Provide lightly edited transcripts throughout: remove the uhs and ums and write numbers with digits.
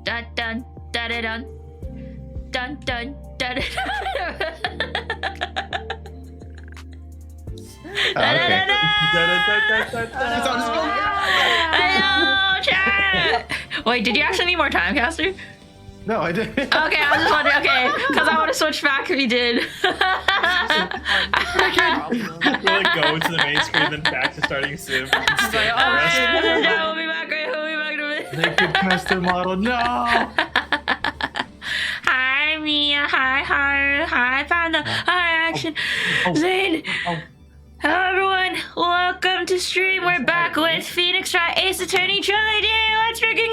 Dun dun dun dun dun dun dun. Hello, chat. Wait, did you actually need more time, Caster? No, I didn't. Okay, I was just wondering. Okay, because I want to switch back if you did. We'll like go to the main screen, then back to starting Civ. Yeah, we'll be back. We'll be back in a minute. Naked custom model. No. Hi, Mia. Hi, Panda. Hi, Action. Zane. Hello, everyone. Welcome to stream. We're back with Phoenix Wright, Ace Attorney, Trilogy. Let's freaking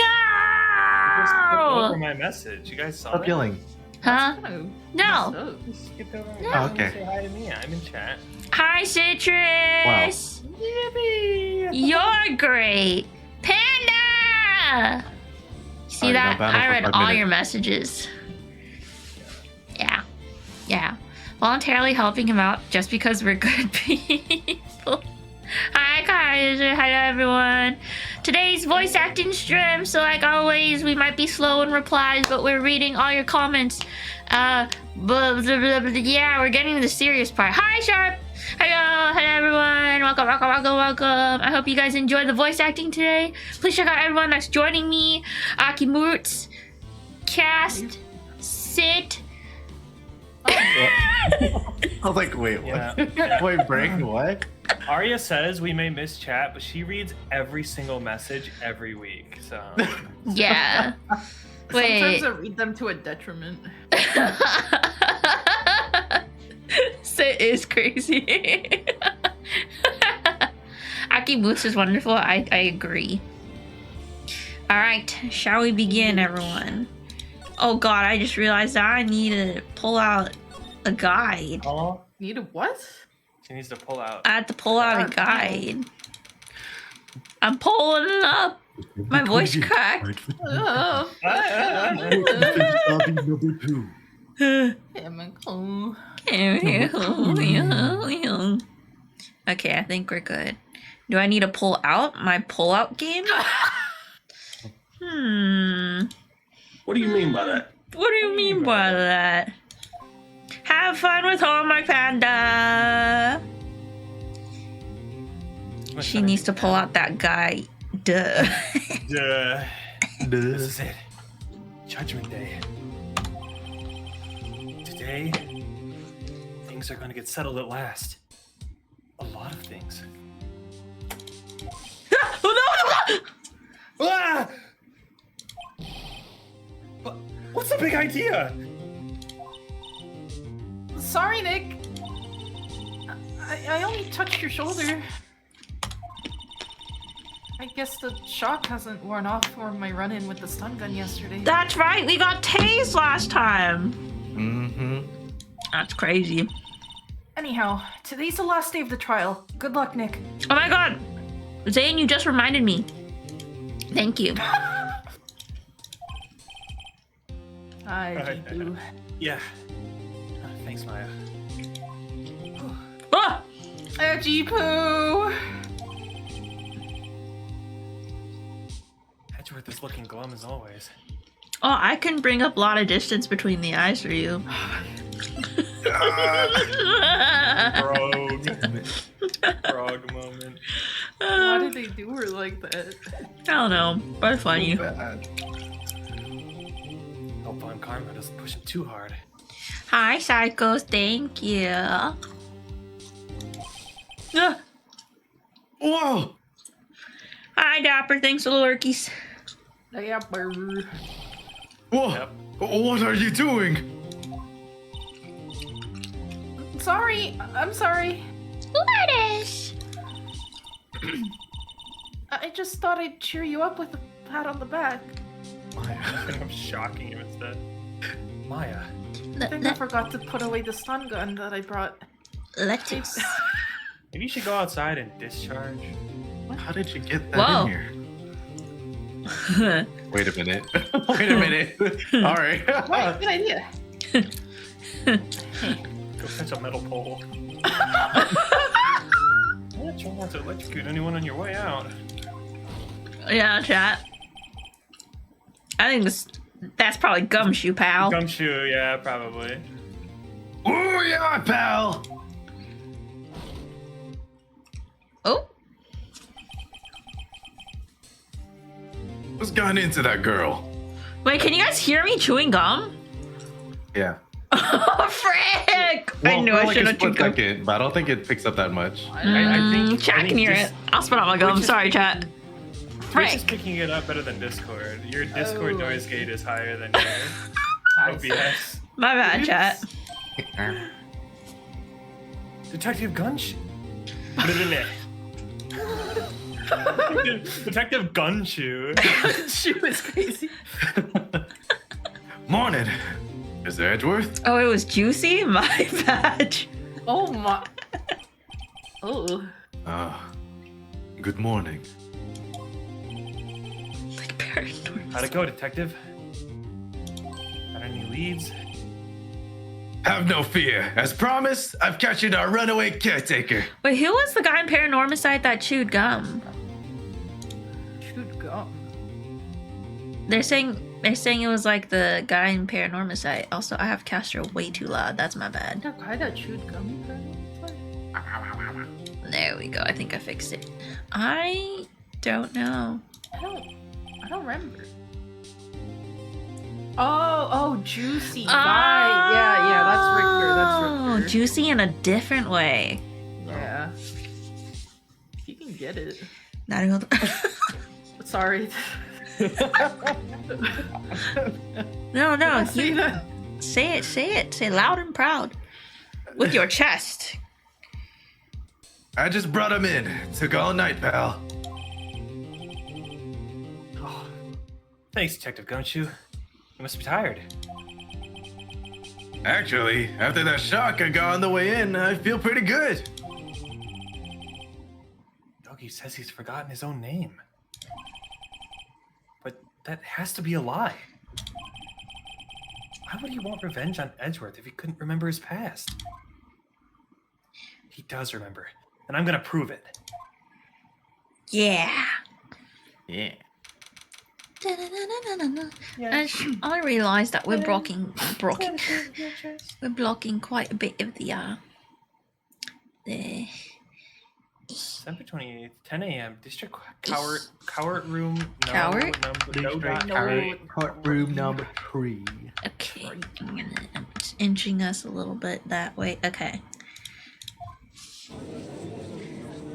Just skipped go! over my message. You guys saw Stop it? yelling. Huh? Oh, No. Just skipped over No. my Oh, okay. Say hi to me. I'm in chat. Hi, Citrus. Yippee! You're great. Panda! See Already that? no battle I for read 5 all minutes. your messages. Yeah. Voluntarily helping him out just because we're good people. Hi, Kaiser. Hi, everyone. Today's voice acting stream, so like always, we might be slow in replies, but we're reading all your comments. Yeah, we're getting to the serious part. Hi, Sharp. Hello, everyone. Welcome. I hope you guys enjoy the voice acting today. Please check out everyone that's joining me. Akimurts, Cast, Sit. I was like, wait, what? Yeah. Wait, break? What? Arya says we may miss chat, but she reads every single message every week. So Yeah. Wait. sometimes I read them to a detriment. Sit is crazy. Aki Moose is wonderful. I agree. All right, shall we begin, everyone? Oh God, I just realized that I need to pull out a guide. oh, Need a what? she needs to pull out. I have to pull out a guide. I'm pulling it up. My voice cracked. Oh, Number 2. chemical. Okay, I think we're good. Do I need to pull out my pull-out game? What do you mean by that? What do you mean by that? Have fun with homework, Panda. She needs to pull out that guy. Duh. Duh. This is it. Judgment Day. Today, things are going to get settled at last. A lot of things. Ah! What's the big idea? Sorry, Nick. I only touched your shoulder. I guess the shock hasn't worn off from my run-in with the stun gun yesterday. That's right, we got tased last time. Mm-hmm. That's crazy. Anyhow, today's the last day of the trial. Good luck, Nick. Oh my God. Zane, you just reminded me. Thank you. Hi, Alright. Jibu. Yeah. Thanks, Maya. Ah! Jibu! Edgeworth is looking glum as always. Oh, I can bring up a lot of distance between the eyes for you. Frog moment. Why did they do her like that? I don't know, but funny. Hope on Karma doesn't push him too hard. Hi, Psychos. Thank you. Ah, Whoa! hi, Dapper. Thanks for the lurkies. Yeah, brr. Whoa! Yep. What are you doing? Sorry, I'm sorry. Lettuce. I just thought I'd cheer you up with a pat on the back. Maya. I'm shocking him instead. Maya. I think I forgot to put away the stun gun that I brought. Lettuce. Maybe you should go outside and discharge. How did you get that Whoa. in here? Wait a minute. Wait a minute. All right. Right, good idea. Go fetch a metal pole. Try not to electrocute anyone on your way out. Yeah, chat. I think this That's probably Gumshoe, pal. Gumshoe, yeah, probably. Oh yeah, pal. Oh, What's gone into that girl? wait, can you guys hear me chewing gum? Yeah. Oh, frick! I knew I should have chewed gum. Second, but I don't think it picks up that much. Chat can hear it. I'll spit out my gum. Sorry, chat. Twitch is Frick. picking it up better than Discord. Your Discord noise gate is higher than your OBS. My bad, chat. Detective Gunch. Detective Gunshoe. Shoe is crazy. Morning. Is there Edgeworth? Oh, it was juicy? My bad. Oh my. Oh. Good morning. Like paranormal. How'd it go, Detective? Got any leads? Have no fear. As promised, I've captured our runaway caretaker. Wait, who was the guy in Paranormicide that chewed gum? Chewed gum. They're saying it was like the guy in Paranormicide. Also, I have Castro way too loud. That's my bad. The guy that chewed gum. There we go. I think I fixed it. I don't know. I don't remember. Oh, juicy. Right. Yeah, that's Richter. Oh, juicy in a different way. Yeah. You can get it. Naruhodo. Sorry. No, Say you that. say it. Say it loud and proud. With your chest. I just brought him in. Took all night, pal. Oh, thanks, Detective Gumshoe. You must be tired. Actually, after that shock I got on the way in, I feel pretty good. Doggy says he's forgotten his own name. But that has to be a lie. Why would he want revenge on Edgeworth if he couldn't remember his past? He does remember, and I'm gonna prove it. Yeah. Yeah. I realised that we're blocking quite a bit of the December 28th, 10 a.m. District Cowart Room. Cowart? Room number 3. Okay, I'm just inching us a little bit that way. Okay.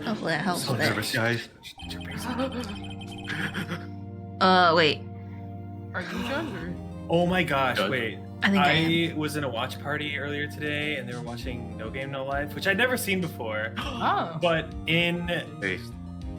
Hopefully that helps So with it. nervous, guys. Wait. Are you judge or? Oh my gosh, Judge. wait. I think I am. was in a watch party earlier today, and they were watching No Game No Life, which I'd never seen before. Oh. But in, Hey,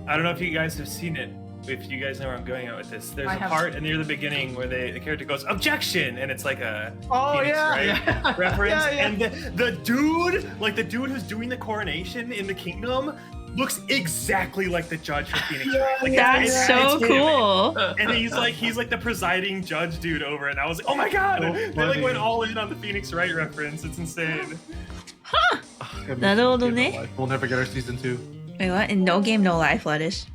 I don't know if you guys have seen it. If you guys know where I'm going at with this, there's I a have- part near the beginning where the character goes objection, and it's like a Oh, Phoenix yeah. Wright Yeah. reference, Yeah, yeah. and the dude, like the dude who's doing the coronation in the kingdom, looks exactly like the judge from Phoenix Wright. Like, That's so it's him. cool. And he's like the presiding judge dude over it. And I was like, oh my god! So They like funny. went all in on the Phoenix Wright reference. It's insane. We'll never get our season 2. Wait, what? In No Game No Life, Lettuce.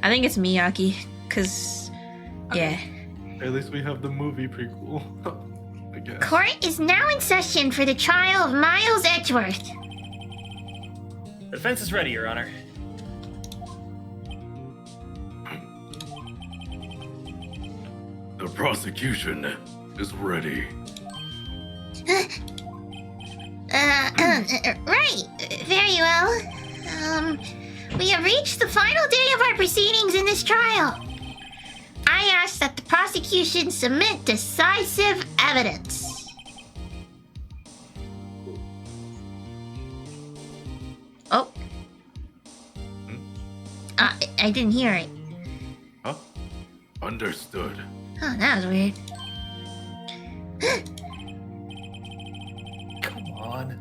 I think it's Miyaki, cause yeah. At least we have the movie prequel. I guess. Court is now in session for the trial of Miles Edgeworth. The defense is ready, Your Honor. The prosecution is ready. Right. Very well. We have reached the final day of our proceedings in this trial. I ask that the prosecution submit decisive evidence. Oh. I didn't hear it. Huh? Understood. Oh, that was weird. Come on.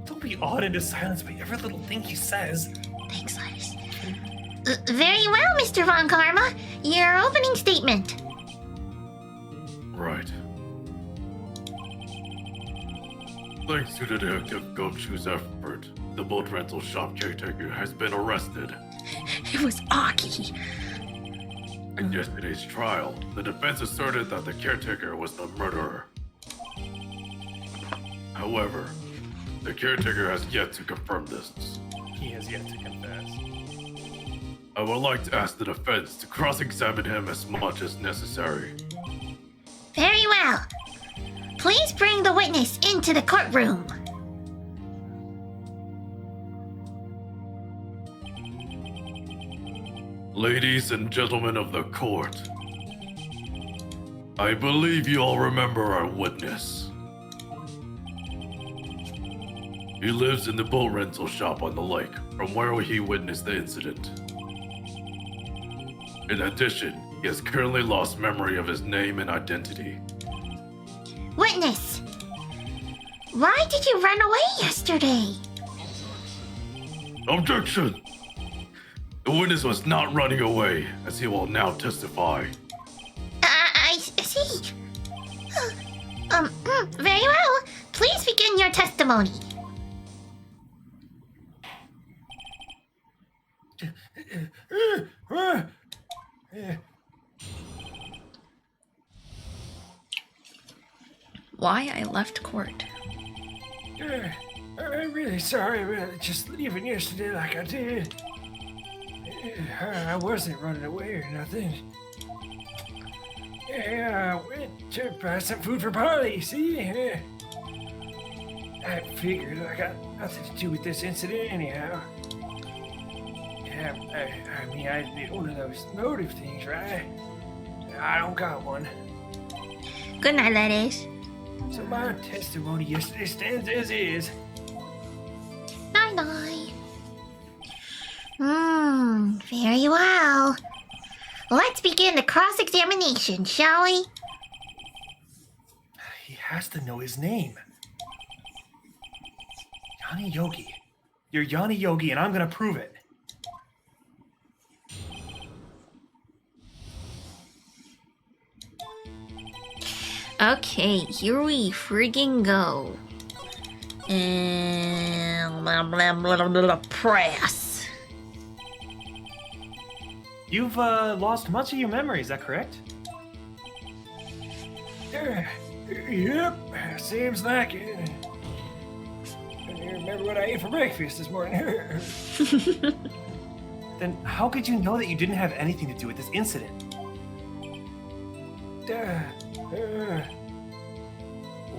Don't be awed into silence by every little thing he says. Thanks, Linus. Very well, Mr. Von Karma. Your opening statement. Right. Thanks to Detective Gumshoe's effort, the boat rental shop caretaker has been arrested. It was Aki. In yesterday's trial, the defense asserted that the caretaker was the murderer. However, the caretaker has yet to confirm this. He has yet to confess. I would like to ask the defense to cross-examine him as much as necessary. Very well. Please bring the witness into the courtroom. Ladies and gentlemen of the court, I believe you all remember our witness. He lives in the boat rental shop on the lake, from where he witnessed the incident. In addition, he has currently lost memory of his name and identity. Witness, why did you run away yesterday? Objection! The witness was not running away, as he will now testify. I see. Very well. Please begin your testimony. Why I left court. I'm really sorry about just leaving yesterday like I did. I wasn't running away or nothing. Yeah, I went to buy some food for Polly, see? I figured I got nothing to do with this incident anyhow. Yeah, I mean, I did one of those motive things, right? I don't got one. Good night, ladies. So my testimony yesterday stands as is. Night-night. Very well. Let's begin the cross-examination, shall we? He has to know his name. Yanni Yogi. You're Yanni Yogi, and I'm gonna prove it. Okay, here we friggin' go. And blah, blah, blah, blah, blah, press. You've lost much of your memory, is that correct? Yep, seems like it. I don't even remember what I ate for breakfast this morning. Then how could you know that you didn't have anything to do with this incident?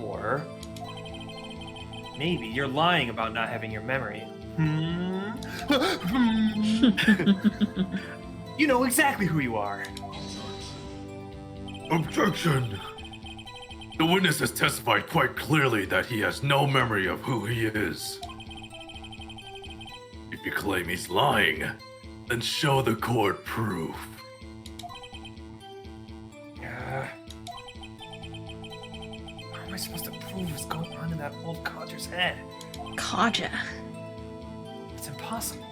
Or maybe you're lying about not having your memory. You know exactly who you are. Objection! The witness has testified quite clearly that he has no memory of who he is. If you claim he's lying, then show the court proof. How am I supposed to prove what's going on in that old codger's head? Kaja. It's impossible.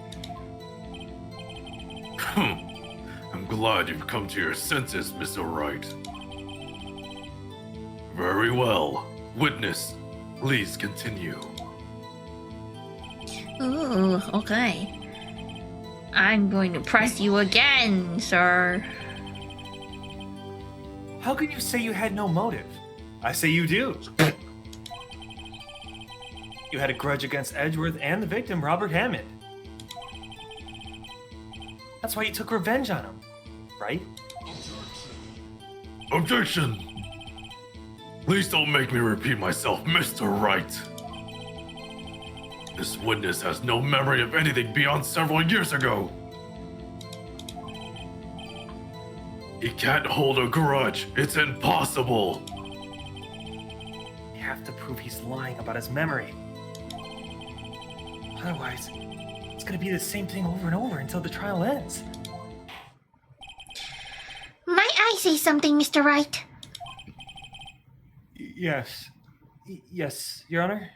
I'm glad you've come to your senses, Mr. Wright. Very well. Witness, please continue. Ooh, okay. I'm going to press you again, sir. How can you say you had no motive? I say you do. You had a grudge against Edgeworth and the victim, Robert Hammond. That's why you took revenge on him, right? Objection! Please don't make me repeat myself, Mr. Wright. This witness has no memory of anything beyond several years ago. He can't hold a grudge. It's impossible. You have to prove he's lying about his memory. Otherwise, it's gonna be the same thing over and over until the trial ends. Might I say something, Mr. Wright? Yes. Yes, Your Honor?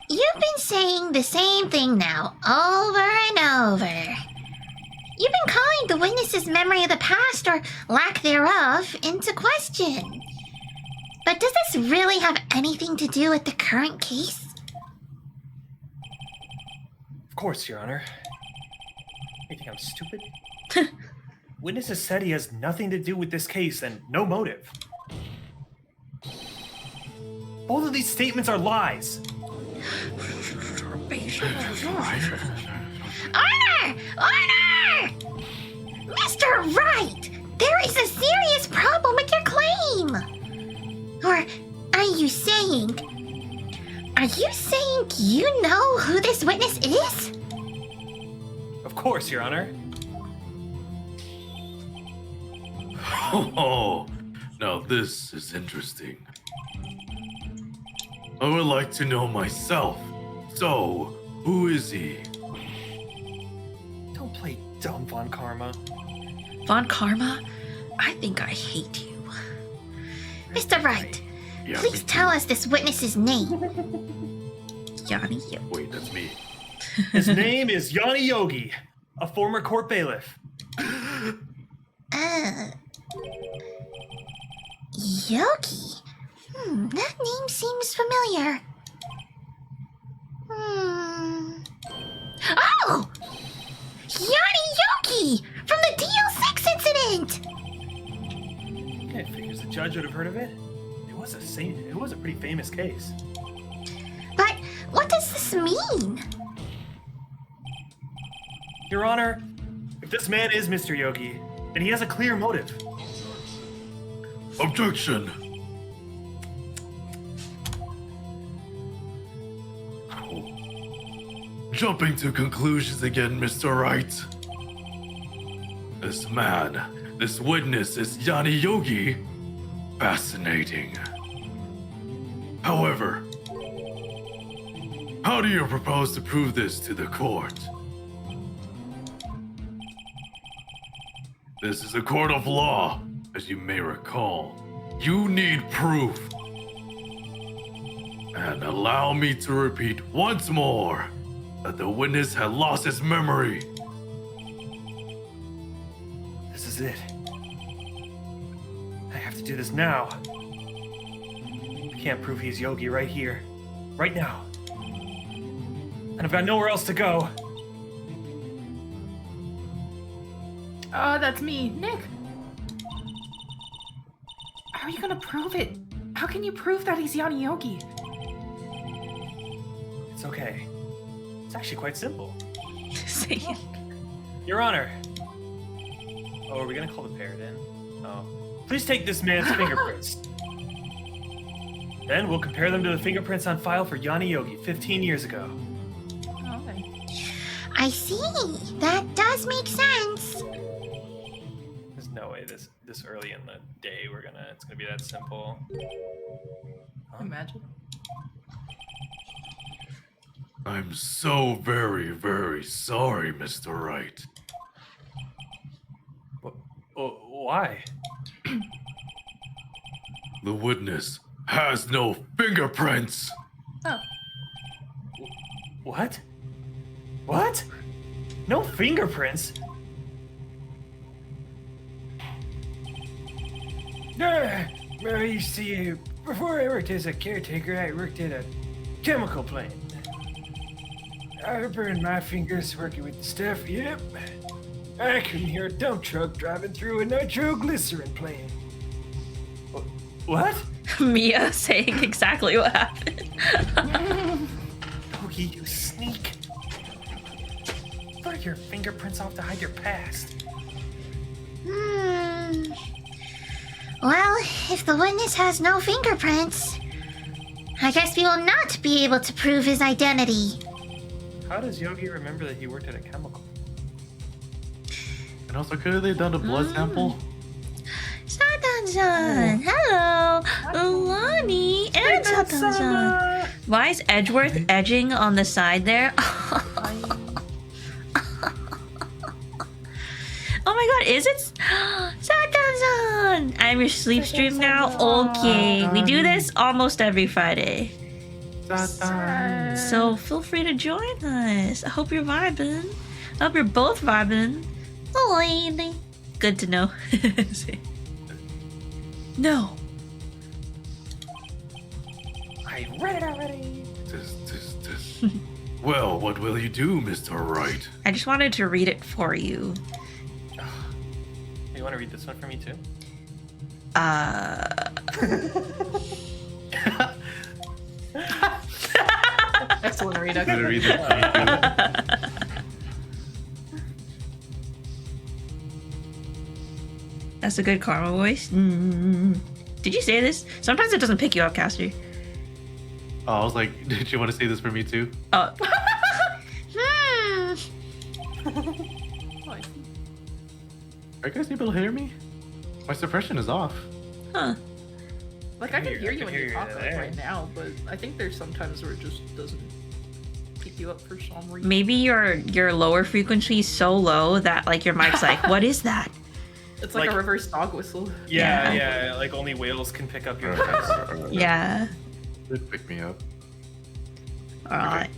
You've been saying the same thing now, over and over. You've been calling the witness's memory of the past, or lack thereof, into question. But does this really have anything to do with the current case? Of course, Your Honor. You think I'm stupid? Witnesses said he has nothing to do with this case and no motive. Both of these statements are lies. Order! Order! Mr. Wright, there is a serious problem with your claim. Or are you saying you know who this witness is? Of course, Your Honor. Oh, now this is interesting. I would like to know myself. So, who is he? Don't play dumb, Von Karma. Von Karma, I think I hate you. Mr. Wright, Yeah, please me tell us this witness's name. Yanni. too. Wait, that's me. His name is Yanni Yogi, a former court bailiff. Yogi? That name seems familiar. Oh! Yanni Yogi! From the DL6 incident! I figures the judge would have heard of it. It was a pretty famous case. But what does this mean? Your Honor, if this man is Mr. Yogi, then he has a clear motive. Objection! Jumping to conclusions again, Mr. Wright. This man, this witness is Yanni Yogi. Fascinating. However, how do you propose to prove this to the court? This is a court of law, as you may recall. You need proof. And allow me to repeat once more that the witness had lost his memory. This is it. I have to do this now. I can't prove he's Yogi right here, right now. And I've got nowhere else to go. That's me, Nick. How are you gonna prove it? How can you prove that he's Yanni Yogi? It's okay. It's actually quite simple. Say it. Your Honor. Oh, are we gonna call the parrot in? Oh. Please take this man's fingerprints. Then we'll compare them to the fingerprints on file for Yanni Yogi 15 years ago. Oh, okay. I see. That does make sense. There's no way this early in the day it's gonna be that simple. Imagine. I'm so very, very sorry, Mr. Wright. Why? The witness has no fingerprints. Oh. What? What? No fingerprints? Well, you see, before I worked as a caretaker, I worked at a chemical plant. I burned my fingers working with the stuff, yep. I couldn't hear a dump truck driving through a nitroglycerin plant. What? Mia saying exactly what happened. Yogi, you sneak. Burn your fingerprints off to hide your past. Well, if the witness has no fingerprints, I guess we will not be able to prove his identity. How does Yogi remember that he worked at a chemical? And also, could have they done a blood sample? Sadan-san, hello, Lonnie and Sadan-san. Why is Edgeworth edging on the side there? Oh my god, is it? Sadan-san! I'm your sleep stream now? Okay, we do this almost every Friday. So feel free to join us. I hope you're vibing. I hope you're both vibing. Lady. Good to know. No. I read it already. Well, what will you do, Mr. Wright? I just wanted to read it for you. You want to read this one for me too? Excellent, Rita. Gonna read this for me too. That's a good Karma voice. Did you say this? Sometimes it doesn't pick you up, Caster. Oh, I was like, did you want to say this for me too? Oh, Hmm. Oh, I see. Are you guys able to hear me? My suppression is off. huh. Like, I can hear you when you hear talk you like there. right now, but I think there's sometimes where it just doesn't pick you up for some reason. Maybe your lower frequency is so low that like your mic's like, what is that? It's like Like- a reverse dog whistle. Yeah, like only whales can pick up your voice. Yeah. Did pick me up. Alright.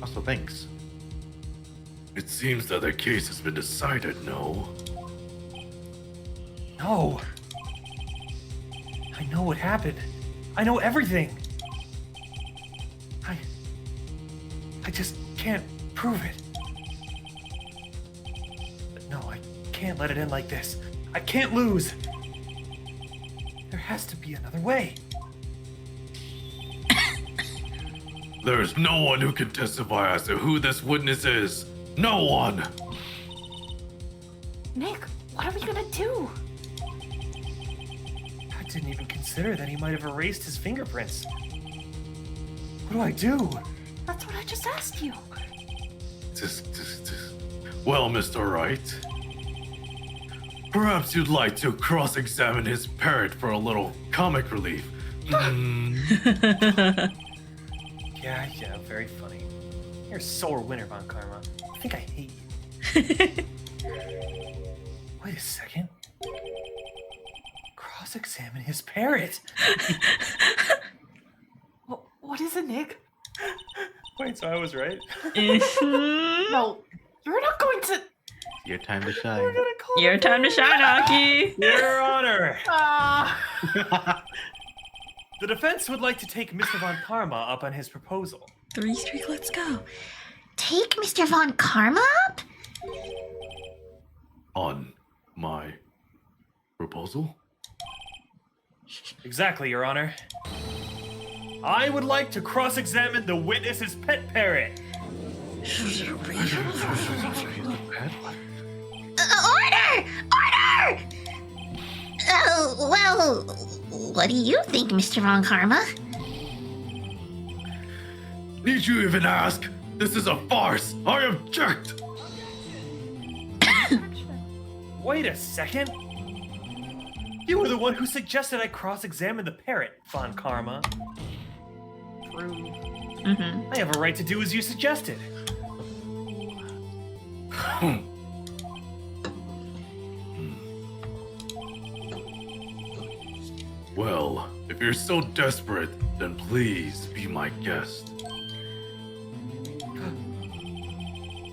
Also, thanks. It seems that the case has been decided, no? No. I know what happened. I know everything. I just can't prove it. But no, I can't let it end like this. I can't lose. There has to be another way. There is no one who can testify as to who this witness is. No one! Nick, what are we gonna do? I didn't even consider that he might have erased his fingerprints. What do I do? That's what I just asked you. Just. Well, Mr. Wright. Perhaps you'd like to cross-examine his parrot for a little comic relief. Yeah, very funny. You're a sore winner, Von Karma. I think I hate you. Wait a second. Cross-examine his parrot. What is it, Nick? Wait, so I was right? No, you're not going to. Your time to shine. Your time to shine, Aki. Your Honor! Ah. The defense would like to take Mr. Von Karma up on his proposal. 3 streak, let's go. Take Mr. Von Karma up? On my proposal? Exactly, Your Honor. I would like to cross-examine the witness's pet parrot. Order! Order! Oh, well, what do you think, Mr. Von Karma? Need you even ask? This is a farce! I object! Wait a second. You were the one who suggested I cross-examine the parrot, Von Karma. Mm-hmm. I have a right to do as you suggested. Well, if you're so desperate, then please be my guest.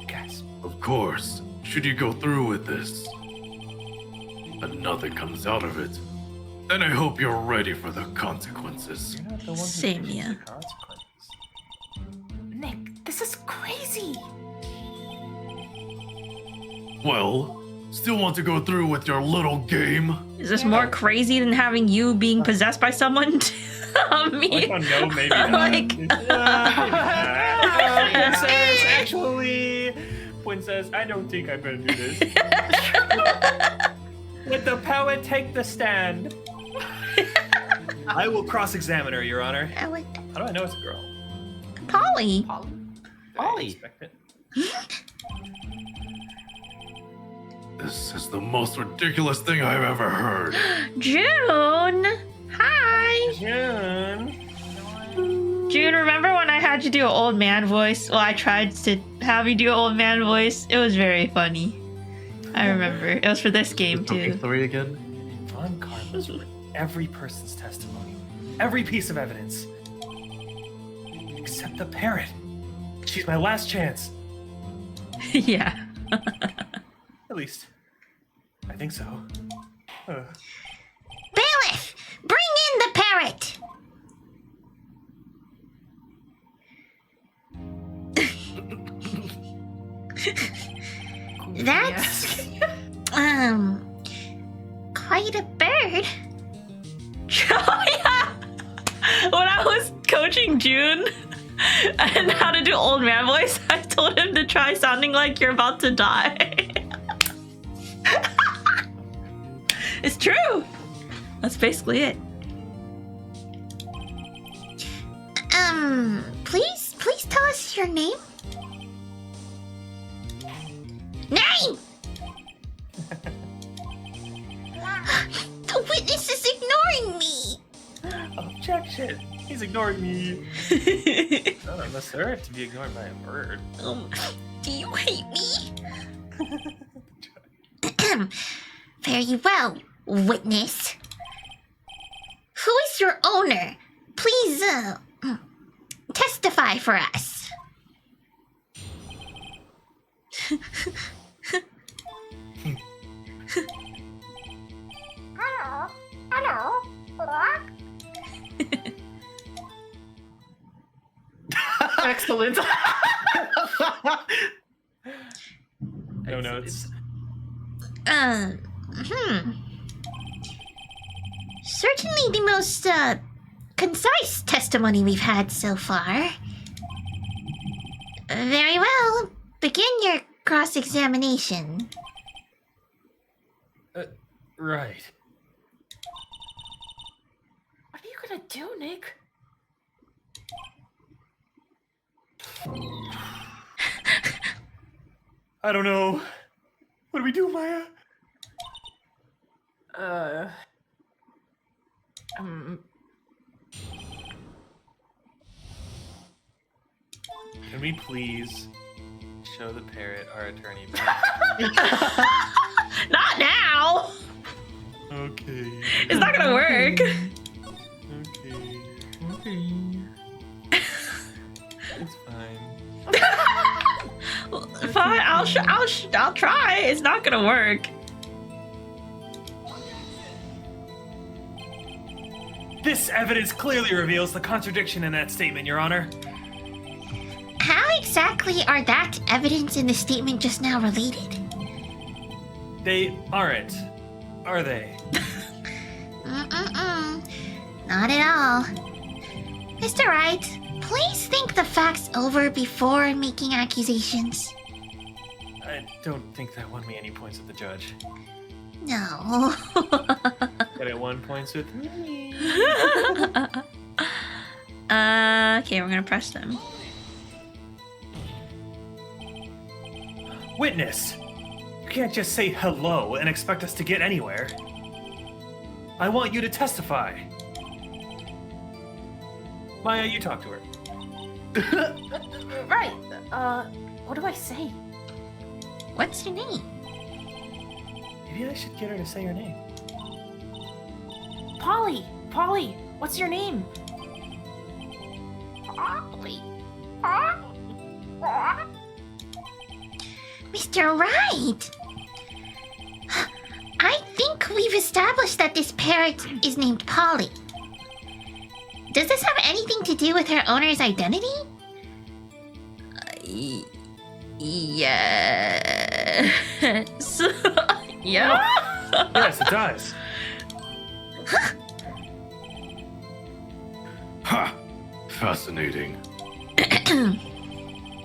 Guess. Of course, should you go through with this, and nothing comes out of it, then I hope you're ready for the consequences. You're not the one who Same, chooses yeah. the consequences. Nick, this is crazy. Well, still want to go through with your little game? Is this more crazy than having you being possessed by someone? Me? Oh no, maybe not. Like- Princess, actually, Princess, I don't think I'm gonna do this. Let the poet take the stand. I will cross-examine her, Your Honor. I would... How do I know it's a girl? Polly. I expect it. This is the most ridiculous thing I've ever heard. June. Hi. June. June, remember when I had you do an old man voice? Well, I tried to have you do an old man voice. It was very funny. I remember. It was for this game, Okay, too. story again. Von Karma's heard every person's testimony, every piece of evidence, except the parrot. She's my last chance. Yeah. At least, I think so. Bailiff, bring in the parrot! That's... quite a bird. Oh, yeah. When I was coaching June and how to do old man voice, I told him to try sounding like you're about to die. It's true. That's basically it. Please tell us your name. Name! The witness is ignoring me. Objection! He's ignoring me. Not unnecessary to be ignored by a bird. Do you hate me? Very well, witness. Who is your owner? Please, testify for us. Excellent. No notes. Certainly the most, concise testimony we've had so far. Very well. Begin your cross-examination. Right. What are you gonna do, Nick? I don't know. What do we do, Maya? Can we please show the parrot our attorney back? Not now. Okay. It's not gonna work. Okay. It's fine. Fine. I'll try. It's not gonna work. This evidence clearly reveals the contradiction in that statement, Your Honor. How exactly are that evidence in the statement just now related? They aren't, are they? Not at all. Mr. Wright, please think the facts over before making accusations. I don't think that won me any points with the judge. No. But it won points with me. Okay, we're gonna press them. Witness! You can't just say hello and expect us to get anywhere. I want you to testify. Maya, you talk to her. Right. What do I say? What's your name? Maybe I should get her to say her name. Polly, what's your name? Mr. Wright! I think we've established that this parrot is named Polly. Does this have anything to do with her owner's identity? Yes. Yeah. Yes, it does. Ha! Fascinating.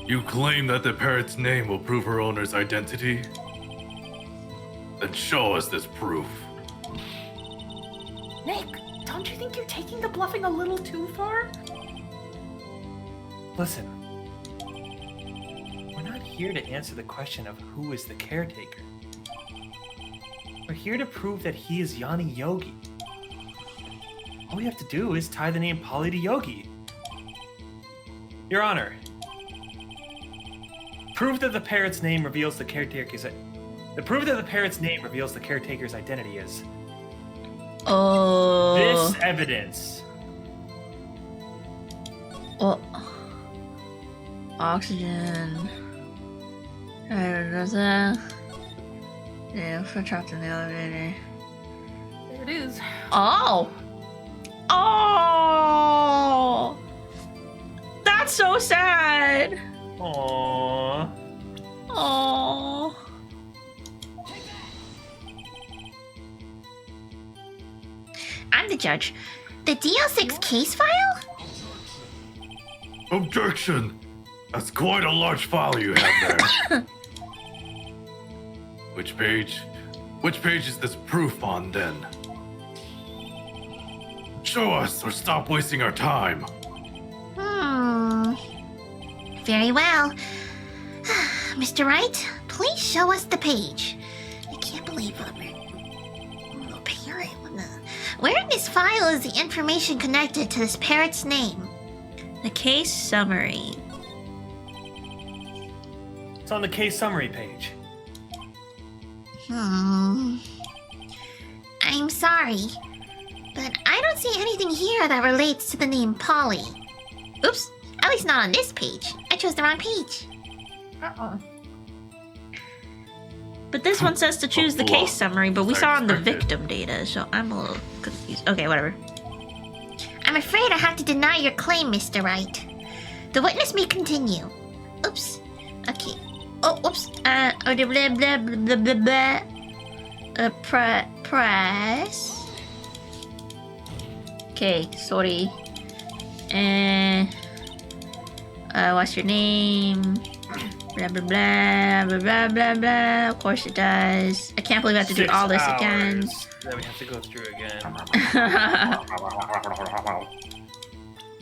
You claim that the parrot's name will prove her owner's identity? Then show us this proof. Nick, don't you think you're taking the bluffing a little too far? Listen. We're not here to answer the question of who is the caretaker. We're here to prove that he is Yanni Yogi. All we have to do is tie the name Polly to Yogi. Your Honor, prove that the parrot's name reveals the caretaker's identity is Oh. this evidence. Oh. Oxygen. Does that? Yeah, we're trapped in the elevator. There it is. Oh. Oh. That's so sad. Aww. Oh. I'm the judge. The DL6 case file? Objection! That's quite a large file you have there. Which page is this proof on then? Show us or stop wasting our time. Very well. Mr. Wright, please show us the page. I can't believe it. Where in this file is the information connected to this parrot's name? The case summary. It's on the case summary page. I'm sorry, but I don't see anything here that relates to the name Polly. Oops, at least not on this page. I chose the wrong page. Uh-oh. But this one says to choose the case summary, but we saw on the Expected. victim data, so I'm a little confused. Okay, whatever. I'm afraid I have to deny your claim, Mr. Wright. The witness may continue. Oops. Okay. Oh, oops. Blah, blah, blah, blah, blah, blah. Press. Okay, sorry. What's your name? Blah blah blah blah blah blah blah. Of course it does. I can't believe I have to do 6 all this hours again. That we have to go through again.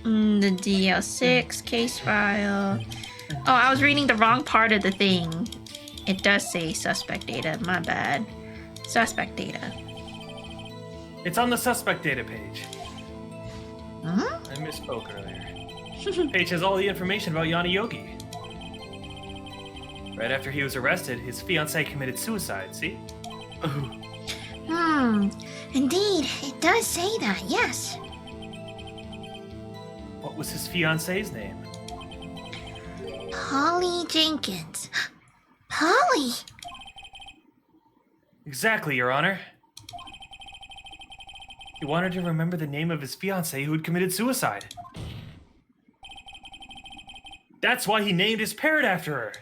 The DL6 case file. Oh, I was reading the wrong part of the thing. It does say suspect data. My bad. Suspect data. It's on the suspect data page. Huh? I misspoke earlier. Page has all the information about Yanni Yogi. Right after he was arrested, his fiancée committed suicide, see? Indeed, it does say that, yes. What was his fiancée's name? Polly Jenkins. Polly! Exactly, Your Honor. He wanted to remember the name of his fiancée who had committed suicide. That's why he named his parrot after her.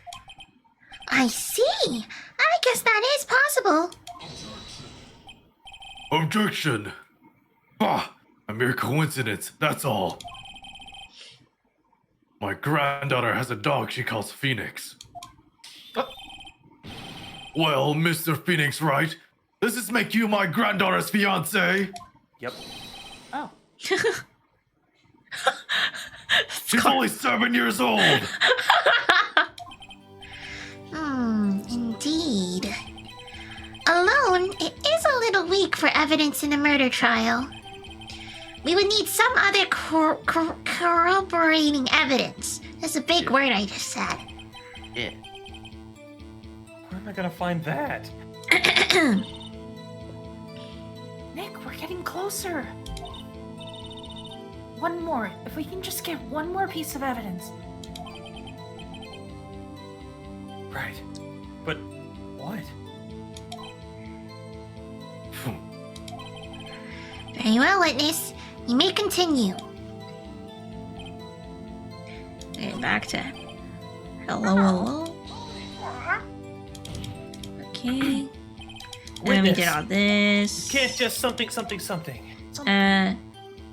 I see. I guess that is possible. Objection! Bah! A mere coincidence, that's all. My granddaughter has a dog she calls Phoenix. Well, Mr. Phoenix Wright, does this make you my granddaughter's fiancé? Yep. Oh. She's only 7 years old! Indeed. Alone, it is a little weak for evidence in a murder trial. We would need some other corroborating evidence. That's a big word I just said. Yeah. Where am I gonna find that? Nick, we're getting closer. One more. If we can just get one more piece of evidence. Right. But what? Very well, witness. You may continue. Okay, back to hello. Okay. And then we did all this. Can't just something.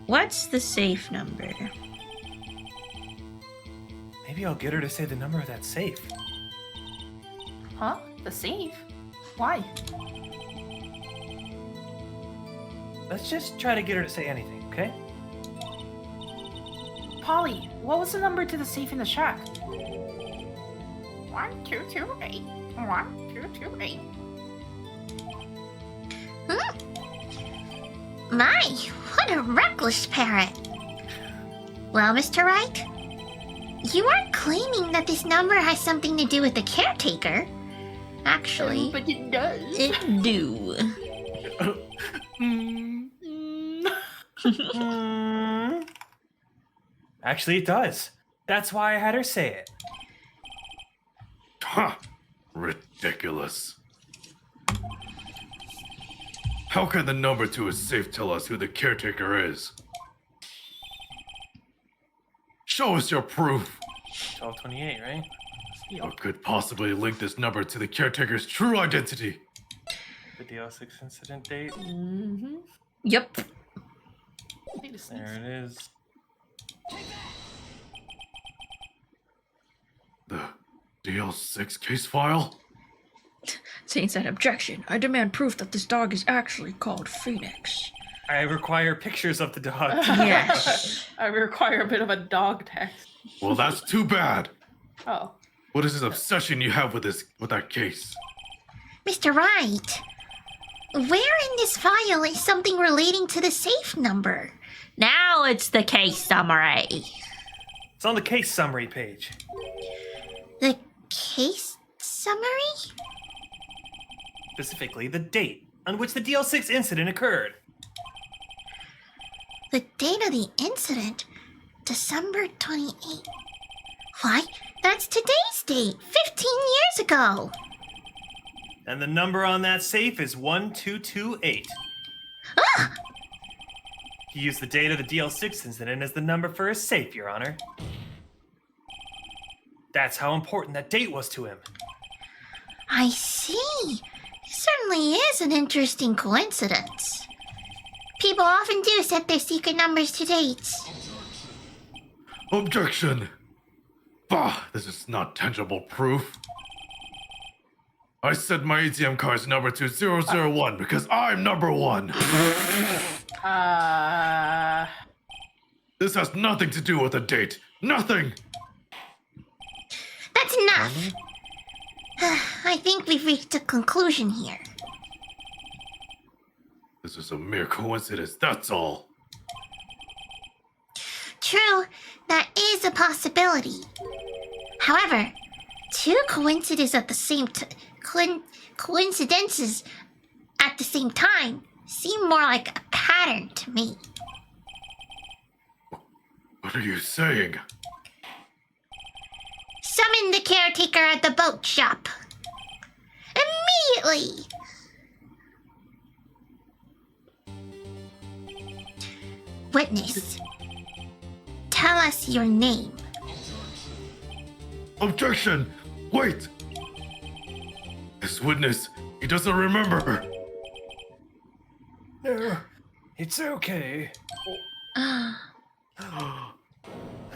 What's the safe number? Maybe I'll get her to say the number of that safe. Huh? The safe? Why? Let's just try to get her to say anything, okay? Polly, what was the number to the safe in the shack? 1228. 1228. My, what a reckless parrot. Well, Mr. Wright, you aren't claiming that this number has something to do with the caretaker. Actually, But it does. It do. Actually, it does. That's why I had her say it. Huh. Ridiculous. How can the number to his safe tell us who the caretaker is? Show us your proof. 1228, right? What could possibly link this number to the caretaker's true identity? The DL6 incident date. Mm-hmm. Yep. Need to sneeze. There it is. The DL6 case file? Saint said, objection. I demand proof that this dog is actually called Phoenix. I require pictures of the dog. Yes. I require a bit of a dog test. Well, that's too bad. Oh. What is this obsession you have with that case? Mr. Wright, where in this file is something relating to the safe number? Now it's the case summary. It's on the case summary page. The case summary? Specifically, the date on which the DL6 incident occurred. The date of the incident? December 28th. Why, that's today's date, 15 years ago. And the number on that safe is 1228. Ah! He used the date of the DL6 incident as the number for his safe, Your Honor. That's how important that date was to him. I see. It certainly is an interesting coincidence. People often do set their secret numbers to dates. Objection! Bah, this is not tangible proof. I set my ATM card's number to 001 because I'm number one. This has nothing to do with the date. Nothing! That's enough. I think we've reached a conclusion here. This is a mere coincidence, that's all. True, that is a possibility. However, two coincidences at the same coincidences at the same time seem more like a pattern to me. What are you saying? Summon the caretaker at the boat shop. Immediately! Witness, tell us your name. Objection! Wait! This witness, he doesn't remember. No, it's okay. A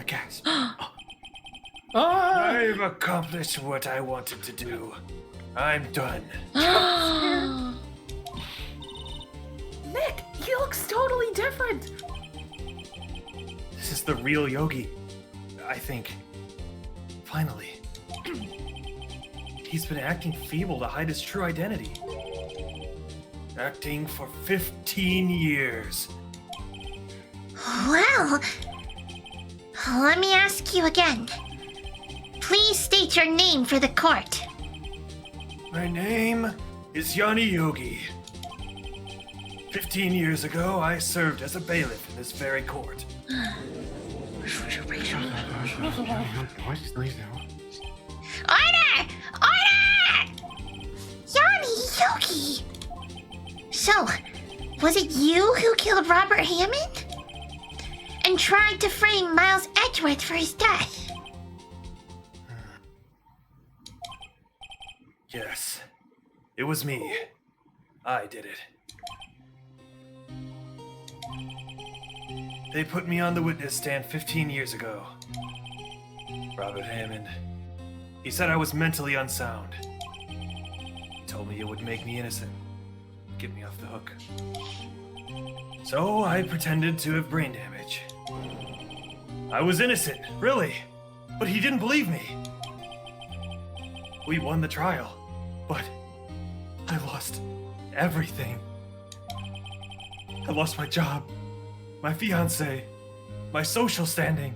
gasp. I've accomplished what I wanted to do. I'm done. Nick, he looks totally different. This is the real Yogi, I think. Finally. He's been acting feeble to hide his true identity. Acting for 15 years. Well, let me ask you again. Please state your name for the court. My name is Yanni Yogi. 15 years ago, I served as a bailiff in this very court. Order! Order! Yanni Yogi! So, was it you who killed Robert Hammond? And tried to frame Miles Edgeworth for his death? Yes, it was me. I did it. They put me on the witness stand 15 years ago. Robert Hammond. He said I was mentally unsound. He told me it would make me innocent. Get me off the hook. So I pretended to have brain damage. I was innocent, really. But he didn't believe me. We won the trial, but I lost everything. I lost my job, my fiancé, my social standing.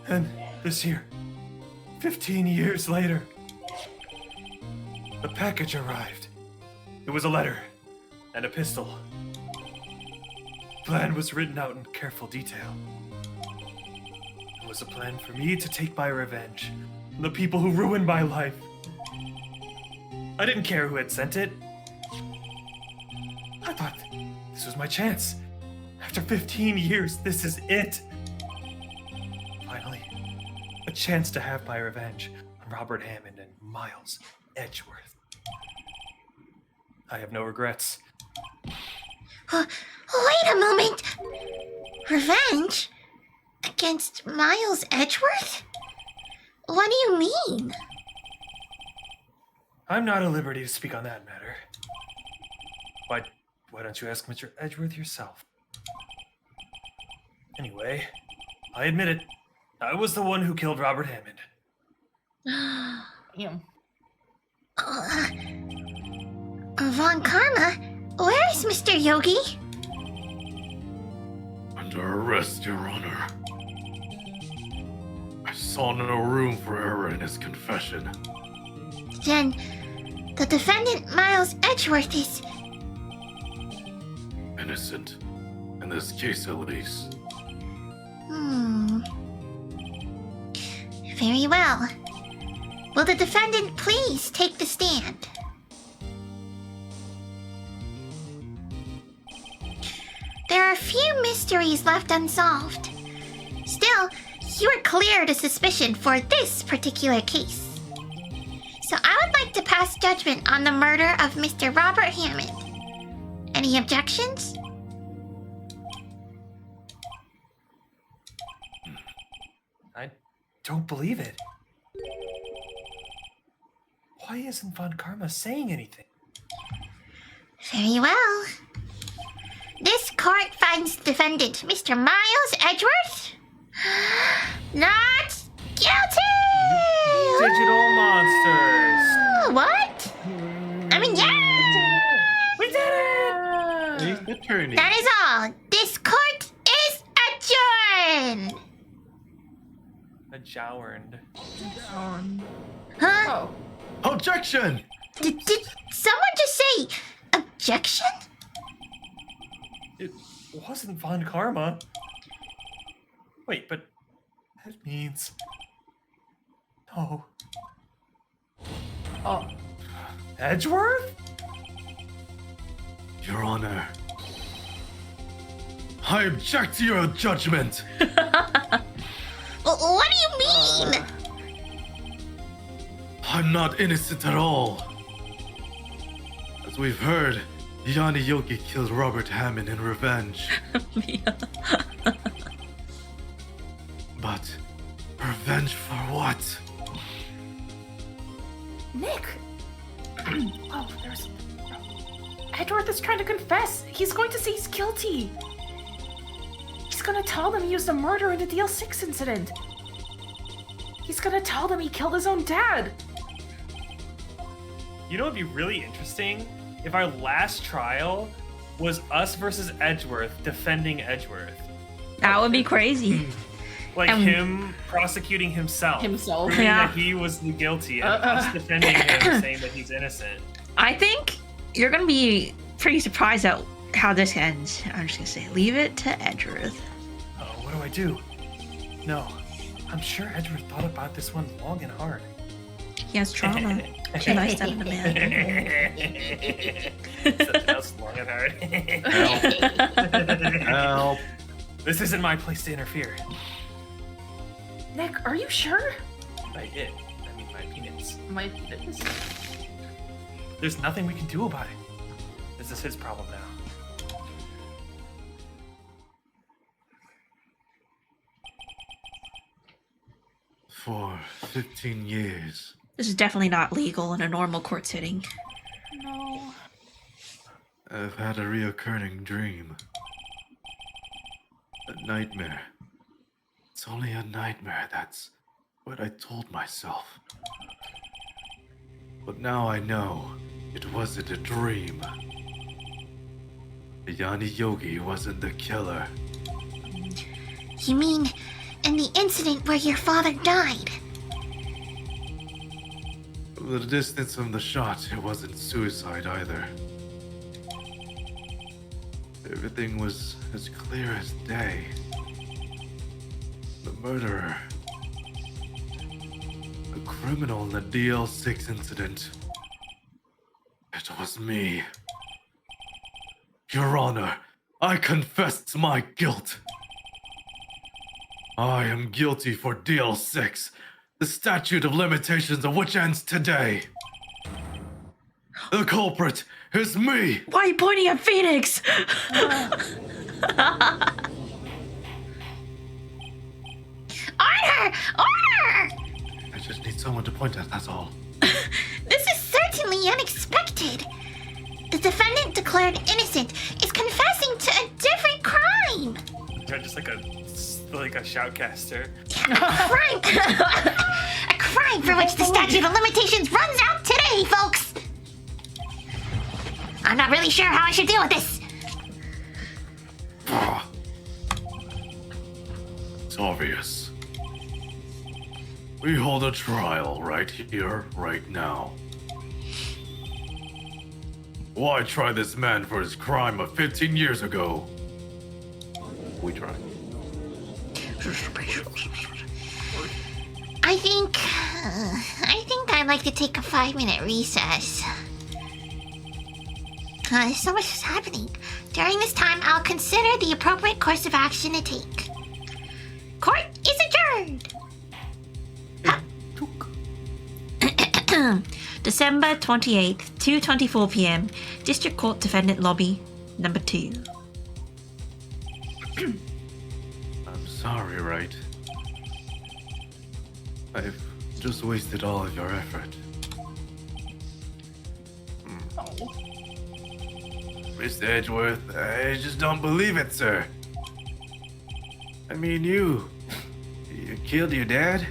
And this year, 15 years later, the package arrived. It was a letter and a pistol. The plan was written out in careful detail. It was a plan for me to take my revenge on the people who ruined my life. I didn't care who had sent it. I thought this was my chance. After 15 years, this is it. Finally, a chance to have my revenge on Robert Hammond and Miles Edgeworth. I have no regrets. Wait a moment. Revenge? Against Miles Edgeworth? What do you mean? I'm not at liberty to speak on that matter. But why don't you ask Mr. Edgeworth yourself? Anyway, I admit it. I was the one who killed Robert Hammond. Damn. Von Karma? Where is Mr. Yogi? Under arrest, Your Honor. I saw no room for error in his confession. Then, the defendant Miles Edgeworth is... Innocent. In this case, at least. Very well. Will the defendant please take the stand? There are a few mysteries left unsolved. Still, you are cleared of suspicion for this particular case. So I would like to pass judgment on the murder of Mr. Robert Hammond. Any objections? I don't believe it. Why isn't Von Karma saying anything? Very well. This court finds defendant Mr. Miles Edgeworth not guilty! Digital monsters! What? I mean, yeah! We did it! He's the attorney. That is all. This court is adjourned! Adjourned. Huh? Oh. Objection! Did someone just say objection? It wasn't Von Karma. Wait, but that means... No. Oh. Edgeworth? Your Honor. I object to your judgment. What do you mean? I'm not innocent at all. As we've heard, Yanni Yogi killed Robert Hammond in revenge. But revenge for what? Nick! Oh, there's... Edgeworth is trying to confess. He's going to say he's guilty. He's gonna tell them he used a murder in the DL6 incident. He's gonna tell them he killed his own dad. You know what'd be really interesting? If our last trial was us versus Edgeworth defending Edgeworth. That would be crazy. Like And- him prosecuting himself. Himself. Proving Yeah. that he was the guilty and us defending him saying that he's innocent. I think you're gonna be pretty surprised at how this ends. I'm just gonna say, leave it to Edgeworth. Oh, what do? No. I'm sure Edgeworth thought about this one long and hard. He has trauma. Can I step in the man? Something else long and hard. Help. This isn't my place to interfere. Nick, are you sure? By it, I mean my penis. My penis. There's nothing we can do about it. This is his problem now. For 15 years, This is definitely not legal in a normal court sitting. No. I've had a reoccurring dream. A nightmare. It's only a nightmare, that's what I told myself. But now I know it wasn't a dream. Yanni Yogi wasn't the killer. You mean in the incident where your father died? The distance from the shot, it wasn't suicide either. Everything was as clear as day. The murderer. The criminal in the DL6 incident. It was me. Your Honor, I confess my guilt. I am guilty for DL6, the statute of limitations of which ends today. The culprit is me! Why are you pointing at Phoenix? Order! Order! I just need someone to point at, that's all. This is certainly unexpected. The defendant declared innocent is confessing to a different crime. You're just like a shoutcaster. Crime! A crime for which the statute of limitations runs out today, folks! I'm not really sure how I should deal with this. It's obvious. We hold a trial right here, right now. Why try this man for his crime of 15 years ago? We try. I think I'd like to take a 5-minute recess. So much is happening. During this time, I'll consider the appropriate course of action to take. Court is adjourned. December 28th, 2:24 p.m. District Court Defendant Lobby, number 2. I'm sorry, Wright. I've just wasted all of your effort. Mr. Edgeworth, I just don't believe it, sir. I mean, you killed your dad?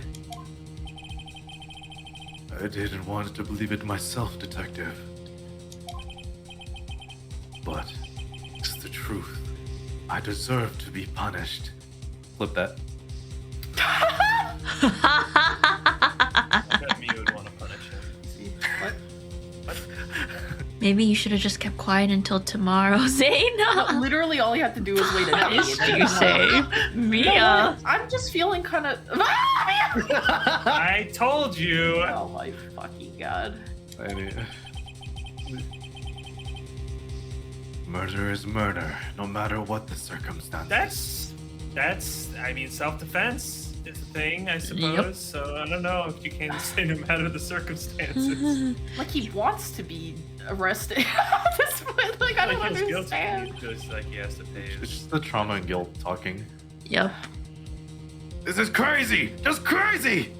I didn't want to believe it myself, Detective. But it's the truth. I deserve to be punished. Flip that. I bet me would want to punish him. Maybe you should have just kept quiet until tomorrow, Zane. Literally, all you have to do is wait a Nice day. to say. Mia. I'm just feeling kind of. I told you. Oh my fucking god. Murder is murder, no matter what the circumstances. I mean, self-defense is a thing, I suppose. So I don't know if you can say no matter the circumstances. Like he wants to be arrested at this point. Like I don't Like, he feels understand. guilty. He feels like he has to pay. It's just the trauma and guilt talking. Yep. This is crazy! Just crazy!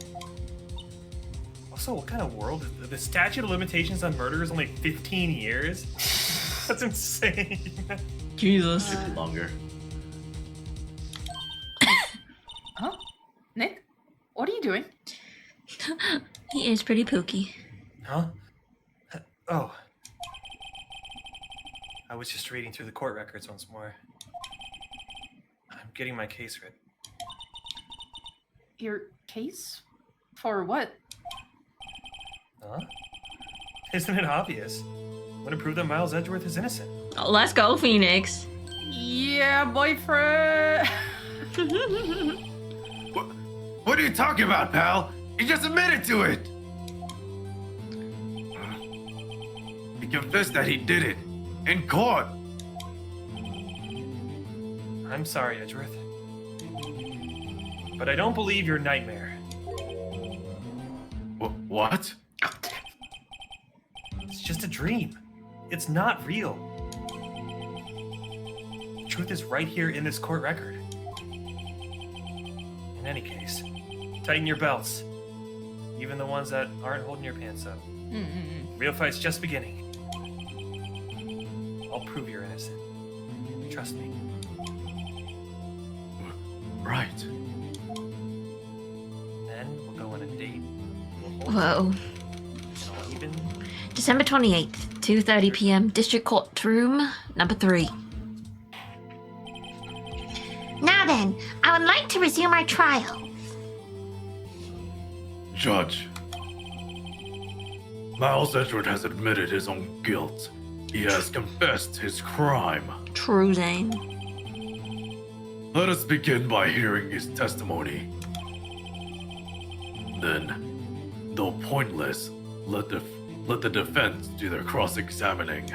Also, what kind of world is the statute of limitations on murder is only 15 years? That's insane. Jesus. Longer. Huh? Nick, what are you doing? He is pretty pooky. Huh? Oh. I was just reading through the court records once more. I'm getting my case read. Your case? For what? Huh? Isn't it obvious? I'm gonna prove that Miles Edgeworth is innocent. Oh, let's go, Phoenix. Yeah, boyfriend. What are you talking about, pal? He just admitted to it! He confessed that he did it. In court. I'm sorry, Edgeworth. But I don't believe your nightmare. What? It's just a dream. It's not real. The truth is right here in this court record. In any case, tighten your belts. Even the ones that aren't holding your pants up. Real fight's just beginning. I'll prove you're innocent. Trust me. Right. Then we'll go on a date. Whoa. Even December 28th, 2:30 p.m. District Court Room, number 3. Now then, I would like to resume our trial. Judge. Miles Edgeworth has admitted his own guilt. He has confessed his crime. True, Zane. Let us begin by hearing his testimony. Then, though pointless, let the defense do their cross-examining.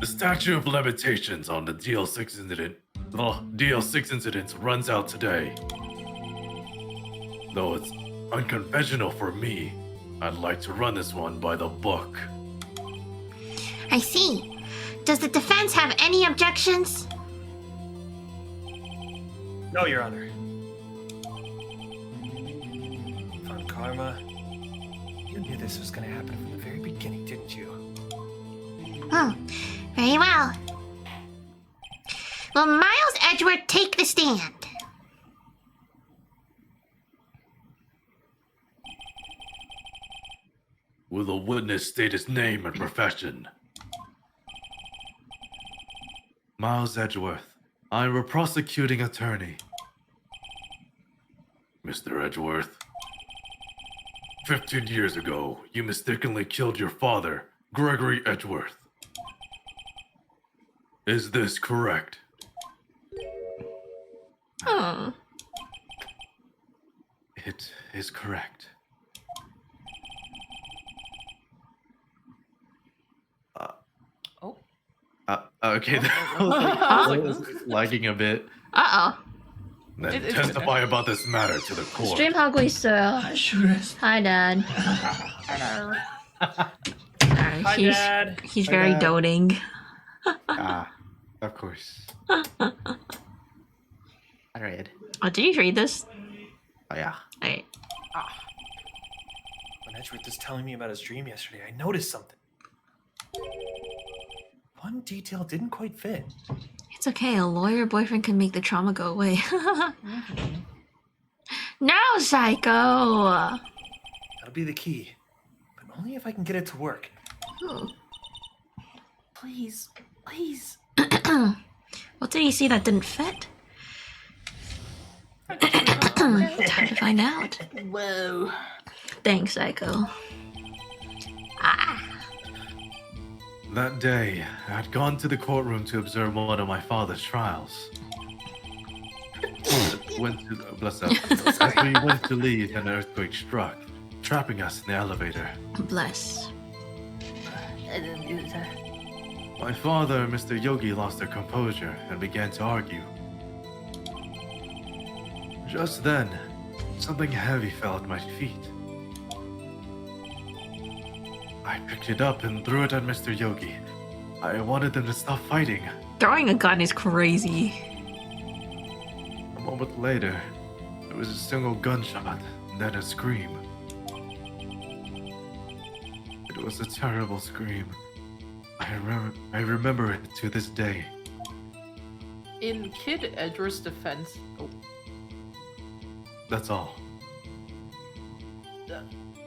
The statute of limitations on the DL6 incident runs out today. Though it's unconventional for me, I'd like to run this one by the book. I see. Does the defense have any objections? No, Your Honor. Von Karma, you knew this was going to happen from the very beginning, didn't you? Very well. Will Miles Edgeworth take the stand? Will the witness state his name and profession? Miles Edgeworth. I'm a prosecuting attorney. Mr. Edgeworth. 15 years ago, you mistakenly killed your father, Gregory Edgeworth. Is this correct? Oh. It is correct. Okay, that was lagging a bit. Uh-oh. Then testify about this matter to the court. 스트림 하고 있어요. Hi, Dad. Hi, Dad. He's very doting. Of course. I read. Oh, did you read this? Oh, yeah. Wait. When Edgeworth was telling me about his dream yesterday, I noticed something. One detail didn't quite fit. It's okay. A lawyer boyfriend can make the trauma go away. No, Psycho. That'll be the key. But only if I can get it to work. Please, please. What did he see that didn't fit? Time to find out. Whoa. Thanks, Psycho. That day, I'd gone to the courtroom to observe one of my father's trials. As we went to leave, an earthquake struck, trapping us in the elevator. Bless. My father and Mr. Yogi lost their composure and began to argue. Just then, something heavy fell at my feet. I picked it up and threw it at Mr. Yogi. I wanted them to stop fighting. Throwing a gun is crazy. A moment later, there was a single gunshot, and then a scream. It was a terrible scream. I remember it to this day. In Kid Edgeworth's defense, That's all.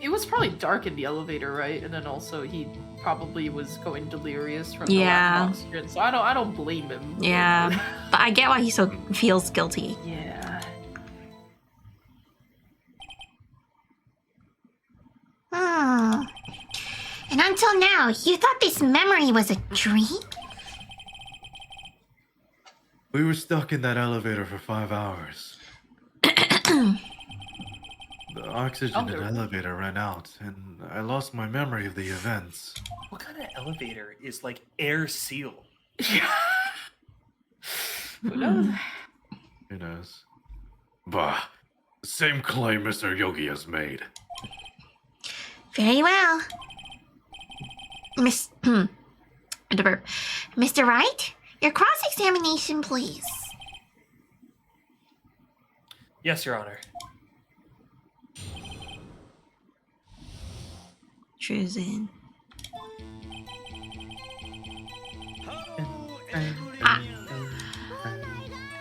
it was probably dark in the elevator, right? And then also he probably was going delirious from Yeah. the lack of oxygen. So I don't blame him. Yeah. But I get why he so feels guilty. Yeah. And until now, you thought this memory was a dream? We were stuck in that elevator for 5 hours. The oxygen in the elevator ran out, and I lost my memory of the events. What kind of elevator is like air sealed? Who knows? Who knows? Bah, the same claim Mr. Yogi has made. Very well. Mr. Wright, your cross-examination, please. Yes, Your Honor. Choosing.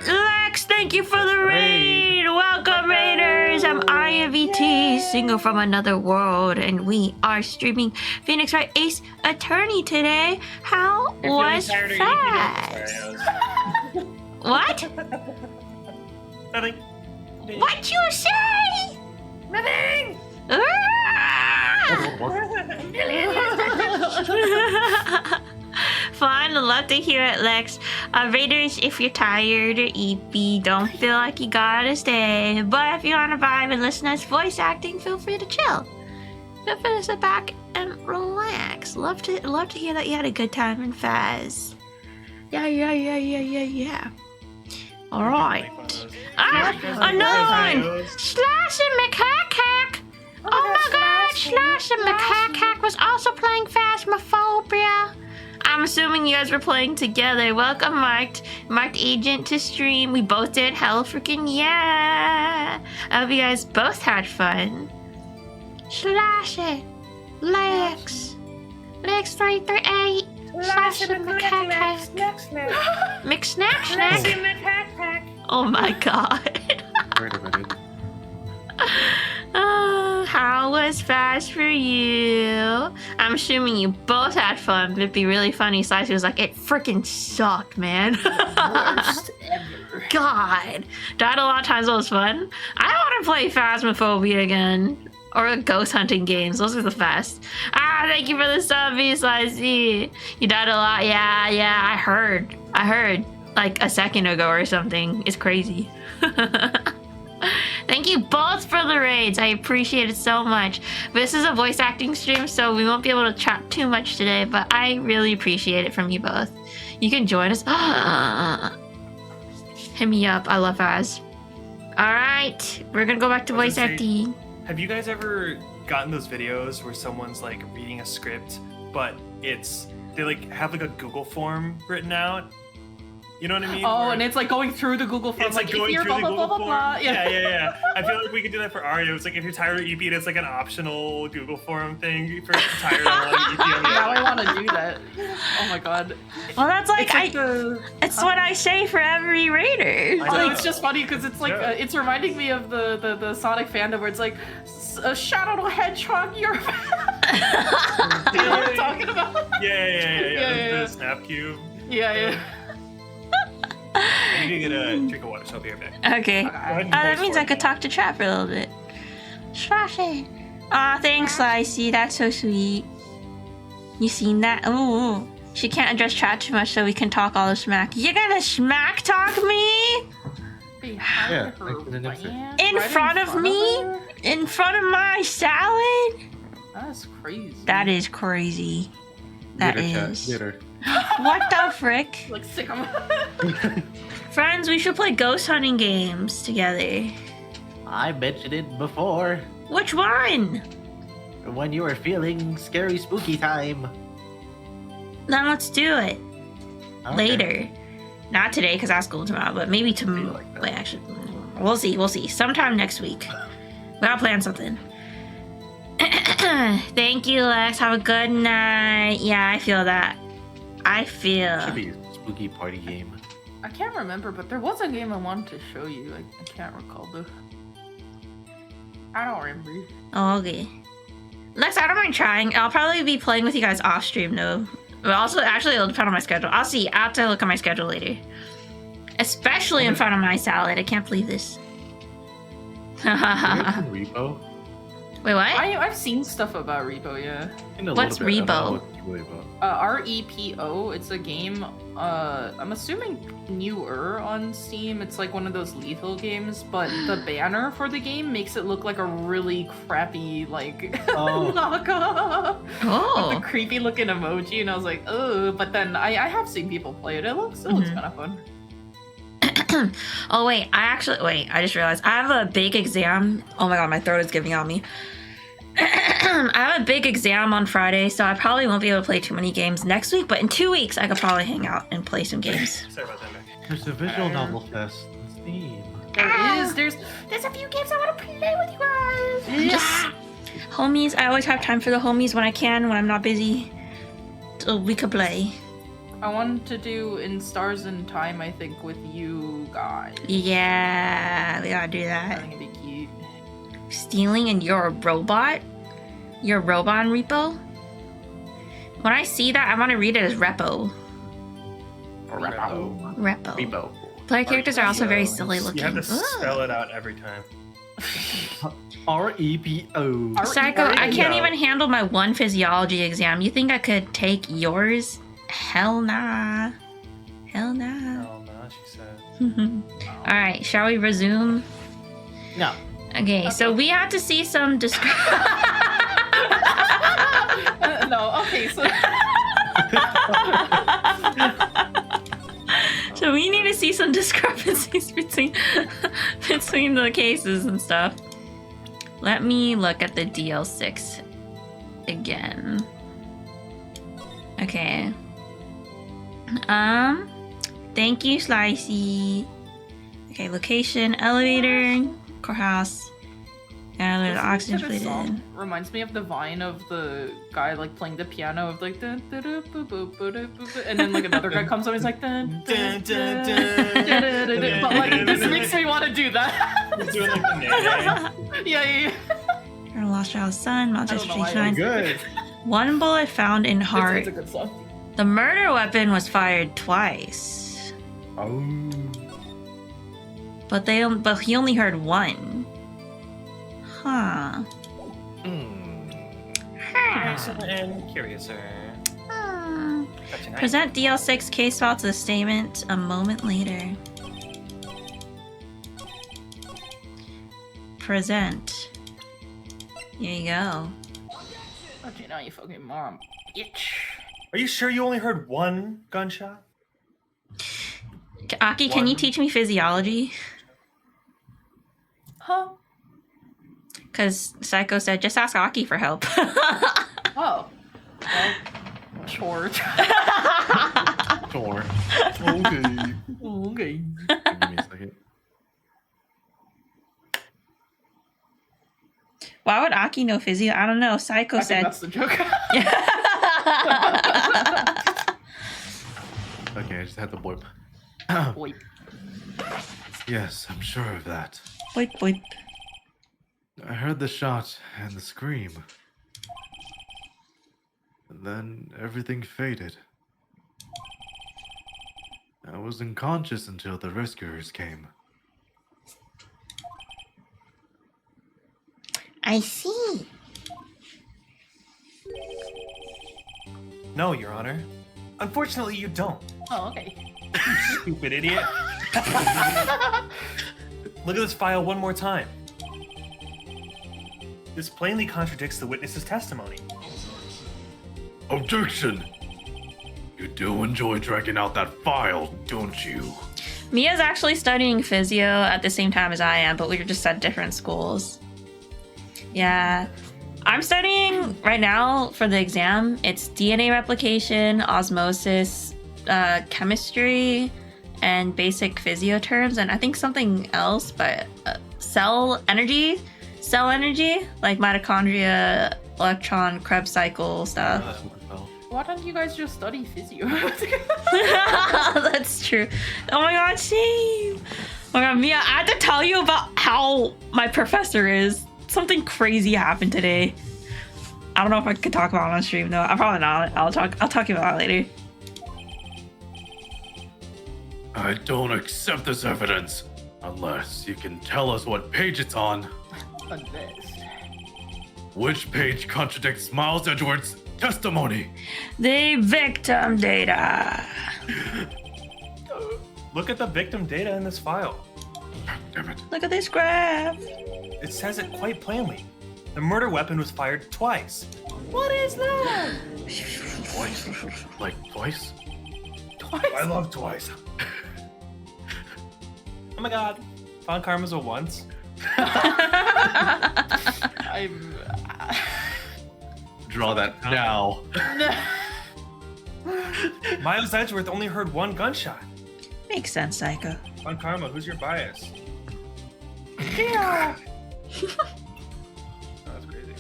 Lex, thank you for the raid! Welcome, Raiders! I'm IVT, single from another world, and we are streaming Phoenix Wright Ace Attorney today. How was fast? What? Nothing. What you say? Nothing. Fun, love to hear it, Lex. Raiders, if you're tired or eepy, don't feel like you gotta stay. But if you want to vibe and listen to us voice acting, feel free to chill. Feel free to sit back and relax. Love to hear that you had a good time in Faz. Yeah. All right. Another one! Slashing McCack! Oh my god! Slash and Macaque was also playing Phasmophobia. I'm assuming you guys were playing together. Welcome, Marked Agent to stream. We both did. Hell freaking yeah. I hope you guys both had fun. Slash it. Lex 338. Slash and Macaque. McSnack. Oh my god. Wait a minute. How was Fast for you? I'm assuming you both had fun, but it'd be really funny. Slicey was like, it freaking sucked, man. Worst ever. God. Died a lot of times, it was fun. I want to play Phasmophobia again. Or ghost hunting games. Those are the best. Thank you for the sub, Slicey. You died a lot. Yeah, I heard. Like a second ago or something. It's crazy. Thank you both for the raids. I appreciate it so much. This is a voice acting stream, so we won't be able to chat too much today, but I really appreciate it from you both. You can join us. Hit me up. I love Az. Alright, we're gonna go back to voice acting. Have you guys ever gotten those videos where someone's like reading a script, but they like have like a Google form written out? You know what I mean? Oh, and it's like going through the Google form. It's like going if you're through the blah, blah, Google blah, blah, form. blah. Yeah. I feel like we could do that for Aria. It's like if you're tired of EP, it's like an optional Google form thing for tired of EP. Now I want to do that. Oh my god. Well, that's like, It's what I say for every raider. Oh, it's just funny because it's like it's reminding me of the Sonic fandom where it's like Shadow the Hedgehog, you're. You know what I'm talking about? Yeah. The snap cube. Yeah. I need to get a drink of water, so I'll be right back. Okay. That means I could talk to chat for a little bit. Slashy. Aw, thanks, Slicey. That's so sweet. You seen that? Oh, she can't address chat too much, so we can talk all the smack. You're gonna smack talk me? Yeah, In front of me? In front of my salad? That's crazy. That is crazy. That Later, is. Chat. Later. What the frick? Like sick of Friends, we should play ghost hunting games together. I mentioned it before. Which one? When you were feeling scary, spooky time. Then let's do it. Okay. Later. Not today, because I have school tomorrow, but maybe tomorrow. Wait, actually, we'll see. Sometime next week. We gotta plan something. Thank you, Lex. Have a good night. Yeah, I feel that. Should be a spooky party game. I can't remember, but there was a game I wanted to show you. I can't recall though. I don't remember. Oh, okay. Lex, I don't mind trying. I'll probably be playing with you guys off stream though. But also, actually, it'll depend on my schedule. I'll see. I'll have to look at my schedule later. Especially in front of my salad. I can't believe this. Repo? Wait, what? I've seen stuff about Repo, yeah. What's Repo? REPO. It's a game. I'm assuming newer on Steam. It's like one of those lethal games, but the banner for the game makes it look like a really crappy knockoff. Oh. With the creepy looking emoji, and I was like, oh. But then I have seen people play it. It looks kind of fun. Oh wait, I just realized I have a big exam. Oh my god, my throat is giving out me. I have a big exam on Friday, so I probably won't be able to play too many games next week, but in 2 weeks I could probably hang out and play some games. Sorry about that, Mac. There's a visual novel fest on Steam. There's a few games I want to play with you guys. Just homies, I always have time for the homies when I can, when I'm not busy. So we could play. I want to do In Stars in Time, I think, with you guys. Yeah, we gotta do that. I think it'd be cute. Stealing and you're a robot? You're a robot in Repo? When I see that, I want to read it as Repo. Repo. Player characters are also very silly looking. You have to spell it out every time. REPO. Psycho, I can't even handle my one physiology exam. You think I could take yours? Hell nah. Hell nah. Oh no, she said. Alright, shall we resume? No. Okay, so we had to see some No, okay, so... So we need to see some discrepancies between the cases and stuff. Let me look at the DL6 again. Okay. Thank you, Slicey. Okay, location, elevator, courthouse. And there's Listening oxygen to this song fluid. reminds me of the vine of the guy like playing the piano of like dun, dun, dun, boo, boo, boo, doo, boo, boo, and then like another guy comes up, he's like dun, dun, dun, dun, dun, dun, dun, dun. But like this makes me want to do that. Doing like the nay-nay. Yeah. Your lost child's son, Monster I don't know why I Station. Good. One bullet found in heart. It's a good song. The murder weapon was fired twice, Oh. but he only heard one. Huh. Curiouser and Curiouser. Touching Present DL6 case file to the statement a moment later. Present. Here you go. Okay, now you fucking mom. Itch. Are you sure you only heard one gunshot? Aki, can you teach me physiology? Huh? Because Psycho said, just ask Aki for help. Oh. Well, sure. Sure. Okay. Okay. Give me a second. Why would Aki know physio? I don't know. Psycho I think said. that's the joke. Okay, I just had to boip. Wait. Yes, I'm sure of that. Boip, boip. I heard the shot and the scream. And then everything faded. I was unconscious until the rescuers came. I see. No, Your Honor. Unfortunately, you don't. Oh, okay. Stupid idiot. Look at this file one more time. This plainly contradicts the witness's testimony. Objection! You do enjoy dragging out that file, don't you? Mia's actually studying physio at the same time as I am, but we were just at different schools. Yeah. I'm studying right now for the exam. It's DNA replication, osmosis, chemistry, and basic physio terms, and I think something else, but cell energy, like mitochondria, electron, Krebs cycle stuff. Why don't you guys just study physio? That's true. Oh my god, shame. Oh my god, Mia, I have to tell you about how my professor is. Something crazy happened today. I don't know if I could talk about it on stream though. I'm probably not. I'll talk about it later. I don't accept this evidence unless you can tell us what page it's on. Unless. Which page contradicts Miles Edgeworth's testimony? The victim data. Look at the victim data in this file. Damn it. Look at this graph. It says it quite plainly. The murder weapon was fired twice. What is that? Twice? Like twice? Twice? I love twice. Oh my god. Von Karma's a once. I'm. Draw that now. Miles Edgeworth only heard one gunshot. Makes sense, Psycho. Von Karma, who's your bias? Yeah. That's crazy.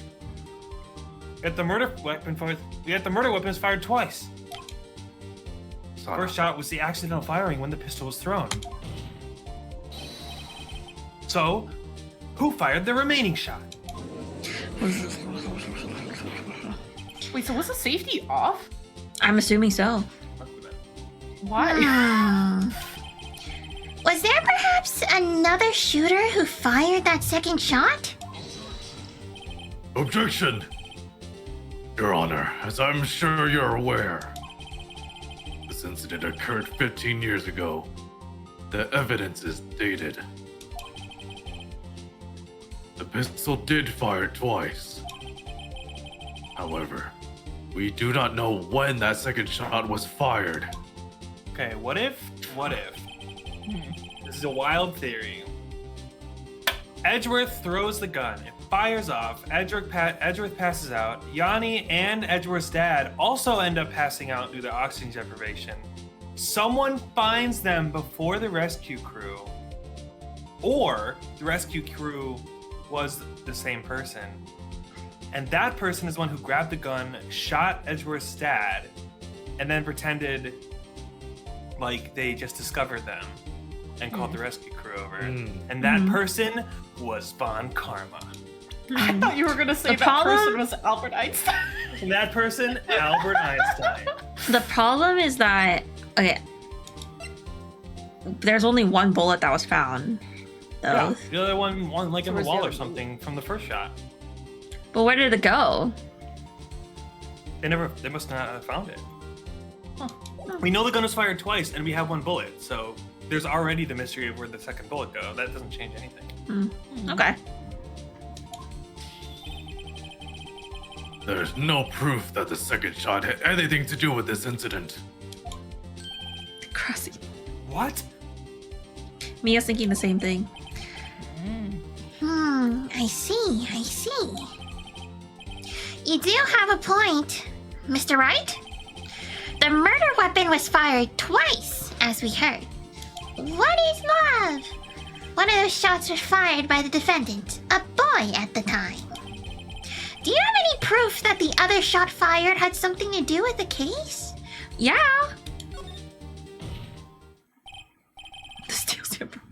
Yet the murder weapon was fired twice. First shot was the accidental firing when the pistol was thrown. So, who fired the remaining shot? Wait, so was the safety off? I'm assuming so. Why? Was there perhaps another shooter who fired that second shot? Objection! Your Honor, as I'm sure you're aware, this incident occurred 15 years ago. The evidence is dated. The pistol did fire twice. However, we do not know when that second shot was fired. Okay, what if? This is a wild theory. Edgeworth throws the gun. It fires off. Edgeworth passes out. Yanni and Edgeworth's dad also end up passing out due to oxygen deprivation. Someone finds them before the rescue crew, or the rescue crew was the same person. And that person is one who grabbed the gun, shot Edgeworth's dad, and then pretended like they just discovered them and called the rescue crew over. And that person was Von Karma. I thought you were gonna say The that problem- person was Albert Einstein. And that person, Albert Einstein. The problem is that, okay, there's only one bullet that was found, though. Yeah, the other one like in the where's the wall or other something from the first shot. But where did it go? They must not have found it. We know the gun was fired twice, and we have one bullet, so there's already the mystery of where the second bullet go. That doesn't change anything. Okay. There's no proof that the second shot had anything to do with this incident. Crossy. What? Mia's thinking the same thing. I see. You do have a point, Mr. Wright. The murder weapon was fired twice, as we heard. What is love? One of those shots was fired by the defendant, a boy at the time. Do you have any proof that the other shot fired had something to do with the case? Yeah. The steel zipper.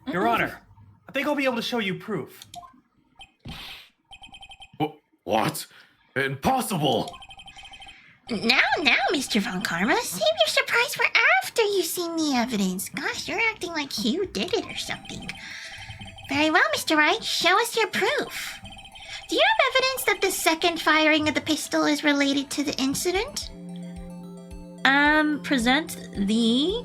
Your Honor, I think I'll be able to show you proof. What? Impossible! Now, Mr. Von Karma, save your surprise for after you've seen the evidence. Gosh, you're acting like you did it or something. Very well, Mr. Wright, show us your proof. Do you have evidence that the second firing of the pistol is related to the incident? Present the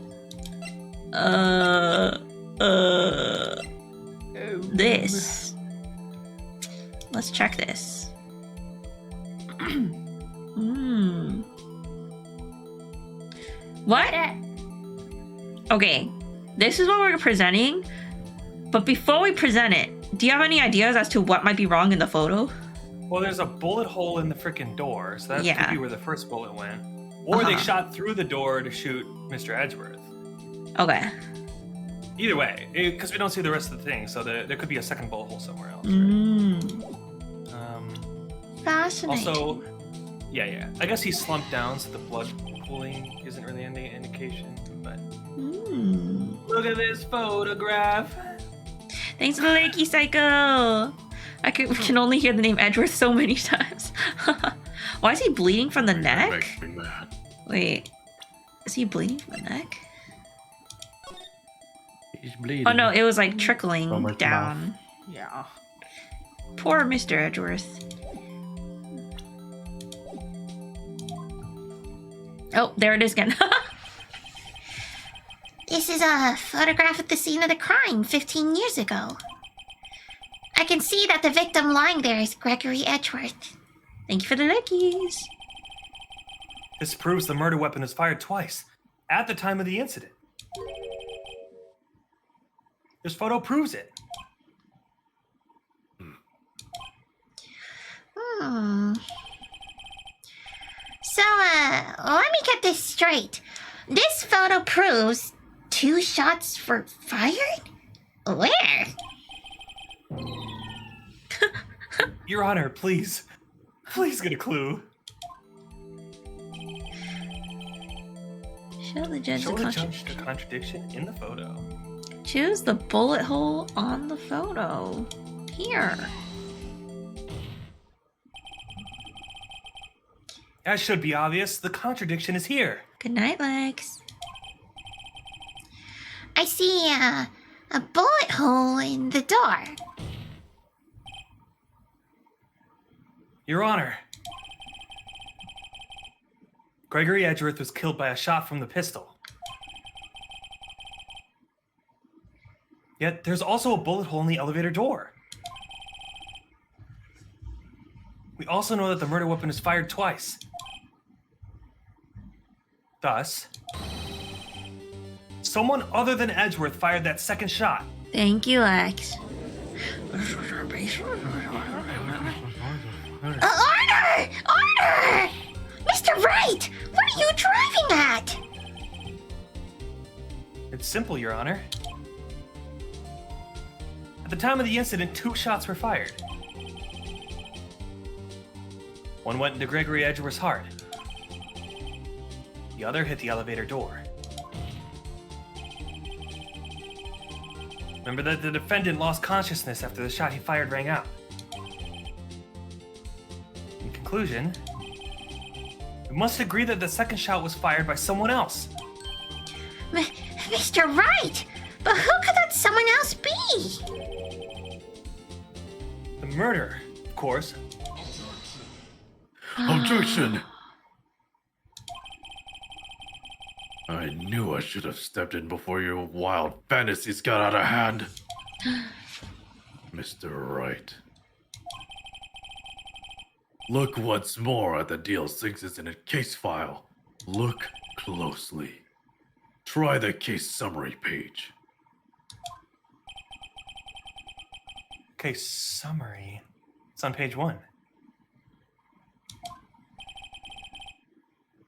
this. Let's check this. What? Okay, this is what we're presenting. But before we present it, do you have any ideas as to what might be wrong in the photo? Well, there's a bullet hole in the freaking door, so that Yeah. could be where the first bullet went. Or they shot through the door to shoot Mr. Edgeworth. Okay. Either way, because we don't see the rest of the thing, so there could be a second bullet hole somewhere else. Fascinating. Also, yeah. I guess he slumped down, so the blood pooling isn't really any indication. But look at this photograph. Thanks for the Lakey Psycho. We can only hear the name Edgeworth so many times. Why is he bleeding from the neck? Makes me mad. Wait, is he bleeding from the neck? He's bleeding. Oh no, it was like trickling From his down. Yeah. Poor Mr. Edgeworth. Oh, there it is again. This is a photograph at the scene of the crime 15 years ago. I can see that the victim lying there is Gregory Edgeworth. Thank you for the Lakeys. This proves the murder weapon was fired twice, at the time of the incident. This photo proves it. So, let me get this straight. This photo proves 2 shots were fired? Where? Your Honor, please get a clue. Show the judge Show the the judge the contradiction in the photo. Choose the bullet hole on the photo. Here. That should be obvious. The contradiction is here. Good night, Lex. I see a bullet hole in the door. Your Honor, Gregory Edgeworth was killed by a shot from the pistol. Yet there's also a bullet hole in the elevator door. We also know that the murder weapon is fired twice. Thus, someone other than Edgeworth fired that second shot. Thank you, Lex. Order! Order! Mr. Wright, what are you driving at? It's simple, Your Honor. At the time of the incident, 2 shots were fired. One went into Gregory Edgeworth's heart. The other hit the elevator door. Remember that the defendant lost consciousness after the shot he fired rang out. In conclusion, we must agree that the second shot was fired by someone else. Mr. Wright, but who could that someone else be? The murderer, of course. Objection! I knew I should have stepped in before your wild fantasies got out of hand. Mr. Wright. Look once more at the DL6 Incident case file. Look closely. Try the case summary page. Case summary. It's on page 1.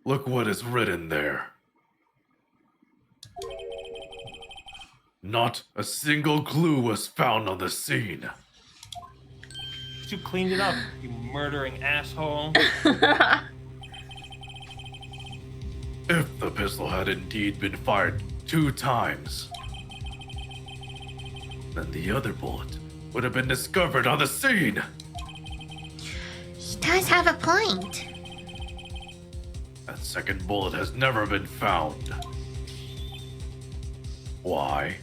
Look what is written there. Not a single clue was found on the scene. You cleaned it up, you murdering asshole. If the pistol had indeed been fired 2 times, then the other bullet would have been discovered on the scene. He does have a point. That second bullet has never been found. Why?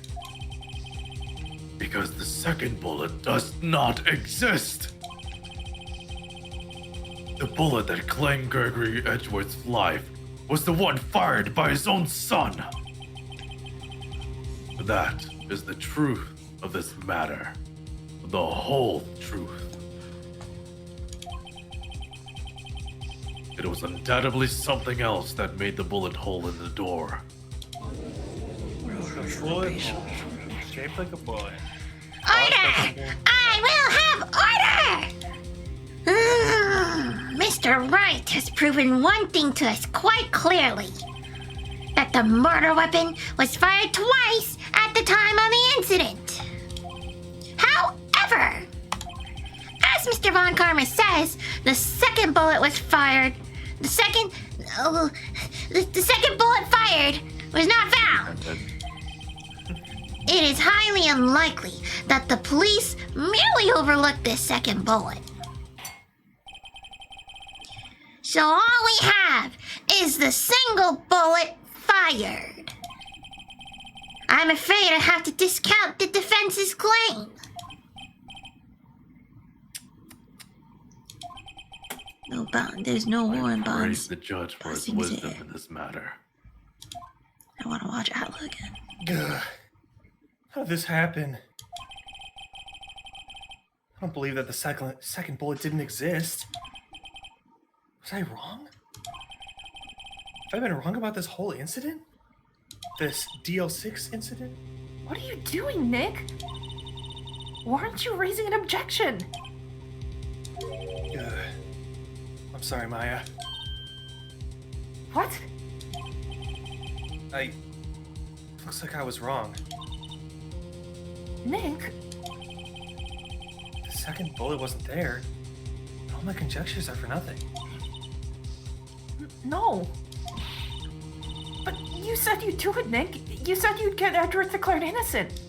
Because the second bullet does not exist. The bullet that claimed Gregory Edgeworth's life was the one fired by his own son. That is the truth of this matter. The whole truth. It was undoubtedly something else that made the bullet hole in the door. A bullet hole, shaped like a bullet. Order! I will have order! Mr. Wright has proven one thing to us quite clearly. That the murder weapon was fired twice at the time of the incident. However, as Mr. Von Karma says, the second bullet was fired. The second bullet fired was not found. It is highly unlikely that the police merely overlooked this second bullet. So all we have is the single bullet fired. I'm afraid I have to discount the defense's claim. No bond. There's no war in I bonds. praise the judge for his wisdom in this matter. I want to watch Atla again. Ugh. How did this happen? I don't believe that the second bullet didn't exist. Was I wrong? Have I been wrong about this whole incident? This DL6 incident? What are you doing, Nick? Why aren't you raising an objection? Ugh. I'm sorry, Maya. What? Looks like I was wrong. Nick? The second bullet wasn't there. All my conjectures are for nothing. No. But you said you'd do it, Nick. You said you'd get Edgeworth declared innocent.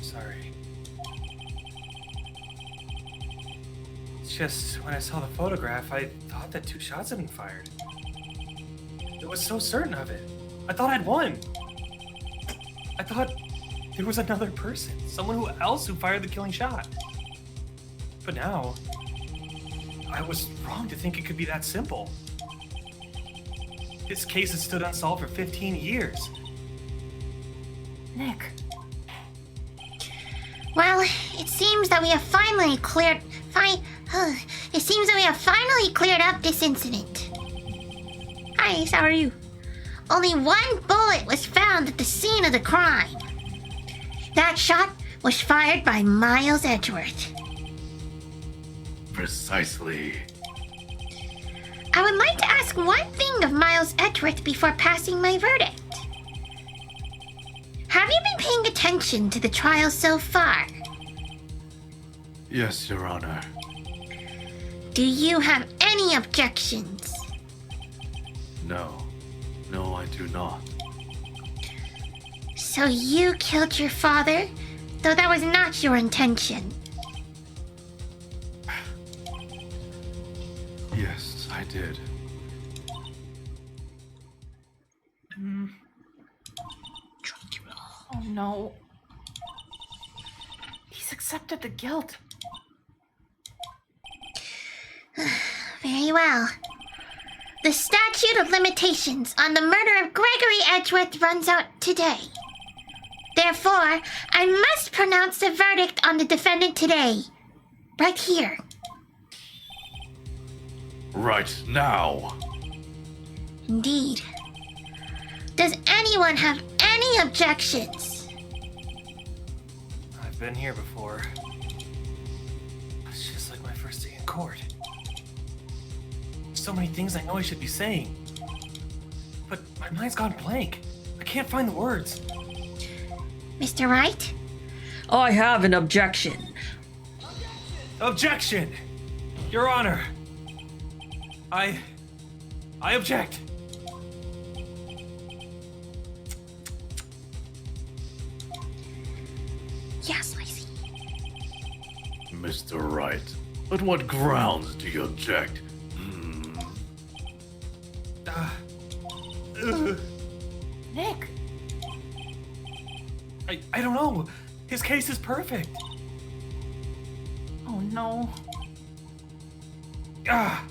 Sorry. It's just, when I saw the photograph, I thought that 2 shots had been fired. I was so certain of it. I thought I'd won. I thought there was another person, someone else who fired the killing shot. But now, I was wrong to think it could be that simple. This case has stood unsolved for 15 years. Nick. Well, it seems that we have finally cleared up this incident. Hi, how are you? Only 1 bullet was found at the scene of the crime. That shot was fired by Miles Edgeworth. Precisely. I would like to ask one thing of Miles Edgeworth before passing my verdict. Have you been paying attention to the trial so far? Yes, Your Honor. Do you have any objections? No. No, I do not. So you killed your father, though that was not your intention. Yes, I did. Oh no. He's accepted the guilt. Very well. The statute of limitations on the murder of Gregory Edgeworth runs out today. Therefore, I must pronounce the verdict on the defendant today. Right here. Right now. Indeed. Does anyone have any objections? I've been here before. It's just like my first day in court. So many things I know I should be saying. But my mind's gone blank. I can't find the words. Mr. Wright? I have an objection. Objection! Your Honor. I object. Yes, Lacey. Mr. Wright, on what grounds do you object? Nick. I don't know. His case is perfect. Oh no. Ah.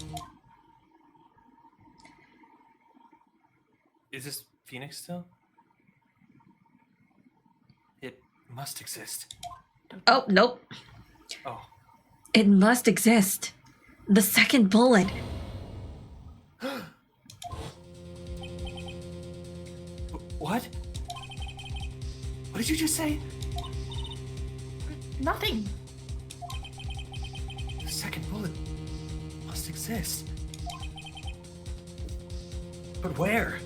Is this Phoenix still? It must exist. Oh, nope. Oh. It must exist. The second bullet. What? What did you just say? Nothing. The second bullet must exist. But where?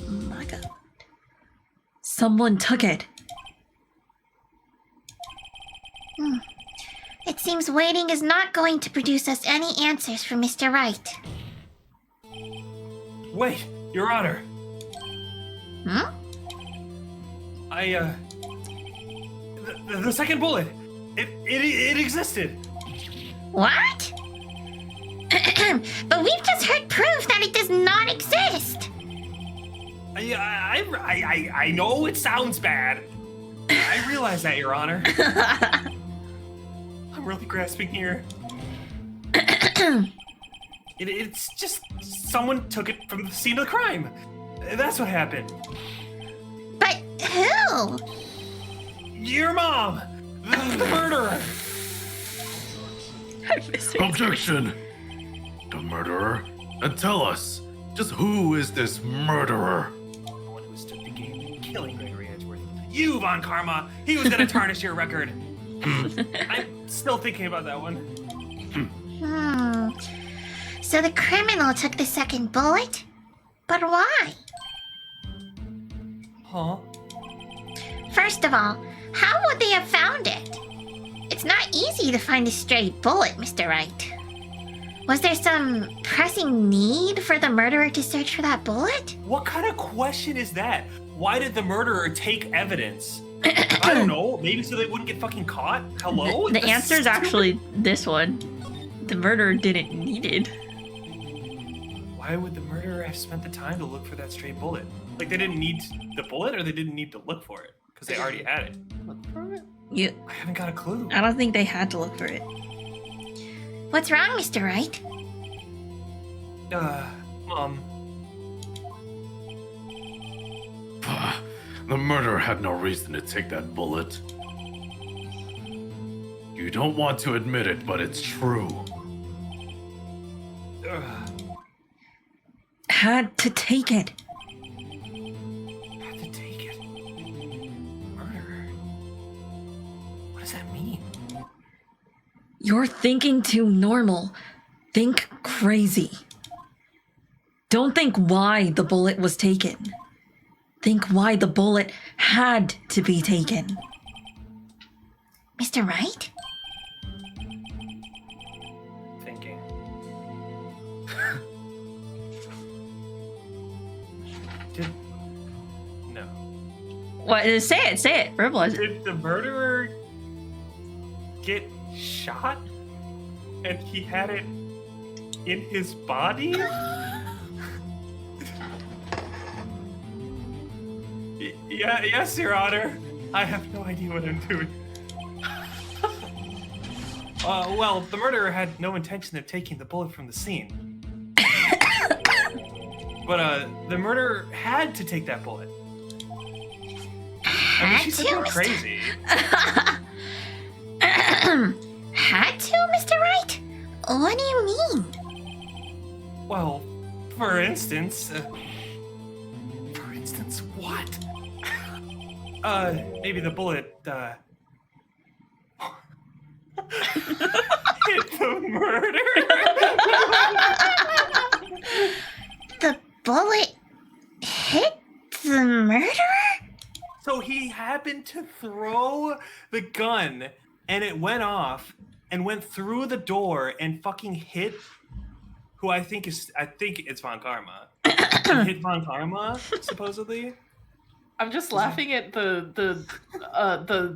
Oh my god. Someone took it. It seems waiting is not going to produce us any answers from Mr. Wright. Wait, Your Honor. Hmm? The second bullet. It existed. What? But we've just heard proof that it does not exist. I know it sounds bad. I realize that, Your Honor. I'm really grasping here. It's just someone took it from the scene of the crime. That's what happened. But who? Your mom, the murderer. Objection! The murderer? And tell us, just who is this murderer? The one who stood the game in killing Gregory Edgeworth. You, Von Karma. He was gonna tarnish your record. I'm still thinking about that one. So the criminal took the second bullet? But why? Huh? First of all, how would they have found it? It's not easy to find a stray bullet, Mr. Wright. Was there some pressing need for the murderer to search for that bullet? What kind of question is that? Why did the murderer take evidence? I don't know. Maybe so they wouldn't get fucking caught? Hello? The answer is actually this one. The murderer didn't need it. Why would the murderer have spent the time to look for that stray bullet? Like, they didn't need the bullet, or they didn't need to look for it? Because they already had it. Look for it. I haven't got a clue. I don't think they had to look for it. What's wrong, Mr. Wright? The murderer had no reason to take that bullet. You don't want to admit it, but it's true. Had to take it. Had to take it. Murderer. You're thinking too normal. Think crazy. Don't think why the bullet was taken. Think why the bullet had to be taken. Mr. Wright? Thinking. No. What? Say it. Verbalize it. Did the murderer get shot and he had it in his body? Yeah, yes, Your Honor. I have no idea what I'm doing. Well, the murderer had no intention of taking the bullet from the scene. But the murderer had to take that bullet. I mean, she's looking crazy. Had to, Mr. Wright? What do you mean? Well, for instance... what? Maybe the bullet, hit the murderer? The bullet hit the murderer? So he happened to throw the gun, and it went off, and went through the door, and fucking hit who I think it's Von Karma. Hit Von Karma, supposedly. I'm just laughing at the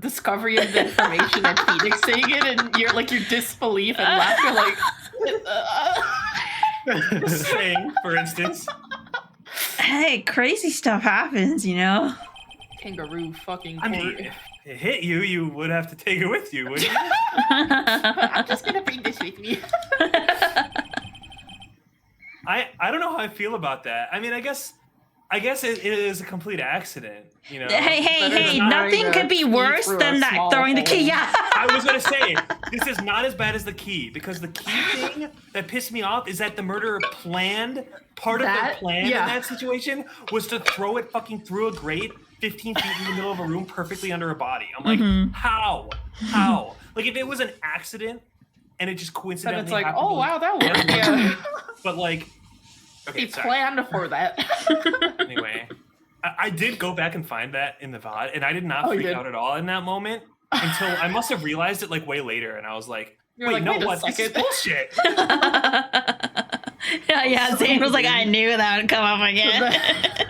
discovery of the information that Phoenix saying it, and your disbelief and laughter, like. Just saying, for instance. Hey, crazy stuff happens, you know? Kangaroo fucking I mean, if it hit you, you would have to take it with you, wouldn't you? I'm just gonna bring this with me. I don't know how I feel about that. I mean, I guess it is a complete accident, you know. Hey, nothing could be worse than that throwing the key. Yeah. I was gonna say, this is not as bad as the key, because the key thing that pissed me off is that the murderer planned, part of their plan in that situation was to throw it fucking through a grate 15 feet in the middle of a room perfectly under a body. I'm like, how? Like, if it was an accident and it just coincidentally and it's like, happened, oh wow, that worked. Yeah. But like, okay, he planned for that. Anyway, I did go back and find that in the VOD, and I did not freak out at all in that moment until I must have realized it like way later, and I was like, wait, this is bullshit. Yeah, Zane was like, I knew that would come up again.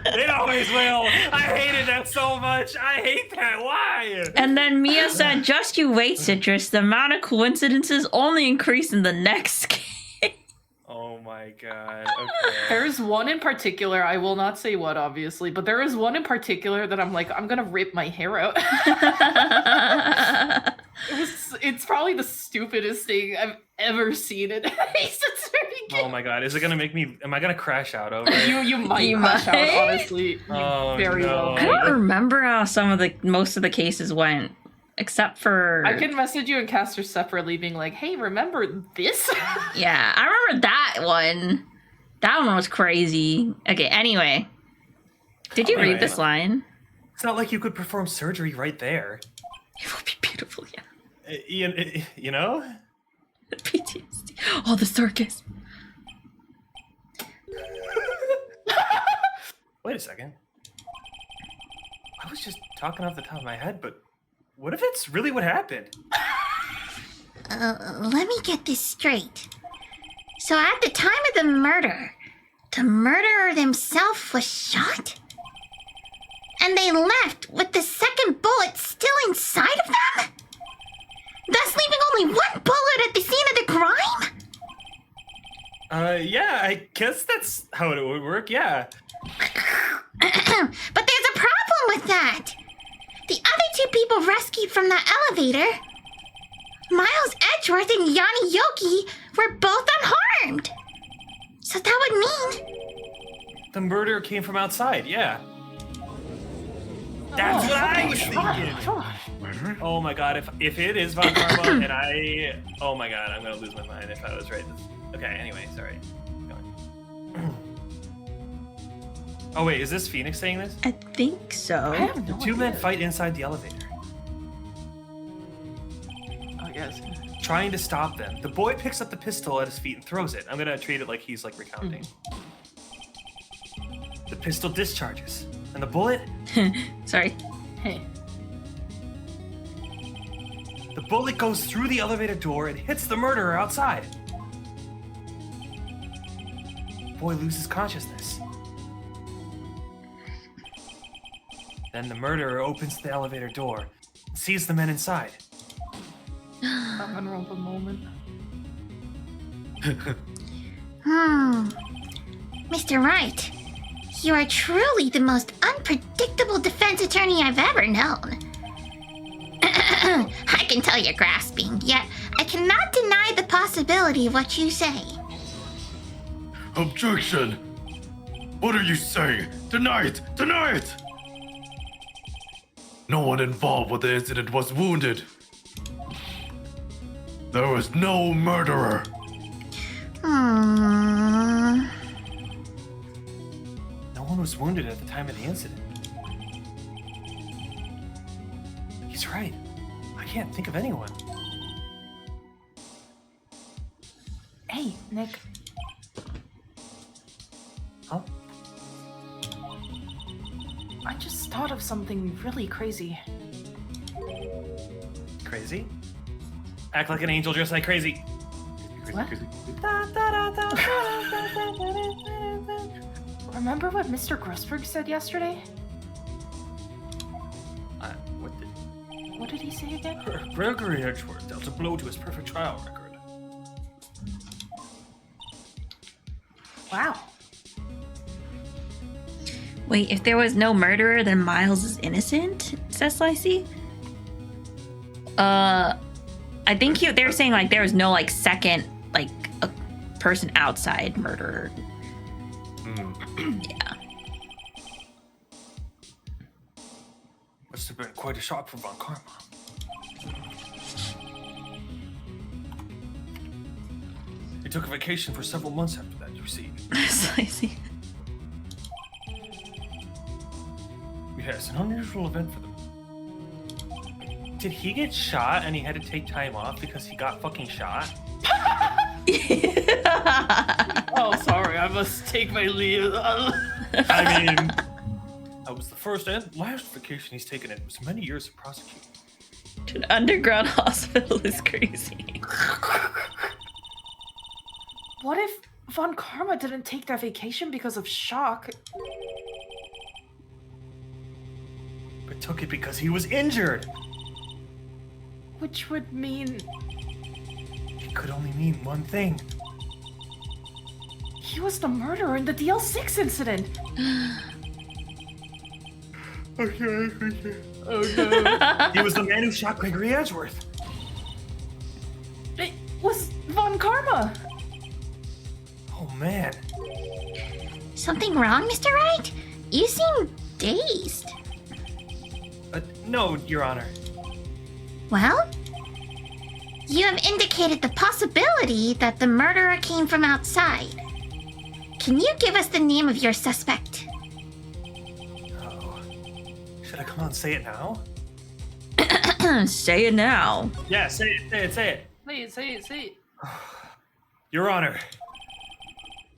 It always will. I hated that so much. I hate that. Why? And then Mia said, just you wait, Citrus. The amount of coincidences only increase in the next game. Oh my god. Okay. There's one in particular, I will not say what, obviously, but there is one in particular that I'm like, I'm gonna rip my hair out. It's probably the stupidest thing I've ever seen in Ace Attorney game. Oh my god, is it gonna make me, am I gonna crash out over it? You might crash out, honestly. Very well. I don't remember how most of the cases went. Except for... I can message you and Caster separately being like, hey, remember this? Yeah, I remember that one. That one was crazy. Okay, anyway. Did you read this line? It's not like you could perform surgery right there. It would be beautiful, yeah. You know? PTSD. Oh, the circus. Wait a second. I was just talking off the top of my head, but what if it's really what happened? Let me get this straight. So at the time of the murderer themselves was shot? And they left with the second bullet still inside of them? Thus leaving only one bullet at the scene of the crime? Yeah, I guess that's how it would work, yeah. But there's a problem with that. The other two people rescued from that elevator, Miles Edgeworth and Yanni Yogi, were both unharmed. So that would mean... The murderer came from outside, yeah. That's what I was thinking. Oh my god, if it is Von Karma and I... Oh my god, I'm gonna lose my mind if I was right. Okay, anyway, sorry. Oh wait, is this Phoenix saying this? I think so. The two men fight inside the elevator. Oh yes. trying to stop them. The boy picks up the pistol at his feet and throws it. I'm gonna treat it like he's like recounting. The pistol discharges, and the bullet. Sorry. The bullet goes through the elevator door and hits the murderer outside. The boy loses consciousness. Then the murderer opens the elevator door and sees the men inside. Unrumble moment. Mr. Wright, you are truly the most unpredictable defense attorney I've ever known. I can tell you're grasping, yet I cannot deny the possibility of what you say. Objection! What are you saying? Deny it! Deny it! No one involved with the incident was wounded. There was no murderer. Hmm. No one was wounded at the time of the incident. He's right. I can't think of anyone. Hey, Nick. Huh? I just thought of something really crazy. Crazy? Act like an angel, just like crazy. What? Remember what Mr. Grossberg said yesterday? What did he say again? Gregory Edgeworth dealt a blow to his perfect trial record. Wow. Wait, if there was no murderer, then Miles is innocent? Says Slicey? I think they're saying like there was no like second like a person outside murderer. Yeah. Must have been quite a shock for Von Karma. He took a vacation for several months after that, you see. Slicey. Yes, an unusual event for them. Did he get shot and he had to take time off because he got fucking shot? Oh, sorry, I must take my leave. I mean, that was the first and last vacation he's taken in was many years of prosecuting. An underground hospital is crazy. What if Von Karma didn't take that vacation because of shock? But took it because he was injured. Which would mean It could only mean one thing. he was the murderer in the DL6 incident. Okay. Oh no. He was the man who shot Gregory Edgeworth. It was Von Karma. Oh man. Something wrong, Mr. Wright? You seem dazed. No, Your Honor. Well, you have indicated the possibility that the murderer came from outside. Can you give us the name of your suspect? Oh. Should I come on and say it now? Say it now. Yeah, say it. Say it. Your Honor.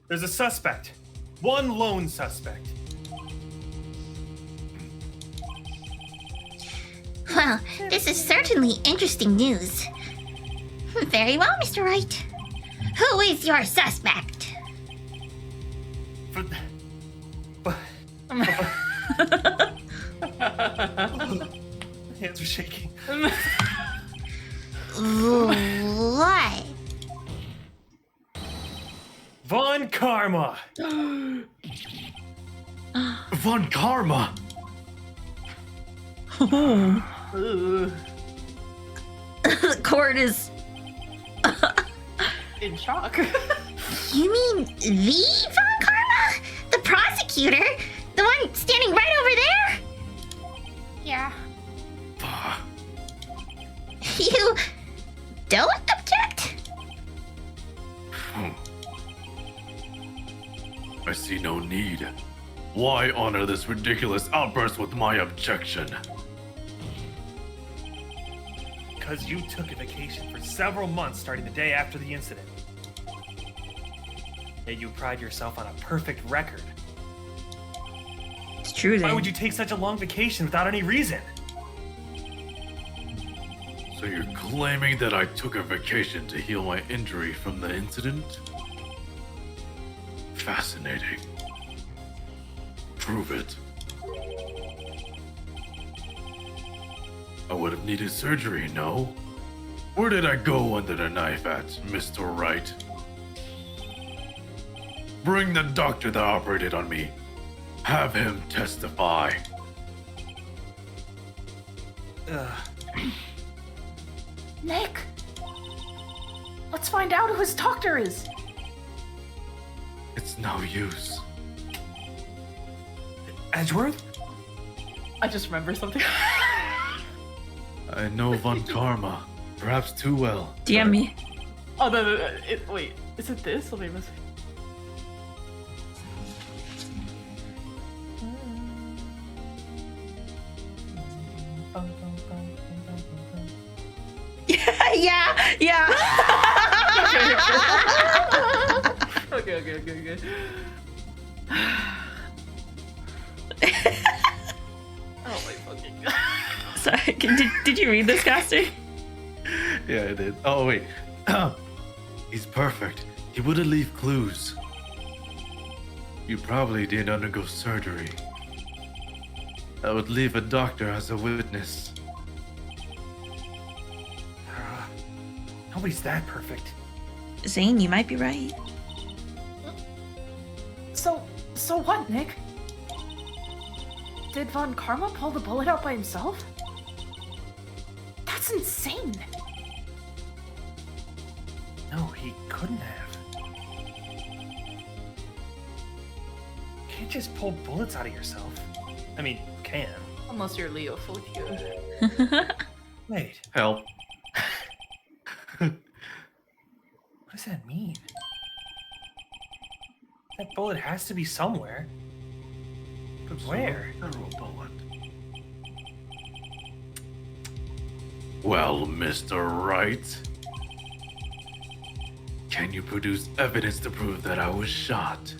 There's a suspect. One lone suspect. Well, this is certainly interesting news. Very well, Mr. Wright. Who is your suspect? Hands are shaking. What? Von Karma. Von Karma! The court is In shock. You mean the Von Karma? The prosecutor? The one standing right over there? Yeah. You don't object? I see no need. Why honor this ridiculous outburst with my objection? because you took a vacation for several months starting the day after the incident. Yet you pride yourself on a perfect record. It's true then. Why would you take such a long vacation without any reason? So you're claiming that I took a vacation to heal my injury from the incident? Fascinating. Prove it. I would have needed surgery, no? Where did I go under the knife at, Mr. Wright? Bring the doctor that operated on me. Have him testify. Nick! Let's find out who his doctor is! It's no use. Edgeworth? I just remember something. I know Von Karma, perhaps too well. DM me. Oh, no. Wait, is it this? Let me miss. Yeah. Okay. Oh my fucking god. Sorry, did you read this, Caster? Yeah, I did. Oh, wait. He's perfect. He wouldn't leave clues. You probably did undergo surgery. That would leave a doctor as a witness. Nobody's that perfect. Zane, you might be right. So what, Nick? Did Von Karma pull the bullet out by himself? That's insane! No, he couldn't have. You can't just pull bullets out of yourself. I mean, you can. Unless you're Leo Fokio. Wait, Help. what does that mean? That bullet has to be somewhere. But where? Well, Mr. Wright, can you produce evidence to prove that I was shot?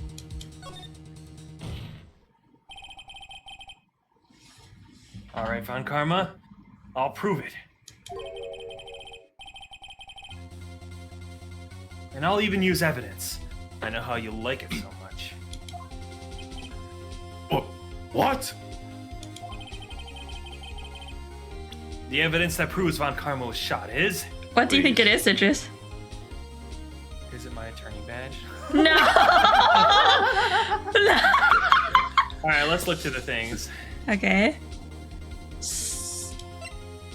All right, Von Karma, I'll prove it. And I'll even use evidence. I know how you like it so much. What? The evidence that proves Von Karma was shot is... What do you think it is, Citrus? Is it my attorney badge? No! No! Alright, let's look to the things. Okay.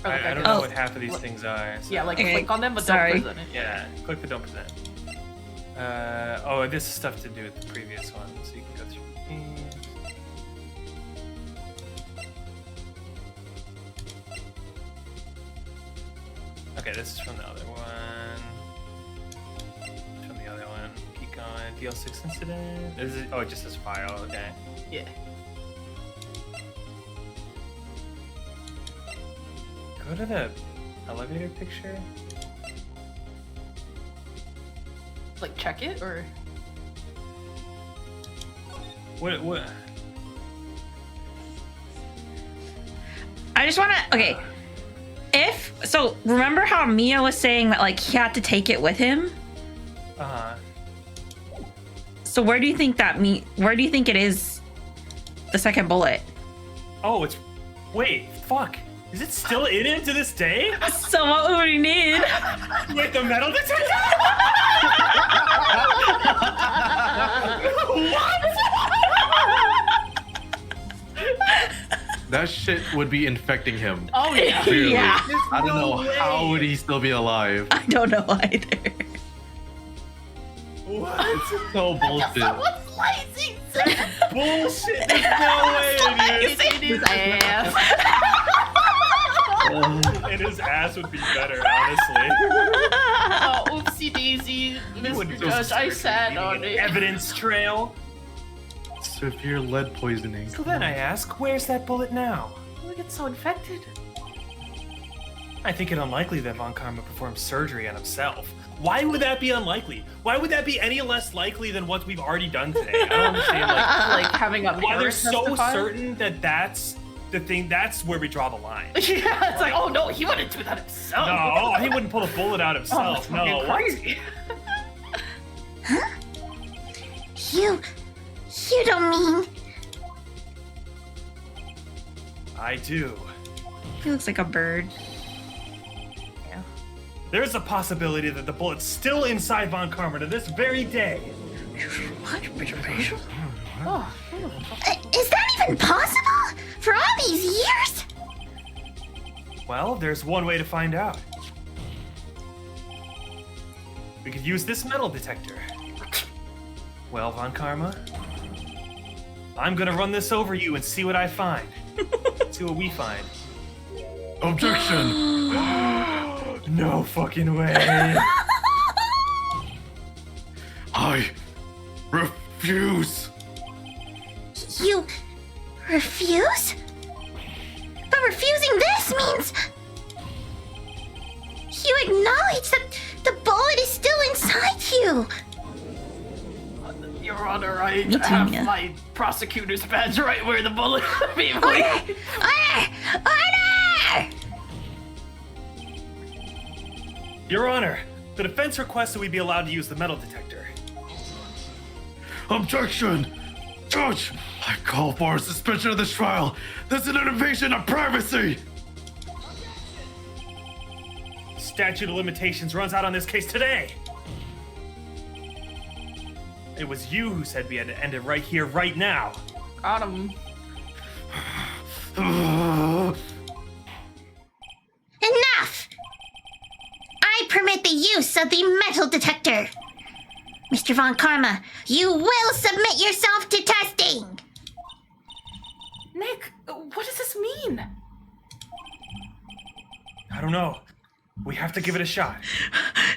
I don't know what half of these things are. So. Yeah, like Okay, click on them, but sorry. don't present it. Yeah, click but don't present. Oh, this is stuff to do with the previous one, so you can go through these. Okay, this is from the other one. From the other one. Keep going. DL6 incident. Is it? Oh, it just says file. Okay. Yeah. Go to the elevator picture. Like check it or What? I just want to. Okay. So, remember how Mia was saying that, like, he had to take it with him? So, where do you think where do you think it is? The second bullet? Oh, it's. Wait, fuck. Is it still in it to this day? So, what would we need? Wait, the metal detector? What? That shit would be infecting him. oh yeah. Clearly. Yeah. I don't know how would he still be alive. I don't know either. What? It's so bullshit. Bullshit. There's no way, dude. It is ass. And his ass would be better, honestly. Oh, oopsie daisy, Mr. Judge, I sat on it. Evidence trail. Severe lead poisoning. So then I ask, where's that bullet now? We get so infected. I think it unlikely that Von Karma performed surgery on himself. Why would that be unlikely? Why would that be any less likely than what we've already done today? I don't understand. Like having a why they're parent so testify? certain that that's the thing. That's where we draw the line. Yeah, it's like, oh no, he wouldn't do that himself. No, he wouldn't pull a bullet out himself. Oh, that's no, fucking crazy. Huh? You don't mean... I do. He looks like a bird. There's a possibility that the bullet's still inside Von Karma to this very day. Oh, Is that even possible? For all these years? Well, there's one way to find out. We could use this metal detector. Well, Von Karma, I'm gonna run this over you and see what I find. See what we find. Objection! No fucking way. I refuse. You refuse? But refusing this means... You acknowledge that the bullet is still inside you. Your Honor, I What's have in ya? my prosecutor's badge right where the bullet be. Order! Your Honor, the defense requests that we be allowed to use the metal detector. Objection! Judge, I call for a suspension of this trial. This is an invasion of privacy. Statute of limitations runs out on this case today. It was you who said we had to end it right here, right now. Got him. Enough! I permit the use of the metal detector. Mr. Von Karma, you will submit yourself to testing. Nick, what does this mean? I don't know. We have to give it a shot.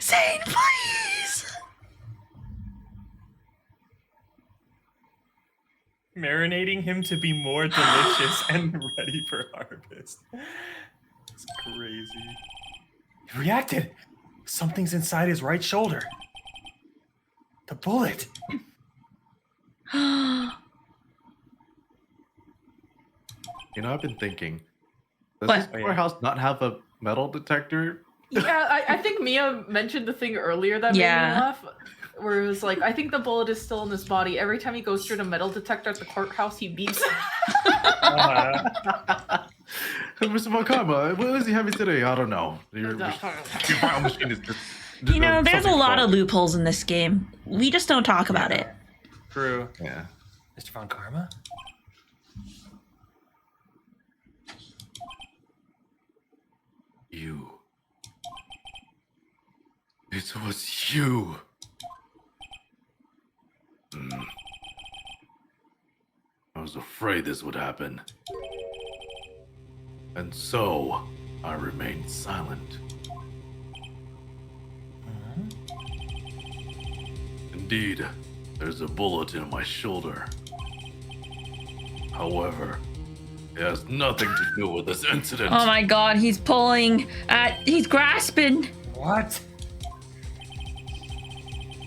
Zane, please! Marinating him to be more delicious and ready for harvest. It's crazy. He reacted. Something's inside his right shoulder. The bullet. You know, I've been thinking. Does What? this courthouse not have a metal detector? Yeah, I think Mia mentioned the thing earlier that made me Yeah. laugh. Where it was like, I think the bullet is still in his body. Every time he goes through the metal detector at the courthouse, he beeps. Mr. Von Karma, what is he having today? I don't know. Your file machine is just. You know, there's a something's lot wrong. of loopholes in this game. We just don't talk about it. True. Yeah. Mr. Von Karma? You. It was you. I was afraid this would happen. And so, I remained silent. Indeed, there's a bullet in my shoulder. However, it has nothing to do with this incident. Oh my god, he's pulling he's grasping. What?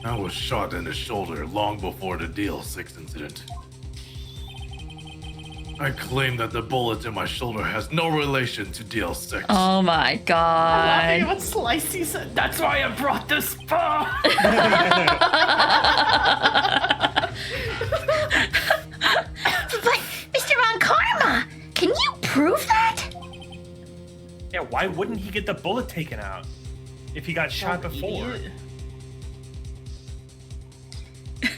I was shot in the shoulder long before the DL6 incident. I claim that the bullet in my shoulder has no relation to DL6. Oh my Laughing god. at what Slicey said. That's why I brought this bar. But, Mr. Von Karma, can you prove that? Yeah, why wouldn't he get the bullet taken out if he got shot before?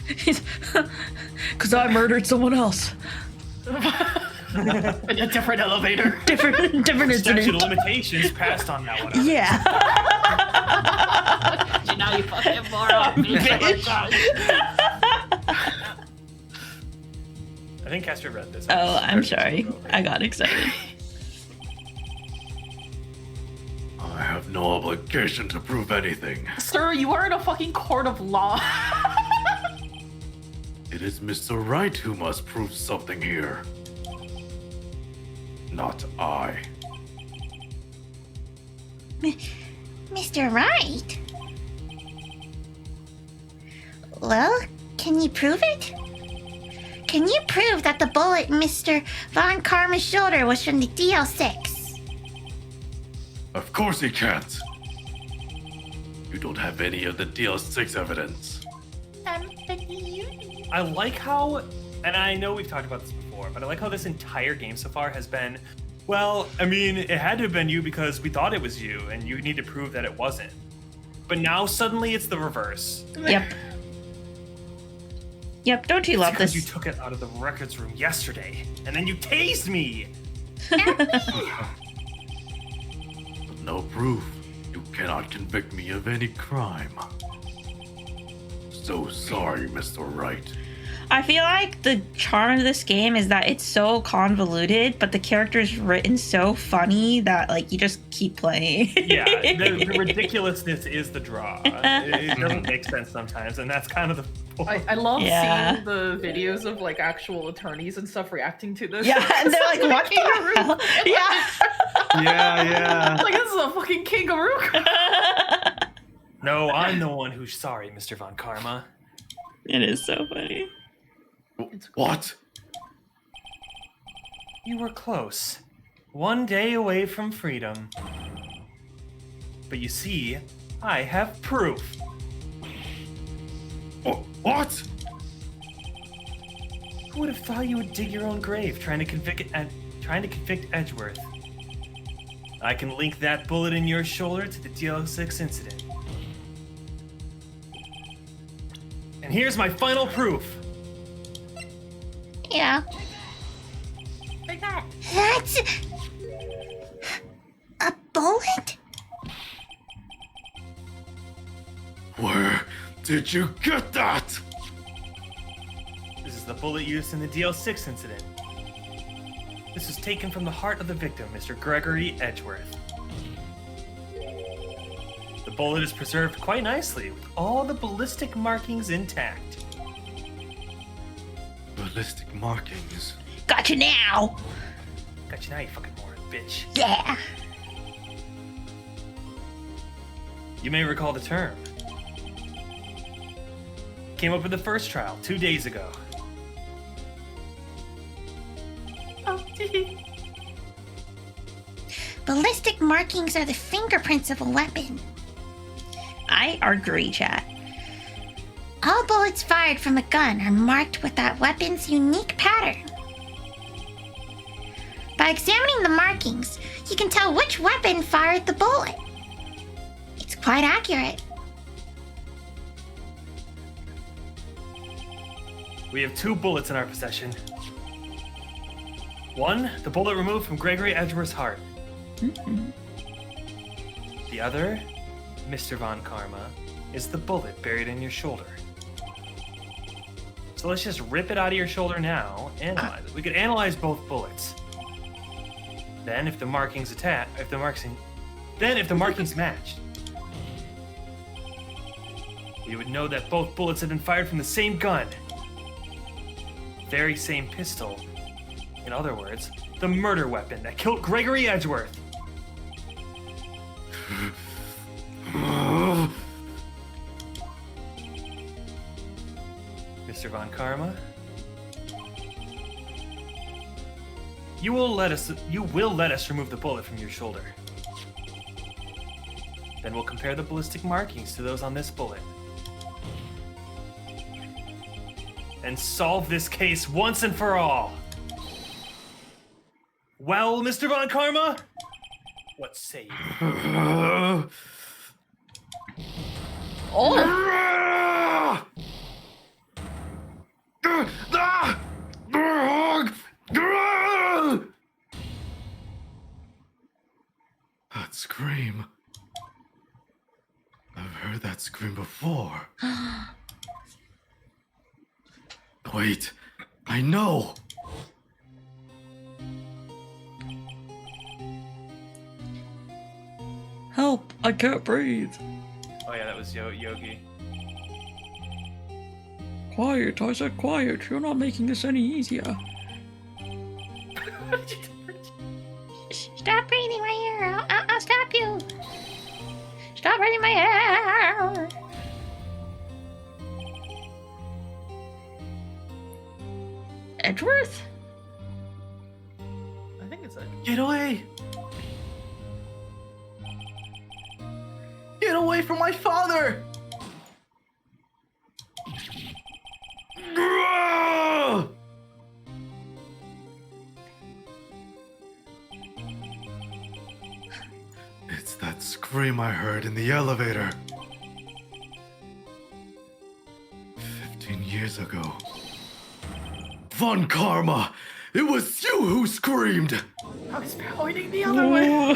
He's because I murdered someone else. In a different elevator. Different Statute of incident. limitations passed on that one. Yeah. Now you fucking moron. I think Casper read this. Oh, I'm sorry. I got excited. I have no obligation to prove anything. Sir, you are in a fucking court of law. It is Mr. Wright who must prove something here. Not I. Mr. Wright? Well, can you prove it? Can you prove that the bullet in Mr. Von Karma's shoulder was from the DL6? Of course he can't. You don't have any of the DL6 evidence. I like how, and I know we've talked about this before, but I like how this entire game so far has been, well, I mean, it had to have been you because we thought it was you, and you need to prove that it wasn't. But now suddenly it's the reverse. Yep. Yep, don't you It's love because this? you took it out of the records room yesterday, and then you tased me! With no proof, you cannot convict me of any crime. So sorry, Mr. Wright. I feel like the charm of this game is that it's so convoluted, but the character's written so funny that like you just keep playing. Yeah, the ridiculousness is the draw. It doesn't make sense sometimes, and that's kind of the point. I love Yeah. seeing the videos of like actual attorneys and stuff reacting to this. Yeah, and they're like, what the hell? Yeah. Yeah. It's like, this is a fucking kangaroo. No, I'm the one who's sorry, Mr. Von Karma. It is so funny. What? You were close. One day away from freedom. But you see, I have proof. What? Who would have thought you would dig your own grave trying to convict Edgeworth? I can link that bullet in your shoulder to the DL6 incident. And here's my final proof. Yeah. Like that. That's a bullet? Where did you get that? This is the bullet used in the DL6 incident. This was taken from the heart of the victim, Mr. Gregory Edgeworth. The bullet is preserved quite nicely, with all the ballistic markings intact. Ballistic markings. Gotcha now. Got you now, you fucking moron, bitch. Yeah. You may recall the term. Came up in the first trial 2 days ago. Ballistic markings are the fingerprints of a weapon. I agree, chat. All bullets fired from a gun are marked with that weapon's unique pattern. By examining the markings, you can tell which weapon fired the bullet. It's quite accurate. We have 2 bullets in our possession. One, the bullet removed from Gregory Edgeworth's heart. The other, Mr. Von Karma, is the bullet buried in your shoulder. So let's just rip it out of your shoulder now, analyze it. We could analyze both bullets. Then if the markings matched, we would know that both bullets had been fired from the same gun. Very same pistol. In other words, the murder weapon that killed Gregory Edgeworth. Mr. Von Karma, you will let us remove the bullet from your shoulder. Then we'll compare the ballistic markings to those on this bullet. And solve this case once and for all. Well, Mr. Von Karma, what say you? That scream. I've heard that scream before. Wait, I know. Help, I can't breathe. Oh yeah, that was Yogi. Quiet, I said quiet. You're not making this any easier. Stop breathing right here. I'll stop you. Stop braiding my hair! Edgeworth? I think it's a. Get away! Get away from my father! It's that scream I heard in the elevator. 15 years ago. Von Karma! It was you who screamed! I was pointing the other way.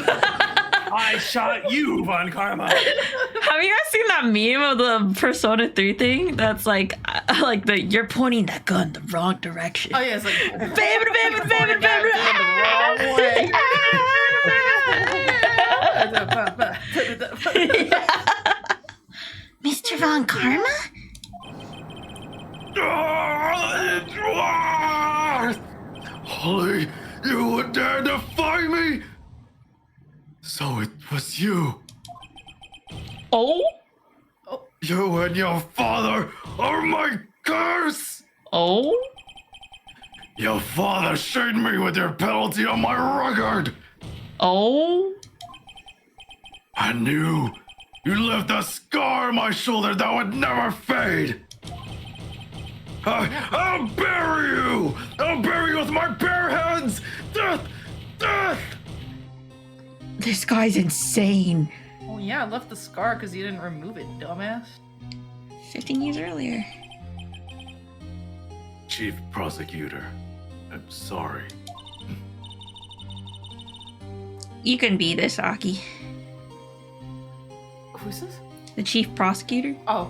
I shot you, Von Karma. Have you guys seen that meme of the Persona 3 thing? That's like you're pointing that gun the wrong direction. Oh yeah, it's like Mr. Von Karma? Holly, you would dare defy me? So it was you. Oh? You and your father are my curse! Oh? Your father shamed me with your penalty on my record! Oh? I knew you left a scar on my shoulder that would never fade! I'll bury you! I'll bury you with my bare hands! Death! Death! This guy's insane. Oh yeah, I left the scar because you didn't remove it, dumbass. 15 years earlier. Chief Prosecutor, I'm sorry. You can be this, Aki. Who's this? The chief prosecutor. Oh.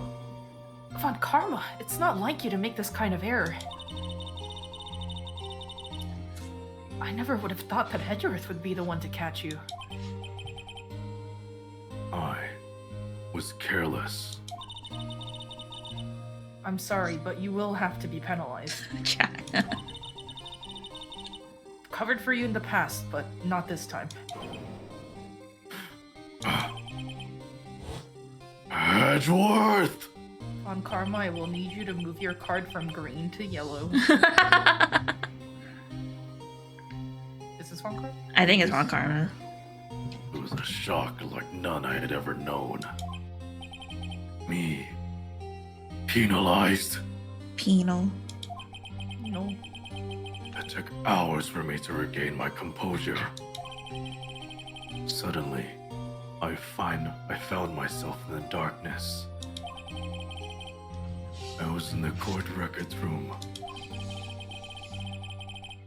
Von Karma, it's not like you to make this kind of error. I never would have thought that Edgeworth would be the one to catch you. I was careless. I'm sorry, but you will have to be penalized. Covered for you in the past, but not this time. Edgeworth! On Karma, I will need you to move your card from green to yellow. Is this Von Karma? I think it's Von Karma. It was a shock like none I had ever known. Me. Penalized. Penal. No. It took hours for me to regain my composure. Suddenly, I found myself in the darkness. I was in the court records room.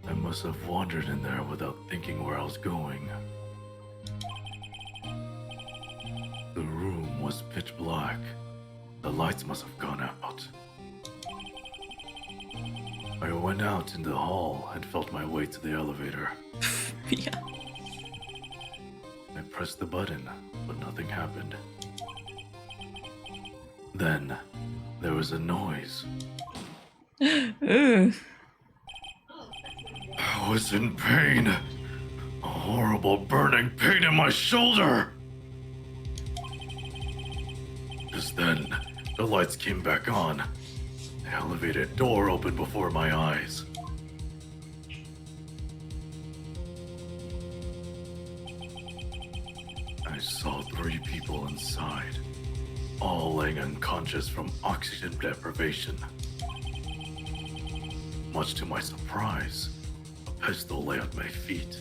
I must have wandered in there without thinking where I was going. The room was pitch black. The lights must have gone out. I went out in the hall and felt my way to the elevator. Yeah. I pressed the button, but nothing happened. Then, there was a noise. Ooh. I was in pain. A horrible burning pain in my shoulder. Just then, the lights came back on. The elevator door opened before my eyes. I saw 3 people inside, all laying unconscious from oxygen deprivation. Much to my surprise, a pistol lay at my feet.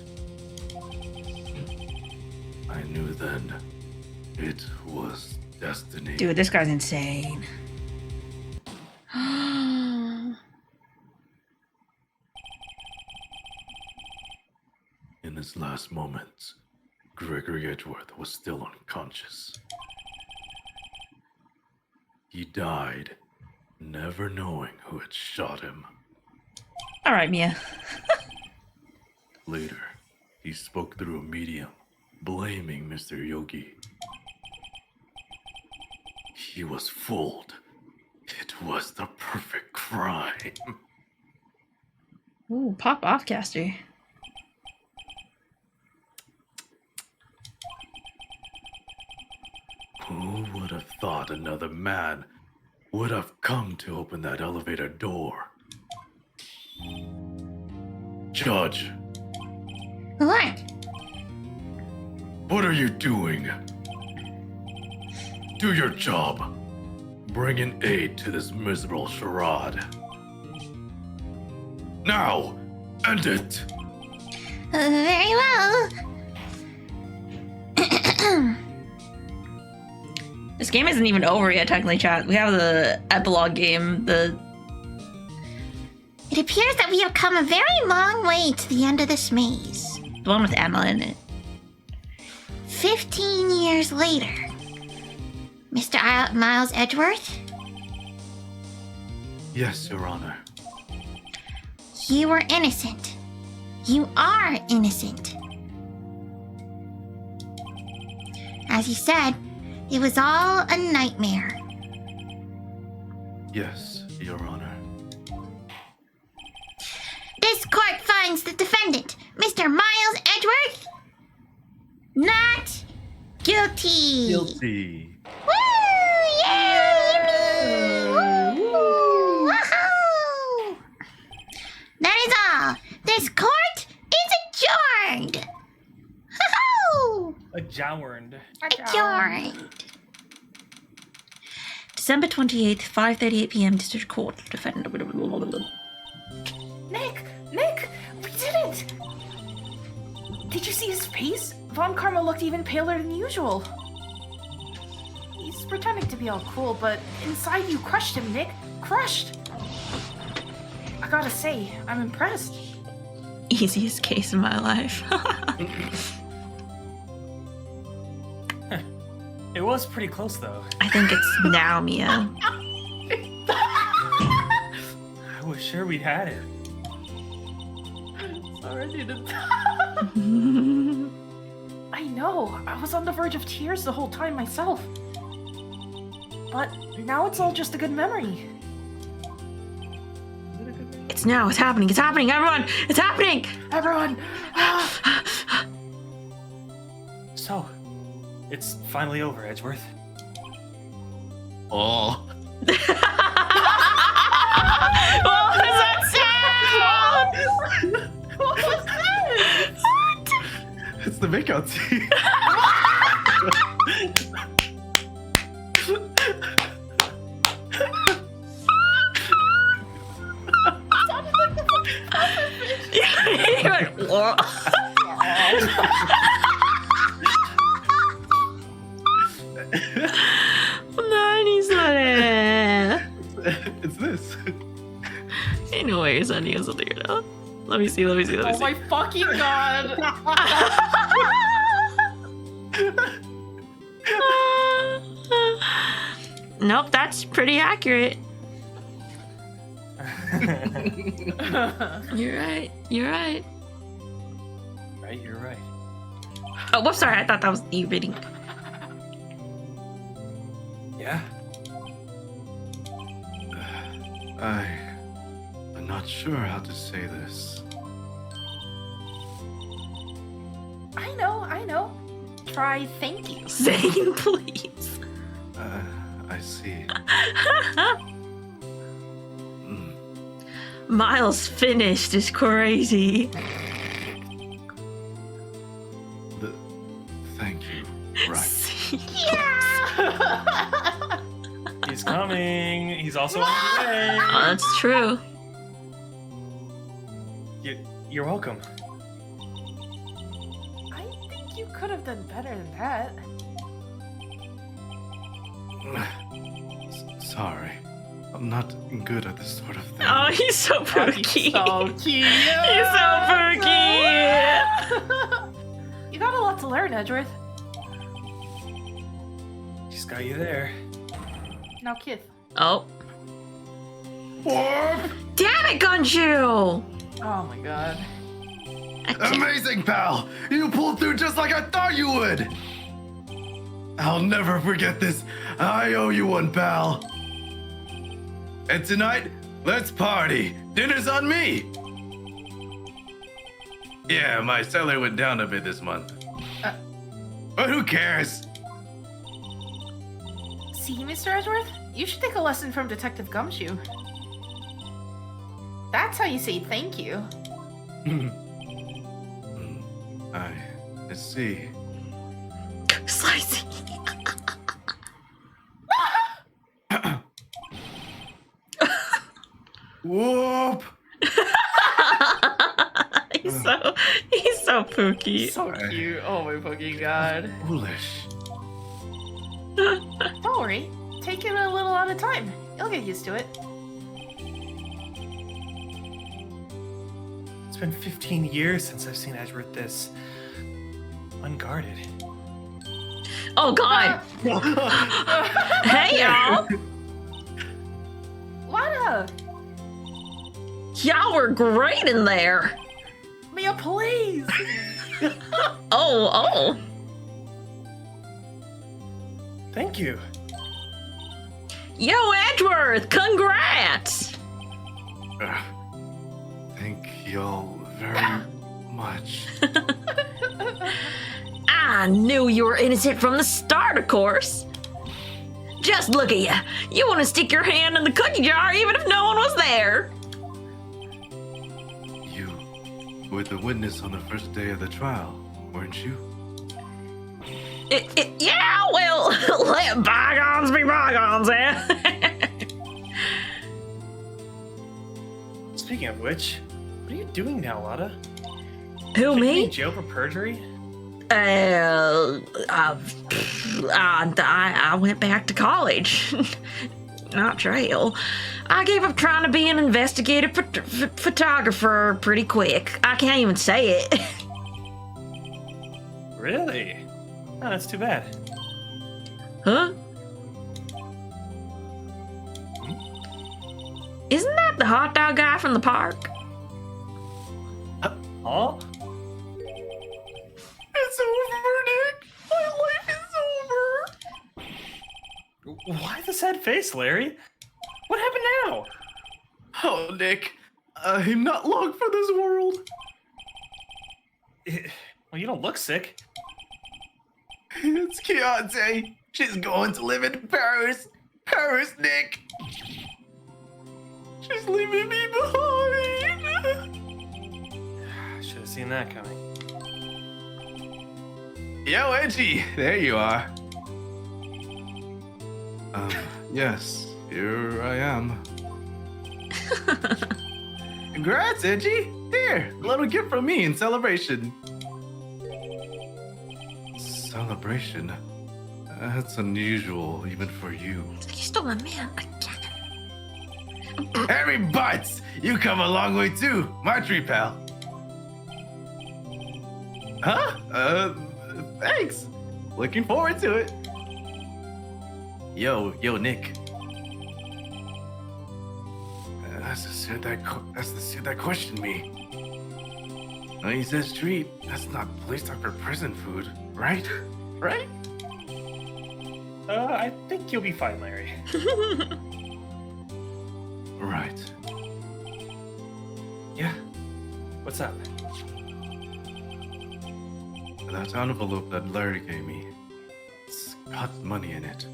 I knew then it was destiny. Dude, this guy's insane. In his last moments, Gregory Edgeworth was still unconscious. He died, never knowing who had shot him. All right, Mia. Later, he spoke through a medium, blaming Mr. Yogi. He was fooled. It was the perfect crime. Ooh, pop off, caster. Who would have thought another man would have come to open that elevator door? Judge, What? what are you doing? Do your job. Bring an aid to this miserable charade. Now, end it. Very well. This game isn't even over yet, technically, chat. We have the epilogue game, It appears that we have come a very long way to the end of this maze. the one with Emma in it. 15 years later. Mr. Miles Edgeworth, Yes, Your Honor. you were innocent. You are innocent. As you said, it was all a nightmare. Yes, Your Honor. This court finds the defendant, Mr. Miles Edgeworth, not guilty. Guilty. Woo! Yay! Yippee! Woo! Woohoo! That is all. This court is adjourned. Woohoo! Adjourned. Adjourned. December 28th, 5:38 p.m. District Court. Defendant. Nick, we did it! Did you see his face? Von Karma looked even paler than usual. He's pretending to be all cool, but inside you crushed him, Nick. Crushed! I gotta say, I'm impressed. Easiest case in my life. It was pretty close, though. I think it's now, Mia. I was sure we'd had it. Sorry, I needed I know, I was on the verge of tears the whole time myself. But now it's all just a good memory. It's now. It's happening. It's happening. Everyone, it's happening. Everyone! So, it's finally over, Edgeworth. Oh. What was that sound? What was that? What? It's the makeout scene. You're like, "What?" It's this. Ain't no way you're sending us something right now. Let me see. Oh my fucking god! Nope, that's pretty accurate. You're right. Right, you're right. Oh, whoops, sorry. I thought that was you reading. Yeah? I'm not sure how to say this. I know. Try thank you. Zane, please. I see. Miles finished is crazy. Thank you, Wright. He's coming. He's also on the way. Oh, that's true. You're welcome. I think you could have done better than that. Sorry. I'm not good at this sort of thing. Oh, he's so pooky. So cute. He's so pooky. You got a lot to learn, Edgeworth. Just got you there. Now, Kith. Oh. Damn it, Gunju! Oh my god. Amazing, pal! You pulled through just like I thought you would! I'll never forget this. I owe you one, pal. And tonight, let's party. Dinner's on me. Yeah, my salary went down a bit this month. But who cares? See, Mr. Edgeworth? You should take a lesson from Detective Gumshoe. That's how you say thank you. I see. Slicey. Whoop! he's so pooky. So cute. Oh my fucking god. Foolish. Don't worry. Take it a little at a time. You'll get used to it. It's been 15 years since I've seen Edgeworth this unguarded. Oh god. Hey y'all. Lana! Y'all were great in there. Mia, please! Oh. Thank you. Yo, Edgeworth, congrats. Thank y'all very much. I knew you were innocent from the start, of course. Just look at you. You want to stick your hand in the cookie jar even if no one was there. You were the witness on the first day of the trial, weren't you? Yeah, well, let bygones be bygones, eh? Speaking of which, what are you doing now, Lada? Who, Should you be me? in jail for perjury? I went back to college. Not jail. I gave up trying to be an investigative photographer pretty quick. I can't even say it. Really? Oh, that's too bad. Huh? Isn't that the hot dog guy from the park? Huh? It's over, Nick! My life is over! Why the sad face, Larry? What happened now? Oh, Nick, I'm not long for this world. Well, you don't look sick. It's Keontae. She's going to live in Paris. Paris, Nick. She's leaving me behind. Should have seen that coming. Yo, Edgy, there you are. Yes, here I am. Congrats, Edgy. Here, a little gift from me in celebration. Celebration? That's unusual, even for you. You stole my man again. Harry Butts, you come a long way too, my tree pal. Huh? Thanks. Looking forward to it. Yo, Nick. That's the suit that questioned me. When he says treat, that's not police talk for prison food, right? Right? I think you'll be fine, Larry. Right. Yeah. What's up? That envelope that Larry gave me, it's got money in it.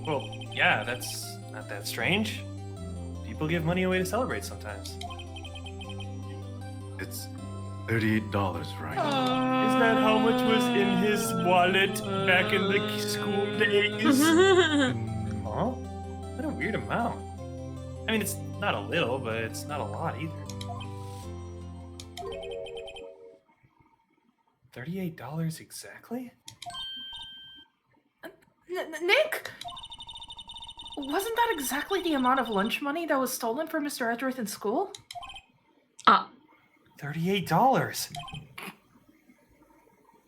Well, yeah, that's not that strange. People give money away to celebrate sometimes. It's $38, right? Is that how much was in his wallet back in the school days? Huh? What a weird amount. I mean, it's not a little, but it's not a lot either. $38 exactly? Nick? Wasn't that exactly the amount of lunch money that was stolen from Mr. Edgeworth in school? $38.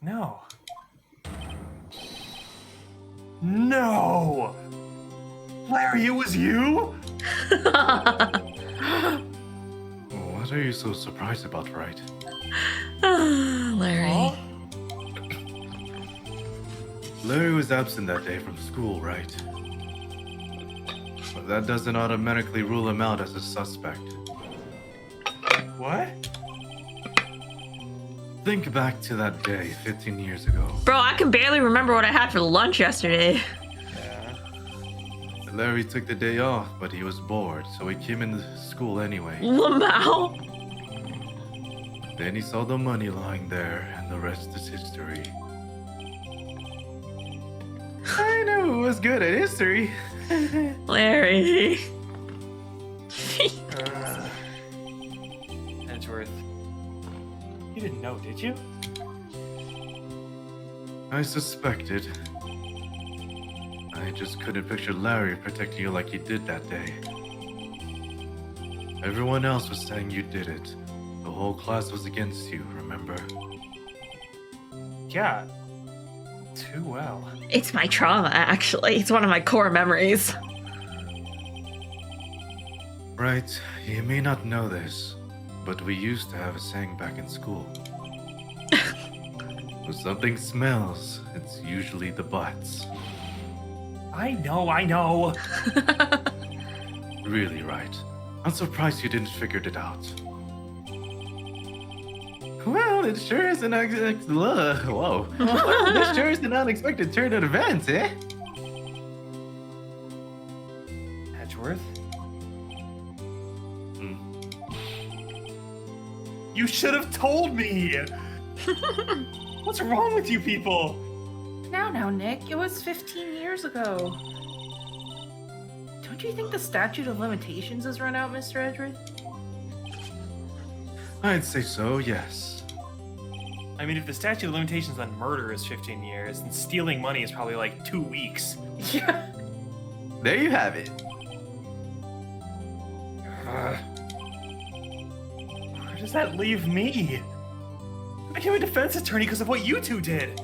No. No! Larry, it was you? What are you so surprised about, Wright? Larry. Huh? Larry was absent that day from school, right? But that doesn't automatically rule him out as a suspect. What? Think back to that day 15 years ago. Bro, I can barely remember what I had for lunch yesterday. Larry took the day off, but he was bored, so he came into school anyway. Lamau. Then he saw the money lying there, and the rest is history. I know who was good at history. Larry. Edgeworth. You didn't know, did you? I suspected. I just couldn't picture Larry protecting you like he did that day. Everyone else was saying you did it. The whole class was against you, remember? Yeah. Too well. It's my trauma, actually. It's one of my core memories. Right, you may not know this, but we used to have a saying back in school. When something smells, it's usually the butts. I know. Really, right. I'm surprised you didn't figure it out. Well, it sure is an whoa. It sure is an unexpected turn of events, eh? Edgeworth? You should have told me! What's wrong with you people? Now, Nick, it was 15 years ago. Don't you think the statute of limitations has run out, Mr. Edgeworth? I'd say so, yes. I mean, if the statute of limitations on murder is 15 years, then stealing money is probably like 2 weeks. Yeah. There you have it. Where does that leave me? I became a defense attorney because of what you two did.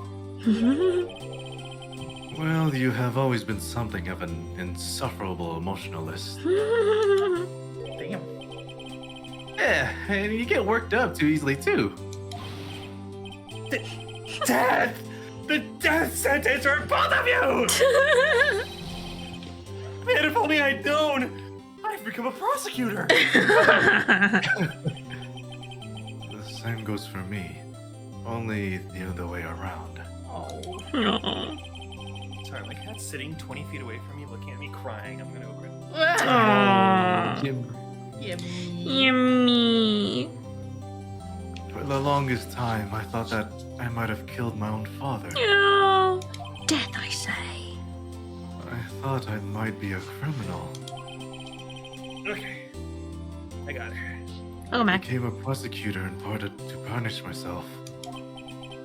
Well, you have always been something of an insufferable emotionalist. Damn. Yeah, and you get worked up too easily, too. Death! The death sentence for both of you! Man, if only I'd known, I'd become a prosecutor. The same goes for me, only the other way around. Oh. Sorry, my cat's sitting 20 feet away from me, looking at me, crying. I'm gonna go grab him. Aww. Yummy. For the longest time, I thought that I might have killed my own father. Oh, death, I say. I thought I might be a criminal. Okay, I got her. Oh, I Mac. became a prosecutor in part to punish myself.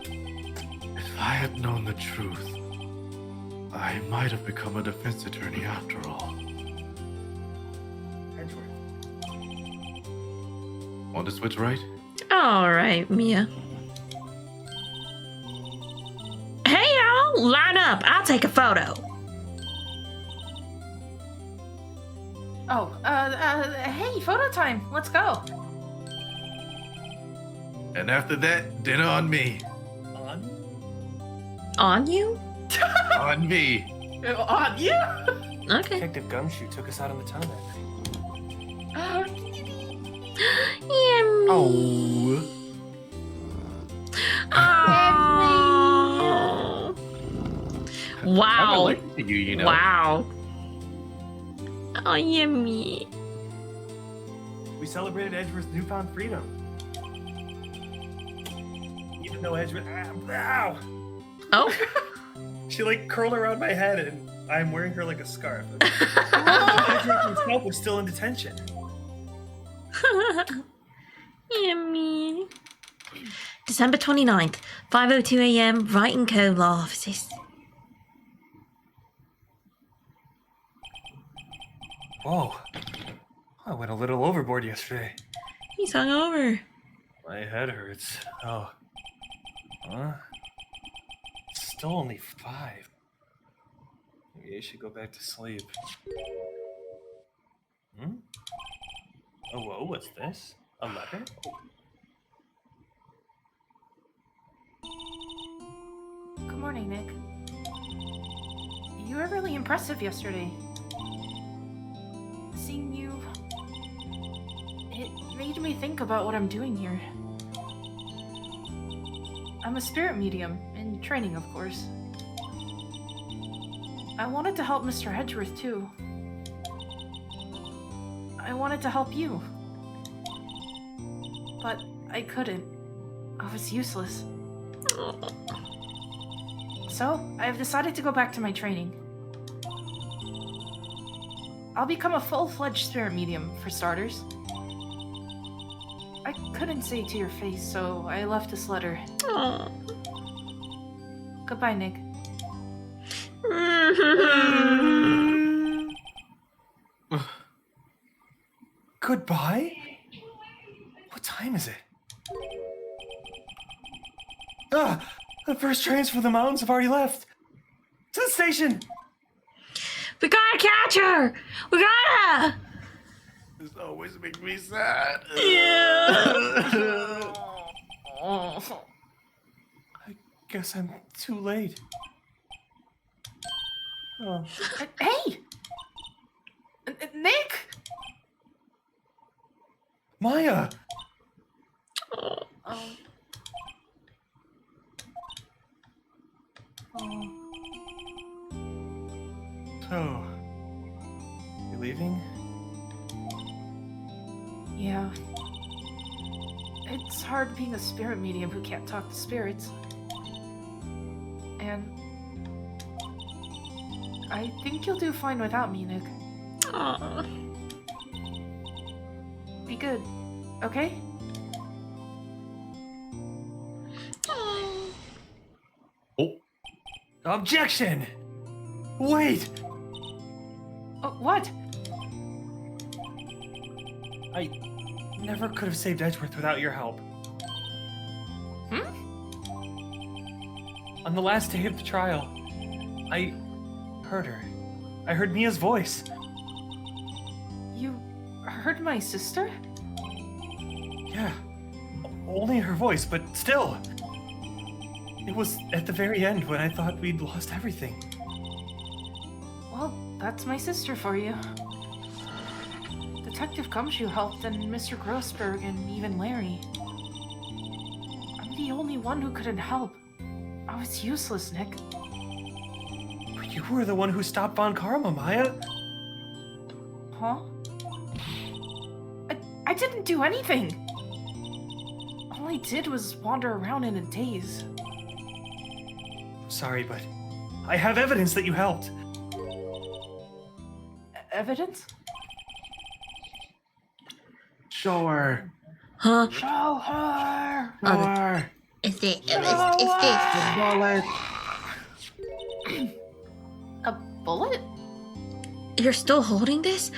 If I had known the truth, I might have become a defense attorney after all. Edgeworth. Want to switch right? All right, Mia. Hey, y'all, line up. I'll take a photo. Oh, hey, photo time. Let's go. And after that, dinner on me. On you? On me. On you? Okay. Detective Gumshoe took us out on the town that night. Yummy. Oh. Oh. Wow. I'm allergic to you, you know. Wow. Oh, yummy. We celebrated Edgeworth's newfound freedom. Even though Edgeworth... Ow! Oh. She like curled around my head and I'm wearing her like a scarf. Edgeworth himself was still in detention. Yummy. December 29th, 5:02 a.m., Wright & Co. Law Offices. Whoa. I went a little overboard yesterday. He's hungover. My head hurts. Oh. Huh? It's still only 5. Maybe I should go back to sleep. Hmm? Oh, whoa, what's this? A letter? Good morning, Nick. You were really impressive yesterday. Seeing you... It made me think about what I'm doing here. I'm a spirit medium, in training, of course. I wanted to help Mr. Edgeworth, too. I wanted to help you. But I couldn't. I was useless. So, I have decided to go back to my training. I'll become a full-fledged spirit medium, for starters. I couldn't say it to your face, so I left this letter. Aw. Goodbye, Nick. Goodbye? What time is it? Ah! The first trains for the mountains have already left! To the station! We gotta catch her! We gotta! This always makes me sad. Yeah. I guess I'm too late. Oh. Hey! Nick! Maya! Oh. So, you leaving? Yeah. It's hard being a spirit medium who can't talk to spirits. And I think you'll do fine without me, Nick. Aw. Be good, okay? Oh, Objection! Wait! What? I never could have saved Edgeworth without your help. On the last day of the trial, I heard her. I heard Mia's voice. You heard my sister? Yeah. Only her voice, but still. It was at the very end when I thought we'd lost everything. Well, that's my sister for you. Detective Gumshoe helped, and Mr. Grossberg, and even Larry. I'm the only one who couldn't help. I was useless, Nick. But you were the one who stopped Von Karma, Maya. Huh? I didn't do anything! All I did was wander around in a daze. Sorry, but I have evidence that you helped. Evidence? show her. Huh? Show her! Show her. It's this. The bullet. A bullet? You're still holding this?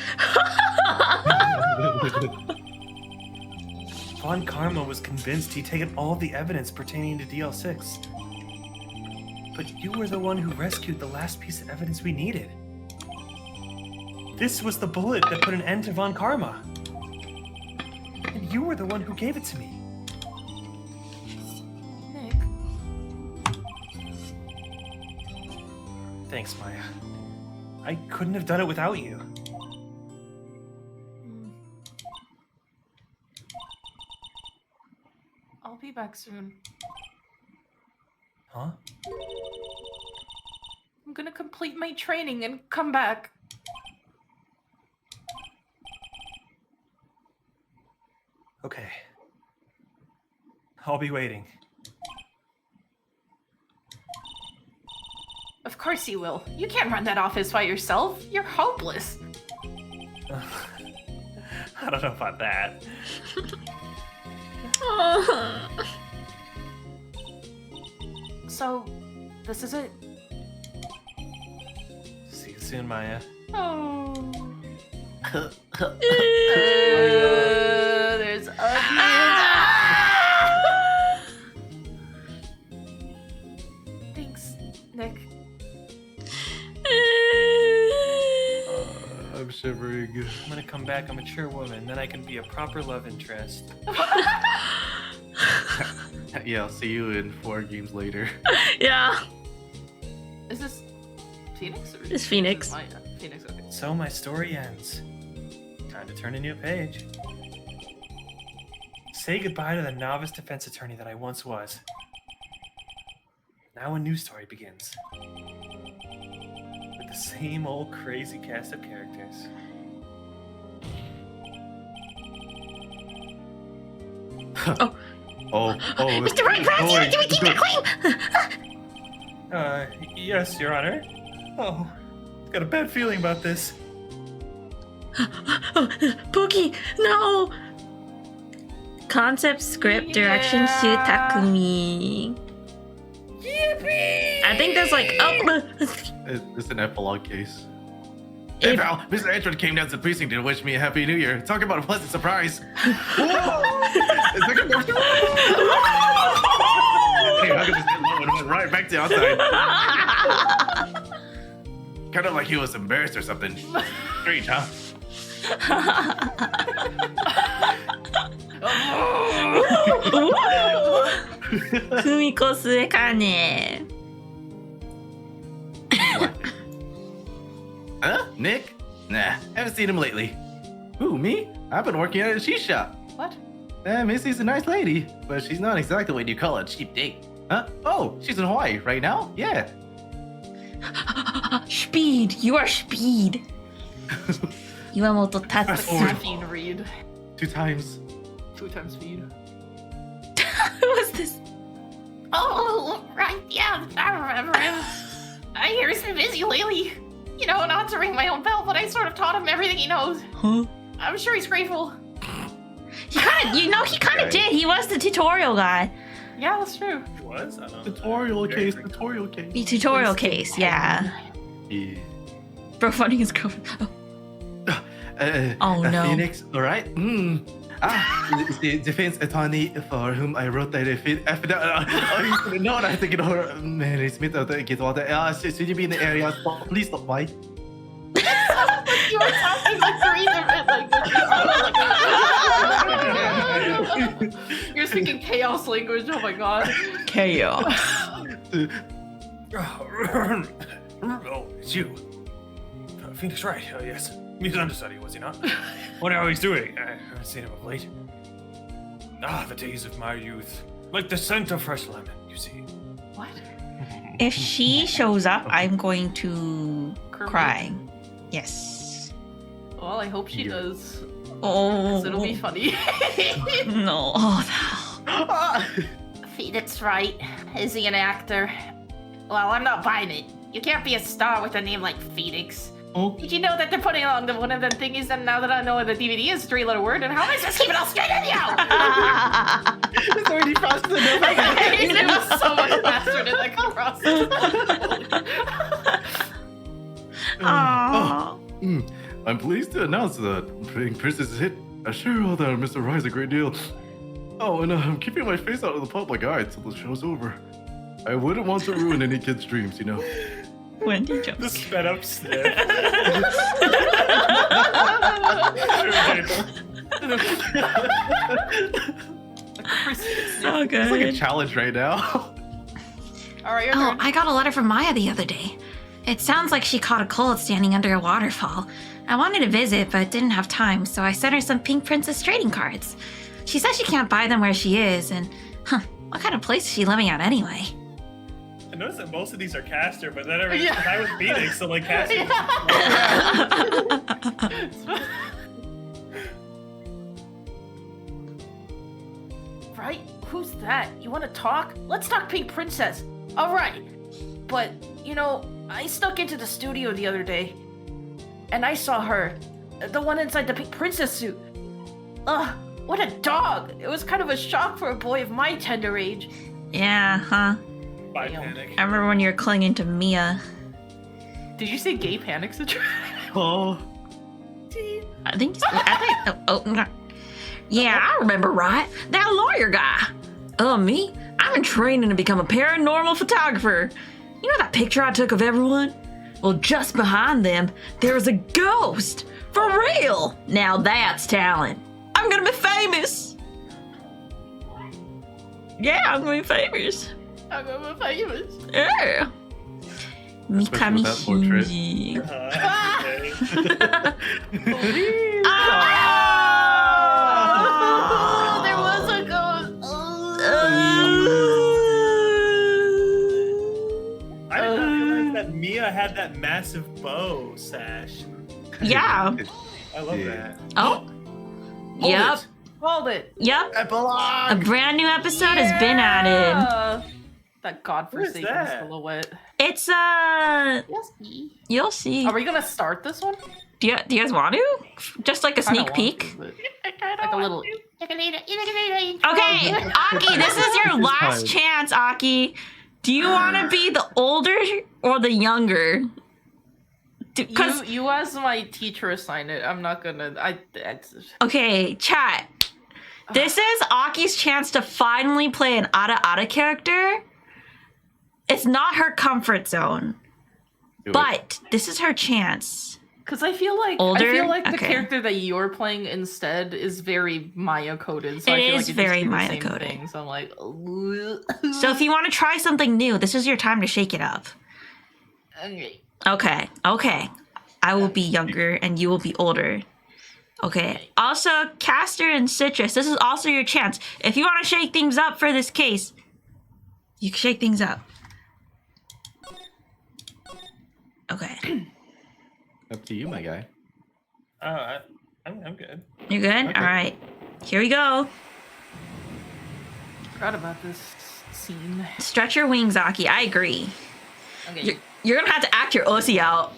Von Karma was convinced he'd taken all the evidence pertaining to DL6. But you were the one who rescued the last piece of evidence we needed. This was the bullet that put an end to Von Karma. And you were the one who gave it to me. Nick. Thanks, Maya. I couldn't have done it without you. I'll be back soon. Huh? I'm gonna complete my training and come back. Okay. I'll be waiting. Of course you will. You can't run that office by yourself. You're hopeless. I don't know about that. So, this is it. See you soon, Maya. Oh. There's onions. Thanks, Nick. I'm shivering. I'm gonna come back a mature woman, then I can be a proper love interest. Yeah, I'll see you in 4 games later. Yeah. Is this Phoenix? Or It's Phoenix. Maya? Phoenix, okay. So my story ends. Time to turn a new page. Say goodbye to the novice defense attorney that I once was. Now a new story begins. With the same old crazy cast of characters. Mr. Wright, perhaps do we keep your claim? Yes, Your Honor. Oh, got a bad feeling about this. Pookie, no! Concept, script, direction, Shu Takumi. Yippee! I think there's like, It's an epilogue case. Hey pal, Mr. Edward came down to the precinct to wish me a happy new year. Talk about a pleasant surprise. It's like a Hey, how could this get low and went right back to outside? Kind of like he was embarrassed or something. Strange, huh? Kumiko Suekane. Huh? Nick? Nah, haven't seen him lately. Who, me? I've been working at a cheese shop. What? Missy's a nice lady, but she's not exactly what you call a cheap date. Huh? Oh, she's in Hawaii right now? Yeah. Speed, you are speed. Iwamoto Tatsu. Caffeine read. 2 times. 2 times speed. Who was this? Oh, right, yeah, I remember him. I hear he's been busy lately. You know, not to ring my own bell, but I sort of taught him everything he knows. Huh? I'm sure he's grateful. He kind of did. He was the tutorial guy. Yeah, that's true. It was? I don't know. Tutorial case. The tutorial case, yeah. Yeah. Bro, funny is going. Oh no. Phoenix, alright? It's the defense attorney for whom I wrote that affidavit. No, I think man, it's me that gets all that. Should you be in the area? Please stop by. You were talking like 3 different languages. You're speaking chaos language. Oh my god. Chaos. Oh, it's you. Phoenix Wright, yes. He's understudy, was he not? Wonder how he's doing. I haven't seen him of late. Ah, the days of my youth. Like the scent of fresh lemon, you see. What? If she shows up, I'm going to cry. Yes. Well, I hope she does. Oh. 'Cause it'll be funny. No. Oh, Phoenix Wright. Is he an actor? Well, I'm not buying it. You can't be a star with a name like Phoenix. Oh. Did you know that they're putting along one of the thingies, and now that I know the DVD is a 3-letter word, and how am I supposed to keep it all straight in you? It's already faster than It was so much faster than that could Aww. I'm pleased to announce that playing Princess is hit. I share all that Mr. Wright a great deal. Oh, and I'm keeping my face out of the public eye till the show's over. I wouldn't want to ruin any kid's dreams, you know. Wendy jumps. The sped up sniff. So good. It's like a challenge right now. Alright, your Oh, turn. I got a letter from Maya the other day. It sounds like she caught a cold standing under a waterfall. I wanted to visit, but didn't have time, so I sent her some Pink Princess trading cards. She says she can't buy them where she is, and, what kind of place is she living at anyway? I noticed that most of these are caster, but then I Yeah. was Phoenix, so like caster. Right? Who's that? You want to talk? Let's talk Pink Princess. All right. But, you know, I snuck into the studio the other day, and I saw her. The one inside the Pink Princess suit. Ugh, what a dog. It was kind of a shock for a boy of my tender age. Yeah, huh? By Damn. panic. I remember when you were clinging to Mia. Did you say gay panic situation? Oh. I think. Yeah, I remember, right? That lawyer guy. Me? I've been training to become a paranormal photographer. You know that picture I took of everyone? Well, just behind them, there's a ghost. For real. Now that's talent. I'm gonna be famous. Yeah, I'm gonna be famous. I'm gonna be famous. Yeah. Mikami with that portrait. Shinji. Okay. Oh, there was a ghost. that massive bow sash. Yeah. I love Yeah. that. Oh. Yep. Hold it. Yep. A Epilogue. brand new episode has been added. That godforsaken that? silhouette. It's you'll see. Are we gonna start this one? Do you guys want to? Just like a Kinda sneak want peek. to, but- like a little. Okay, Aki, this is your last chance, Aki. Do you want to be the older or the younger? Because You as my teacher assign it. I'm not gonna. okay, chat. This is Aki's chance to finally play an Ada character. It's not her comfort zone, but this is her chance. Because I feel like Older? the Okay. character that you're playing instead is very Maya coded. So It I feel is like very just do the Maya same coded. thing, so I'm like, So if you want to try something new, this is your time to shake it up. okay. Okay. I will be younger and you will be older. Okay. Also, Caster and Citrus, this is also your chance. If you want to shake things up for this case, you can shake things up. Okay. Up to you, my guy. Oh, I'm good. You good? Okay. All right. Here we go. Forgot about this scene. Stretch your wings, Aki. I agree. Okay. You're going to have to act your Aussie out.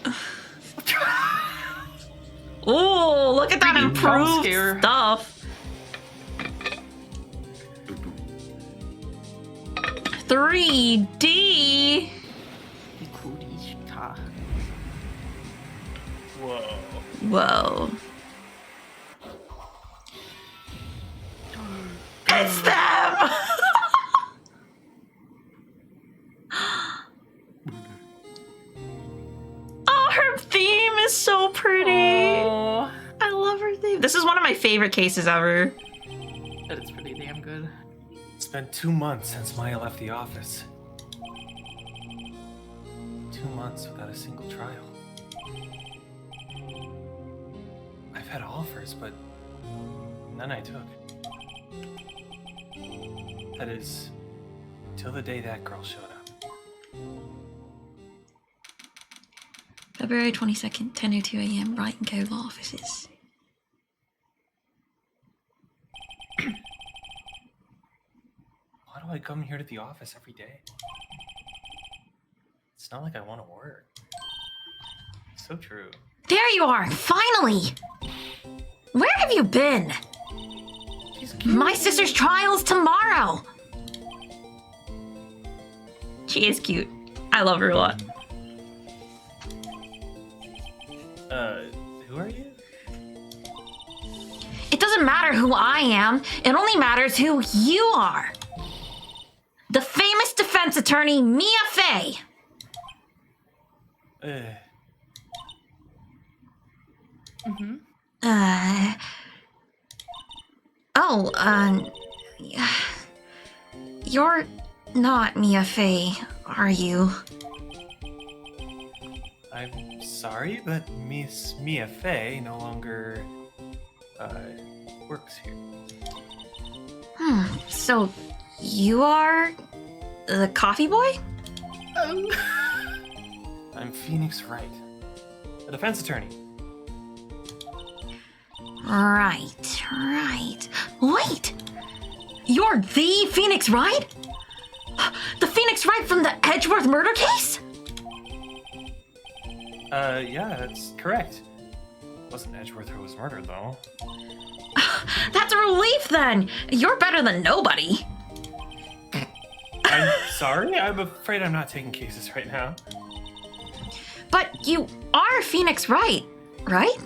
Oh, look at that Jump improved scare. stuff. 3D. Whoa. Whoa. It's them! Oh, her theme is so pretty. Oh, I love her theme. This is one of my favorite cases ever. that is pretty damn good. It's been 2 months since Maya left the office. 2 months without a single trial. I've had offers, but none I took. That is, till the day that girl showed up. February 22nd, 10:02 a.m. Wright and Co. law offices. Why do I come here to the office every day? It's not like I want to work. So true. There you are, finally! Where have you been? My sister's trial's tomorrow! She is cute. I love her a lot. Who are you? It doesn't matter who I am, it only matters who you are. The famous defense attorney, Mia Fey. You're not Mia Fey, are you? I'm sorry, but Miss Mia Fey no longer, works here. So you are the coffee boy? I'm Phoenix Wright, a defense attorney. Right. Wait! You're the Phoenix Wright? The Phoenix Wright from the Edgeworth murder case? Yeah, that's correct. It wasn't Edgeworth who was murdered, though. That's a relief then! You're better than nobody. I'm sorry? I'm afraid I'm not taking cases right now. But you are Phoenix Wright, right?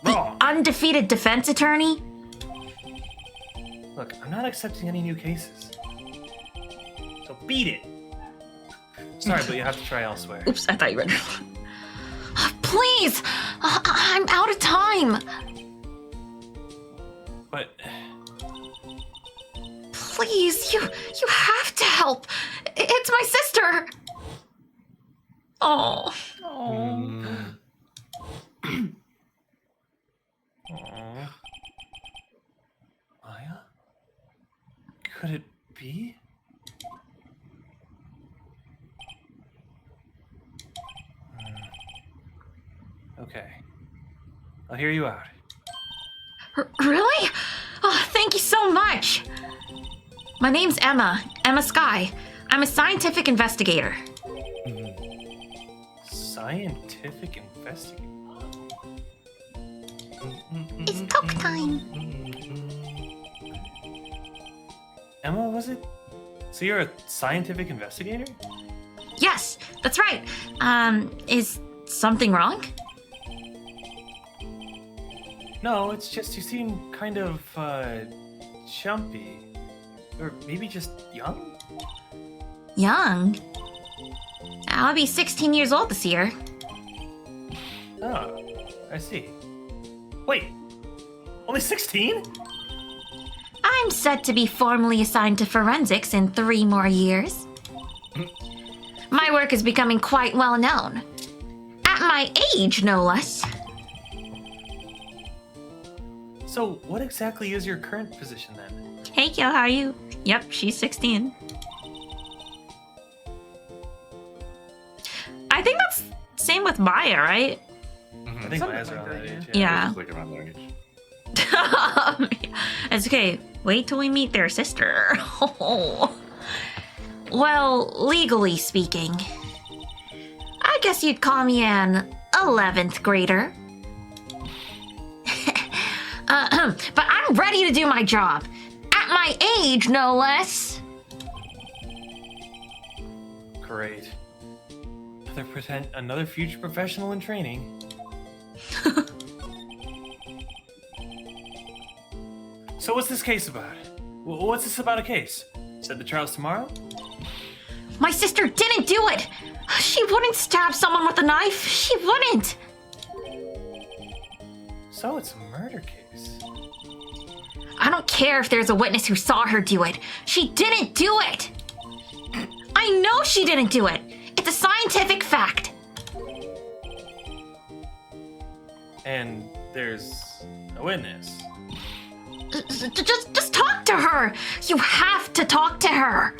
Wrong. Undefeated defense attorney? Look, I'm not accepting any new cases. So beat it! Sorry, but you have to try elsewhere. Oops, I thought you read it. Please! I'm out of time! But Please, you have to help! It's my sister! Oh. Aw. Maya? Could it be? hear you out. Really? Oh, thank you so much. My name's Emma Sky. I'm a scientific investigator. Scientific investigator? It's talk time. Emma, was it? So you're a scientific investigator? Yes, that's right. Is something wrong? No, it's just you seem kind of, jumpy. Or maybe just young? Young? I'll be 16 years old this year. Oh, I see. Wait, only 16? I'm set to be formally assigned to forensics in 3 more years. My work is becoming quite well known. At my age, no less. So, what exactly is your current position then? Hey, Kyo, how are you? Yep, she's 16. I think that's same with Maya, right? I think Something Maya's like around that, that age. Yeah. Just like around their age. It's okay. Wait till we meet their sister. Well, legally speaking, I guess you'd call me an 11th grader. But I'm ready to do my job. At my age, no less. Great. Another future professional in training. So what's this case about? What's this about a case? Said the trial's tomorrow? My sister didn't do it. She wouldn't stab someone with a knife. She wouldn't. So it's a murder case. I don't care if there's a witness who saw her do it. She didn't do it. I know she didn't do it. It's a scientific fact. And there's a witness. Just talk to her. You have to talk to her.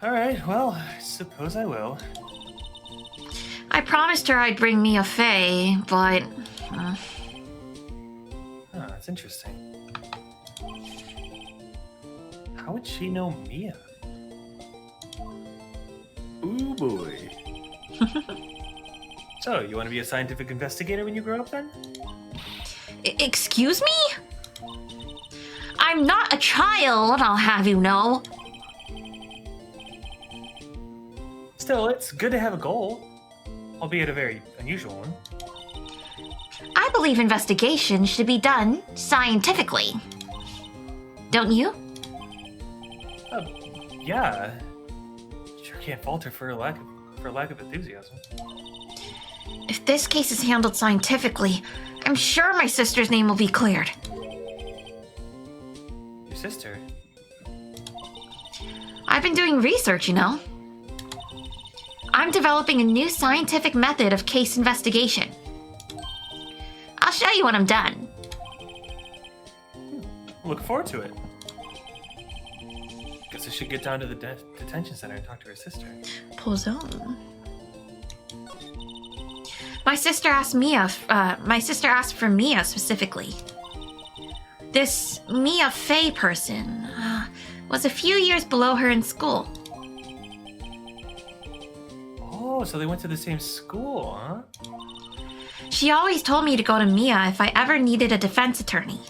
Alright, well, I suppose I will. I promised her I'd bring Mia Fey, but... Oh, that's interesting. How would she know Mia? Ooh boy. So, you want to be a scientific investigator when you grow up then? Excuse me? I'm not a child, I'll have you know. Still, it's good to have a goal. Albeit a very unusual one. I believe investigation should be done scientifically. Don't you? Yeah. Sure can't falter for lack of enthusiasm. If this case is handled scientifically, I'm sure my sister's name will be cleared. Your sister? I've been doing research, you know. I'm developing a new scientific method of case investigation. I'll show you when I'm done. Look forward to it. Guess I should get down to the detention center and talk to her sister. Pozone. My sister asked for Mia specifically. This Mia Fey person was a few years below her in school. Oh, so they went to the same school, huh? She always told me to go to Mia if I ever needed a defense attorney.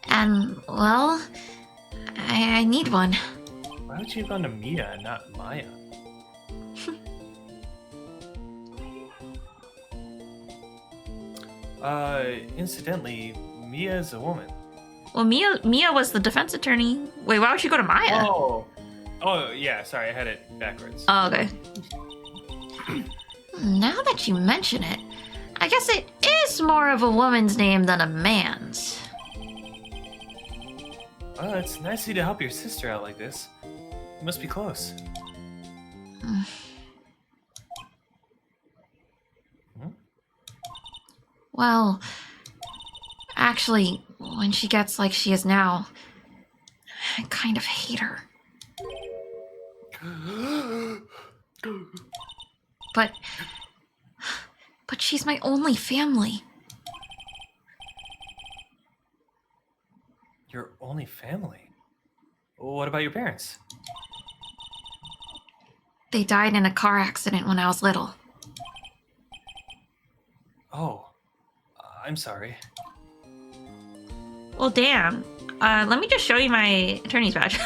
And, well, I need one. Why would you have gone to Mia and not Maya? Incidentally, Mia is a woman. Well, Mia was the defense attorney. Wait, why would you go to Maya? Oh, yeah, sorry, I had it backwards. Oh, okay. Now that you mention it, I guess it is more of a woman's name than a man's. Well, it's nice of you to help your sister out like this. You must be close. Well, actually, when she gets like she is now, I kind of hate her. But But she's my only family. Your only family? What about your parents? They died in a car accident when I was little. Oh, I'm sorry. Well, damn. Let me just show you my attorney's badge.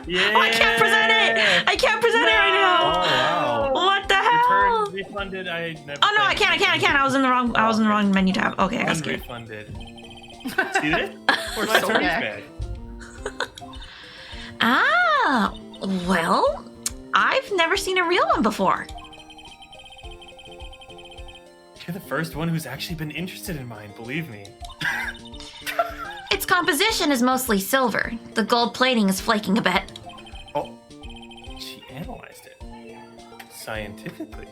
Yeah. Oh, I can't present it! I can't present it right now! Oh, wow. What the hell? Return refunded. I never. Oh no, I can't. I was in the wrong menu tab. Okay, I got scared. Unrefunded. See that? Or We're so attorney's back. badge. Ah, well, I've never seen a real one before. You're the first one who's actually been interested in mine, believe me. Its composition is mostly silver. The gold plating is flaking a bit. Oh, she analyzed it. Scientifically.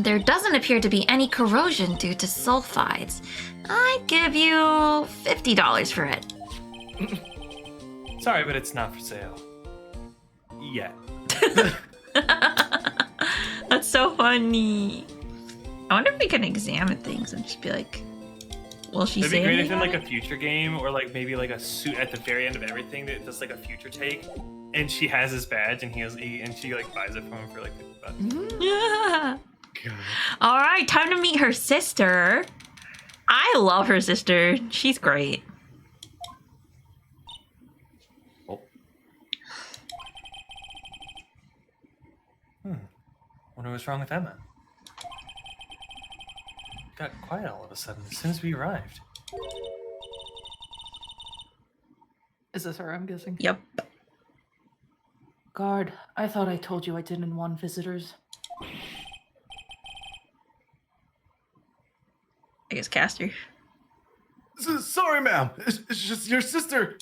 There doesn't appear to be any corrosion due to sulfides. I'd give you $50 for it. Sorry, but it's not for sale. Yet. That's so funny. I wonder if we can examine things and just be like, will she It'd say be great if anything in like about a future game or like maybe like a suit at the very end of everything that does like a future take, and she has his badge and and she like buys it from him for like $50. it? Yeah. All right, time to meet her sister. I love her sister. She's great. Oh. Wonder what's wrong with Emma. Got quiet all of a sudden as soon as we arrived. Is this her, I'm guessing? Yep. Guard, I thought I told you I didn't want visitors. I guess Caster. Sorry, ma'am. It's just your sister.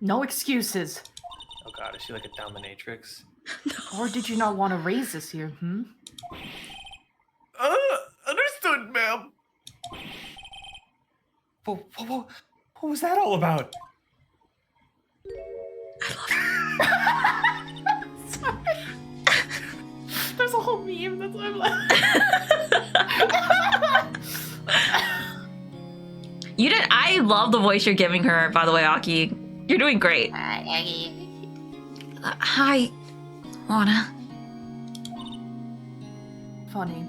No excuses. Oh god, is she like a dominatrix? Or did you not want to raise this here, Understood, ma'am. What was that all about? There's a whole meme that's I'm like. You did. I love the voice you're giving her, by the way, Aki. You're doing great. Hi, Lana. Funny.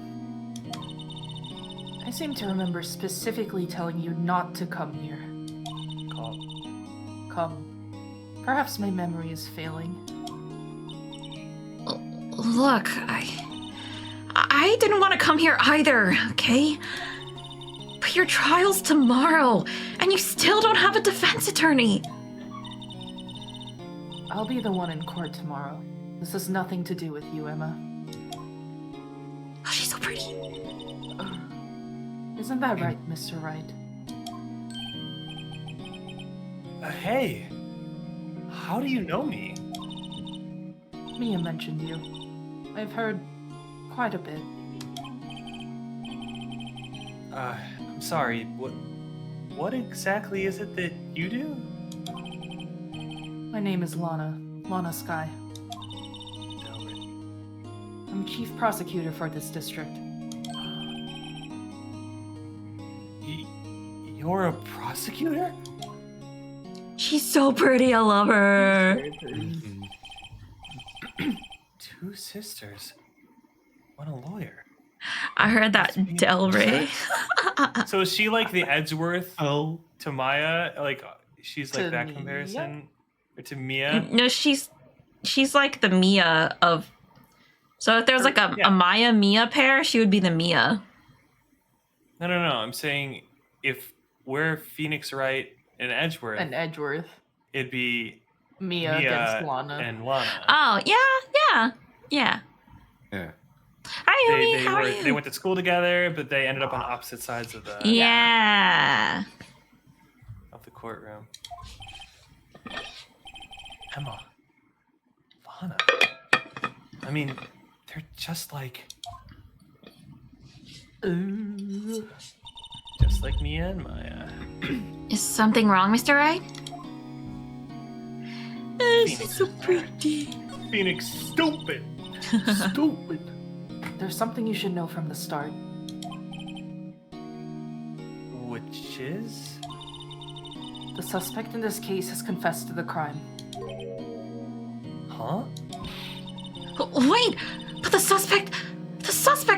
I seem to remember specifically telling you not to come here. Come. Perhaps my memory is failing. Look, I didn't want to come here either, okay? But your trial's tomorrow, and you still don't have a defense attorney. I'll be the one in court tomorrow. This has nothing to do with you, Emma. Oh, she's so pretty. Isn't that right, Mr. Wright? Hey, how do you know me? Mia mentioned you. I've heard quite a bit. I'm sorry, what exactly is it that you do? My name is Lana Sky. I'm chief prosecutor for this district. You're a prosecutor? She's so pretty. I love her. Two sisters. What a lawyer. I heard that Del Rey. So is she like the Edgeworth to Maya? Like she's like To that Mia? comparison? Or to Mia? No, she's like the Mia of. So if there's like a Maya Mia pair, she would be the Mia. No. I'm saying if we're Phoenix Wright and Edgeworth, it'd be Mia against Lana. and Lana. Oh yeah. Yeah. Hi, Yumi. How are you? They went to school together, but they ended up on opposite sides of the Yeah. of the courtroom. Emma, Lana. I mean, they're just like Mia and Maya. Is something wrong, Mr. Wright? She's so pretty. Phoenix, stupid. Stupid. There's something you should know from the start. Which is? The suspect in this case has confessed to the crime. Huh? Wait, but the suspect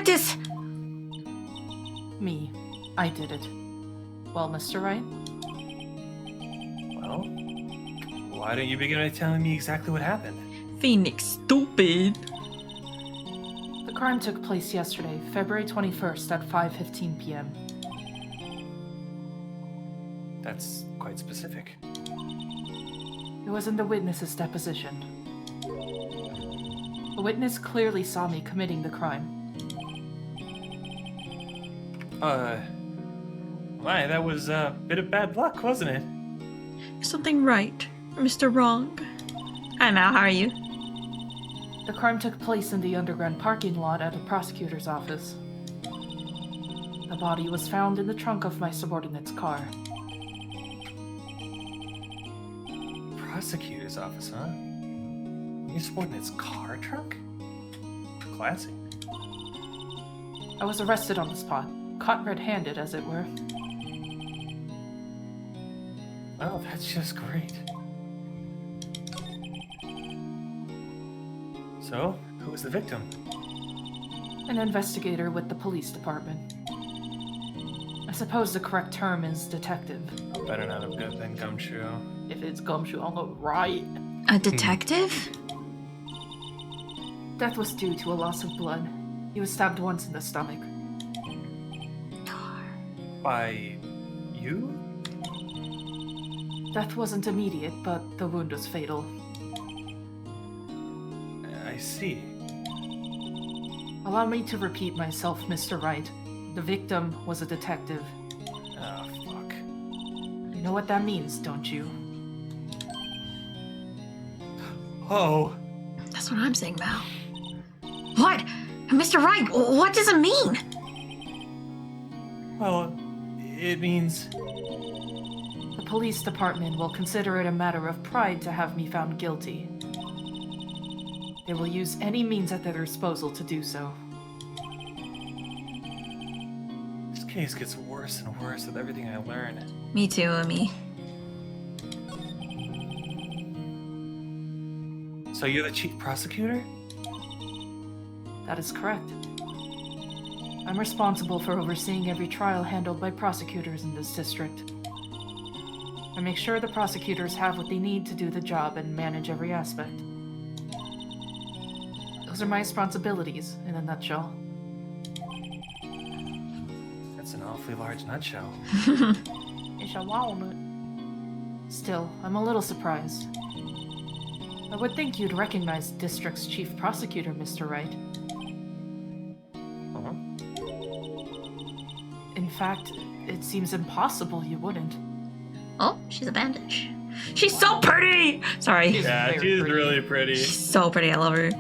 is... Me. I did it. Well, Mr. Wright? Well, why don't you begin by telling me exactly what happened? Phoenix, stupid. The crime took place yesterday, February 21st at 5:15 p.m. That's quite specific. It was in the witness's deposition. The witness clearly saw me committing the crime. My, that was a bit of bad luck, wasn't it? Is something right, or Mr. Wrong? Hi, Mal, how are you? The crime took place in the underground parking lot at a prosecutor's office. The body was found in the trunk of my subordinate's car. Prosecutor's office, huh? Your subordinate's car trunk? Classy. I was arrested on the spot, caught red-handed, as it were. Oh, that's just great. So, who was the victim? An investigator with the police department. I suppose the correct term is detective. Better not have been Gumshoe. If it's Gumshoe, I'll know right. A detective? Death was due to a loss of blood. He was stabbed once in the stomach. By you? Death wasn't immediate, but the wound was fatal. I see. Allow me to repeat myself, Mr. Wright. The victim was a detective. Oh, fuck. You know what that means, don't you? Oh. That's what I'm saying, Mal. What? Mr. Wright, what does it mean? Well, it means... The police department will consider it a matter of pride to have me found guilty. They will use any means at their disposal to do so. This case gets worse and worse with everything I learn. Me too, Amy. So you're the chief prosecutor? That is correct. I'm responsible for overseeing every trial handled by prosecutors in this district. I make sure the prosecutors have what they need to do the job and manage every aspect. Those are my responsibilities, in a nutshell. That's an awfully large nutshell. It's a walnut. Still, I'm a little surprised. I would think you'd recognize the district's chief prosecutor, Mr. Wright. Uh-huh. In fact, it seems impossible you wouldn't. Oh, she's a bandage. She's so pretty! Sorry. Yeah, very she's pretty. really pretty. She's so pretty, I love her.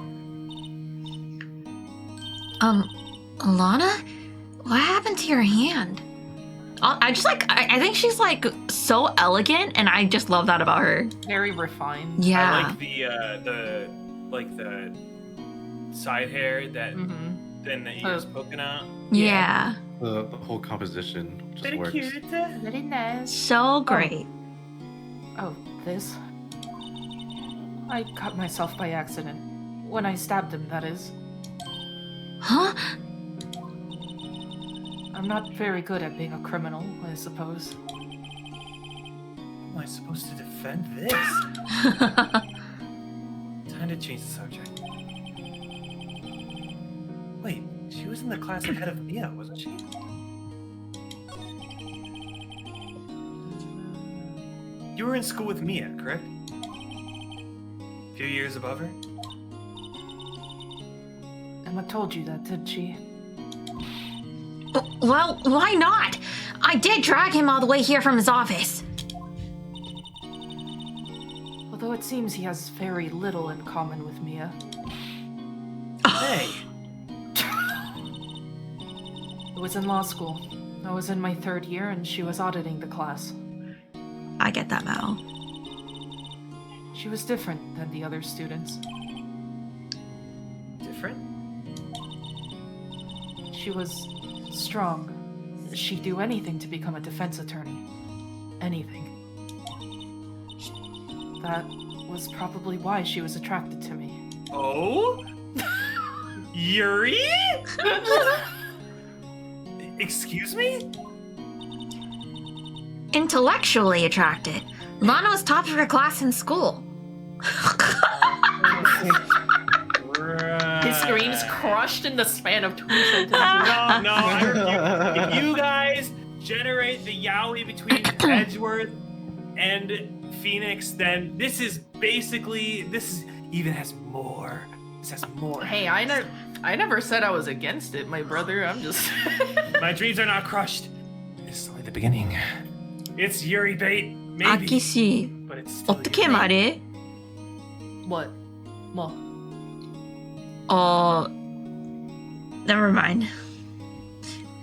Alana? What happened to your hand? I think she's like so elegant, and I just love that about her. Very refined. Yeah. I like the side hair that Mm-hmm. then the ears poking out. Yeah. The whole composition just works. Very nice. So great. Oh, this? I cut myself by accident. When I stabbed him, that is. Huh? I'm not very good at being a criminal, I suppose. How am I supposed to defend this? Time to change the subject. Wait, she was in the class ahead of Mia, wasn't she? You were in school with Mia, correct? A few years above her? Emma told you that, did she? Well, why not? I did drag him all the way here from his office. Although it seems he has very little in common with Mia. Hey! It was in law school. I was in my 3rd year and she was auditing the class. I get that, Mal. She was different than the other students. Different? She was strong. She'd do anything to become a defense attorney. Anything. That was probably why she was attracted to me. Oh? Yuri? Excuse me? Intellectually attracted. Lana was top of her class in school. His screams crushed in the span of 2 sentences. No, I refuse. If you guys generate the yaoi between Edgeworth and Phoenix, then this even has more. This has more. Hey, I never said I was against it, my brother. I'm just... My dreams are not crushed. This is only the beginning. It's Yuri bait, maybe. 아키씨, But it's still 어떻게 Yuri. 말해? What? Well, Never mind.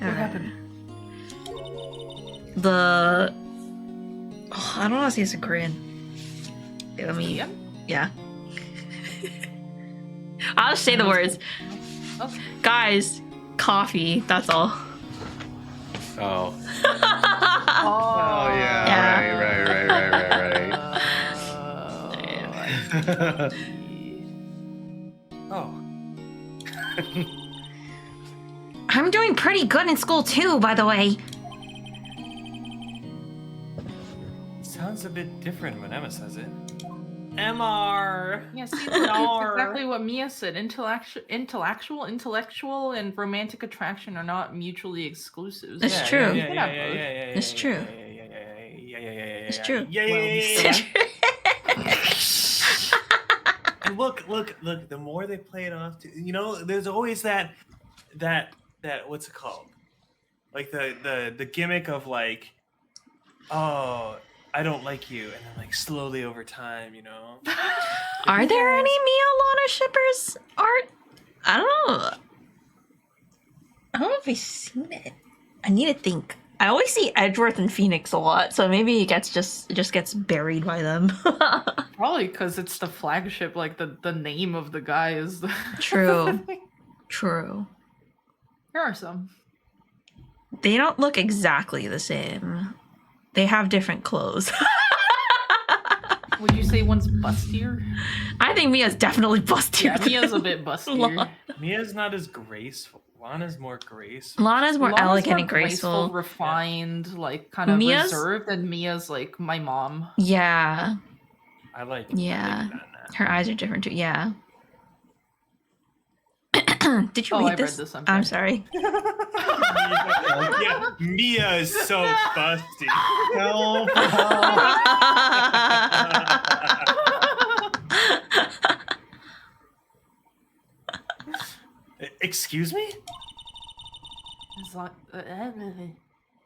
what happened? I don't know how to say this in Korean. Okay, let me. Yeah. I'll just say the words. Okay. Guys, coffee. That's all. Oh. Oh, yeah. Right. Oh. I'm doing pretty good in school too, by the way. Sounds a bit different when Emma says it. MR. Yeah, see, that's exactly what Mia said. Intellectual, and romantic attraction are not mutually exclusive. That's true. Yeah. It's true. It's true. Yeah. And look, the more they play it off, there's always that what's it called? Like the gimmick of like, oh, I don't like you, and then like slowly over time, Are there any Mia Lana shippers? I don't know. I don't know if I've seen it. I need to think. I always see Edgeworth and Phoenix a lot, so maybe it just gets buried by them. Probably because it's the flagship, like the name of the guy is the... True. True. There are some. They don't look exactly the same. They have different clothes. Would you say one's bustier? I think Mia's definitely bustier. Yeah, Mia's a bit bustier. Mia's not as graceful. Lana's more graceful. Lana's more Lana's elegant more and graceful. Refined, like kind of Mia's- reserved, and Mia's like my mom. Yeah. I like. Yeah. Her eyes are different too. Yeah. Did you Oh, read I this? read this, I'm I'm sorry. Yeah, Mia is so busty. Excuse me?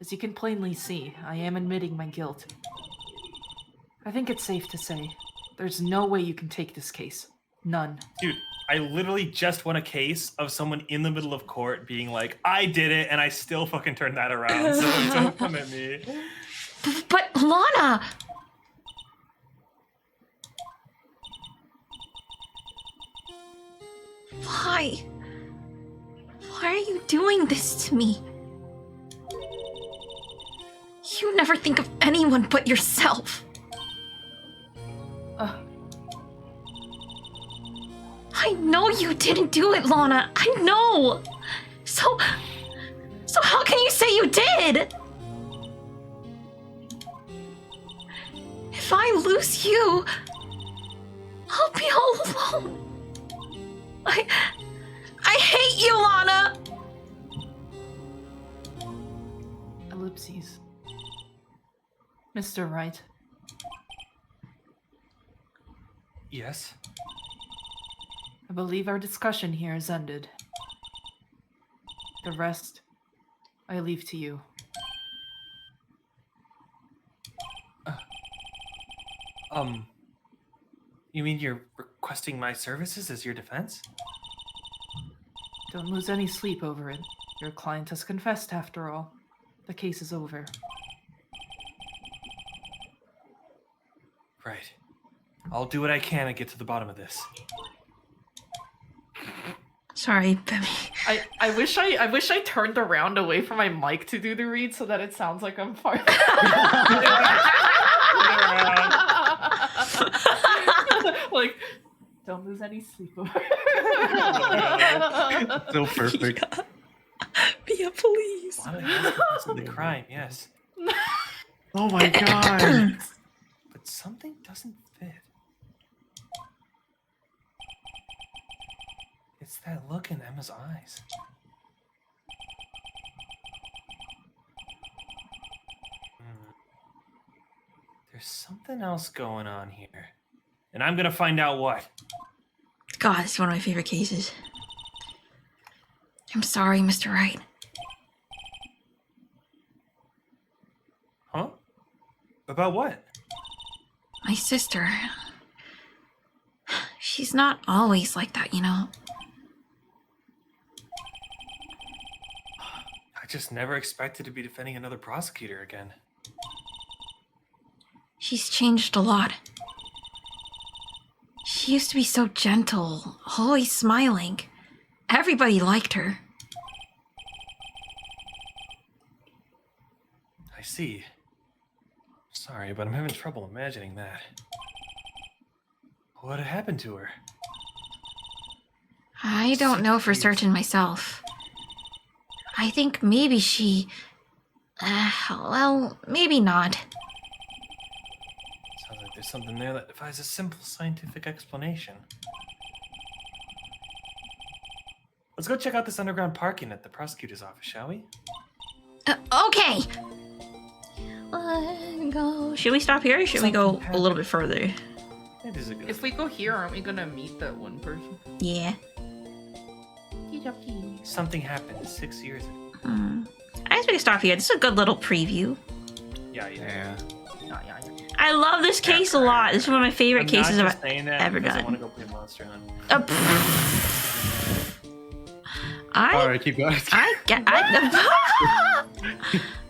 As you can plainly see, I am admitting my guilt. I think it's safe to say, there's no way you can take this case. None. Dude, I literally just won a case of someone in the middle of court being like, I did it, and I still fucking turned that around, so don't come at me. But Lana! Why? Why are you doing this to me? You never think of anyone but yourself. I know you didn't do it, Lana. I know. So how can you say you did? If I lose you, I'll be all alone. I hate you, Lana. Ellipses. Mr. Wright. Yes? I believe our discussion here is ended. The rest, I leave to you. You mean you're requesting my services as your defense? Don't lose any sleep over it. Your client has confessed after all. The case is over. Right. I'll do what I can to get to the bottom of this. Sorry, Bemmy. I wish I turned around away from my mic to do the read so that it sounds like I'm far. Like, don't lose any sleep over. So perfect. Pia, please. The crime, yes. Oh my god. But something doesn't fit. It's that look in Emma's eyes. There's something else going on here. And I'm gonna find out what. God, this is one of my favorite cases. I'm sorry, Mr. Wright. Huh? About what? My sister. She's not always like that, you know. I just never expected to be defending another prosecutor again. She's changed a lot. She used to be so gentle, always smiling. Everybody liked her. I see. Sorry, but I'm having trouble imagining that. What happened to her? I don't know for certain myself. I think maybe she... well, maybe not. Sounds like there's something there that defies a simple scientific explanation. Let's go check out this underground parking at the prosecutor's office, shall we? Okay! Go. Should we stop here or should we go a little bit further? It is a good. If we go here, aren't we gonna meet that one person? Yeah. Something happened 6 years ago. I guess we can stop here. This is a good little preview. Yeah. I love this case a lot. This is one of my favorite cases I'm not I've just saying that ever because done. I want to go play Monster Hunt. Alright, keep going.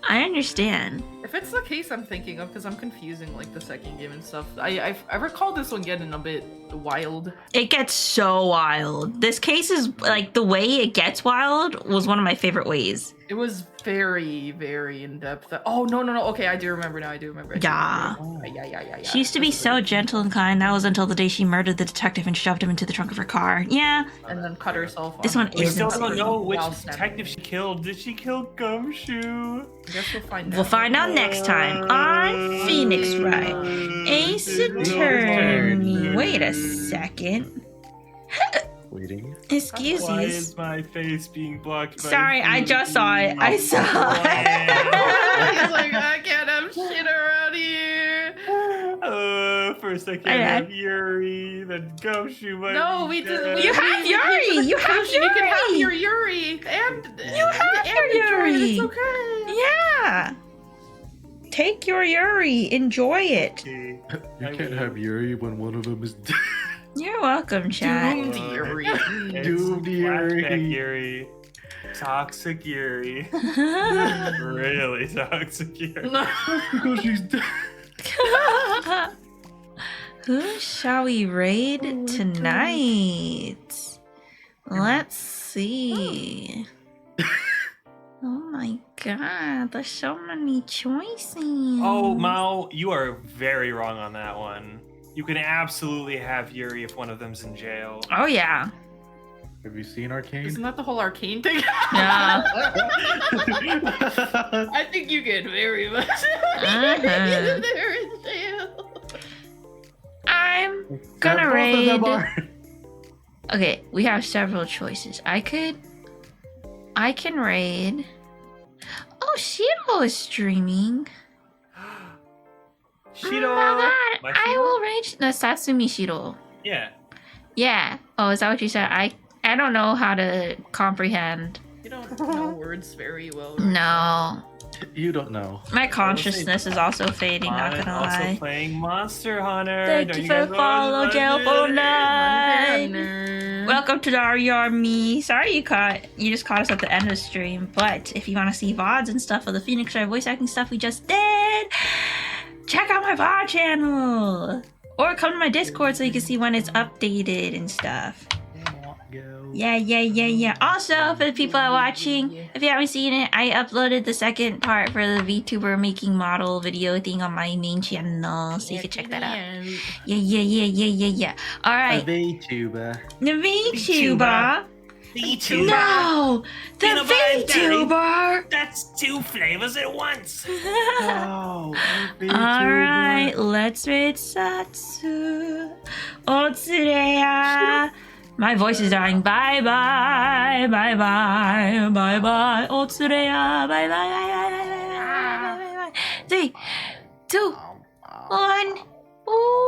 I understand. If it's the case I'm thinking of, because I'm confusing like the second game and stuff. I recall this one getting a bit wild. It gets so wild. This case is like the way it gets wild was one of my favorite ways. It was very, very in depth. Oh no. Okay, I do remember now. Yeah. Yeah. She used to be so gentle and kind. That was until the day she murdered the detective and shoved him into the trunk of her car. Yeah. And then cut herself off. This one We isn't. still don't know which Wow, detective she killed. Did she kill Gumshoe? I guess we'll find out. We'll find out next time on Phoenix Wright. Ace Attorney. Wait a second. Waiting. Excuse Why me. is my face being blocked by Sorry, I just saw it. I saw it. He's like, I can't have shit around here. First I can't have Yuri, then Gumshoe might No, be we did. dead. We, You have Yuri. You have You can have Yuri. your Yuri and You have your Yuri. It's okay. Yeah. Take your Yuri. Enjoy it. Okay. You can't have Yuri when one of them is dead. You're welcome, chat. Doomed Yuri. It's Doomed Yuri. flashback Yuri. Toxic Yuri. Really toxic Yuri. Because she's dead. Who shall we raid tonight? Let's see. Oh my god, there's so many choices. Oh, Mao, you are very wrong on that one. You can absolutely have Yuri if one of them's in jail. Oh yeah. Have you seen Arcane? Isn't that the whole Arcane thing? Yeah. I think you get very much. Uh-huh. They're in jail. I'm Both gonna of raid. them are. Okay, we have several choices. I can raid. Oh, Shiro is streaming. Shiro! Oh my god, My I Shiro? will raid the Satsumi Shiro. Yeah. Yeah. Oh, is that what you said? I don't know how to comprehend. You don't know words very well. Right? No. You don't know. My consciousness is also fading, not I'm gonna also lie. playing Monster Hunter. Thank Don't you guys for wanna follow, play Jelpo it? 9. Welcome to our Army. Sorry you just caught us at the end of the stream, but if you want to see VODs and stuff of the Phoenix Wright voice acting stuff we just did, check out my VOD channel. Or come to my Discord so you can see when it's updated and stuff. Go. Yeah. Also, for the people that are watching, if you haven't seen it, I uploaded the second part for the VTuber making model video thing on my main channel, so you can check that out. Yeah. All A right, VTuber. the VTuber. VTuber. No, the Peanut butter and jelly. VTuber. That's 2 flavors at once. Oh, VTuber. All right, let's read Satsu. Otsureya. My voice is dying. Bye. Otsureya. Bye. 3, 2, 1. Ooh.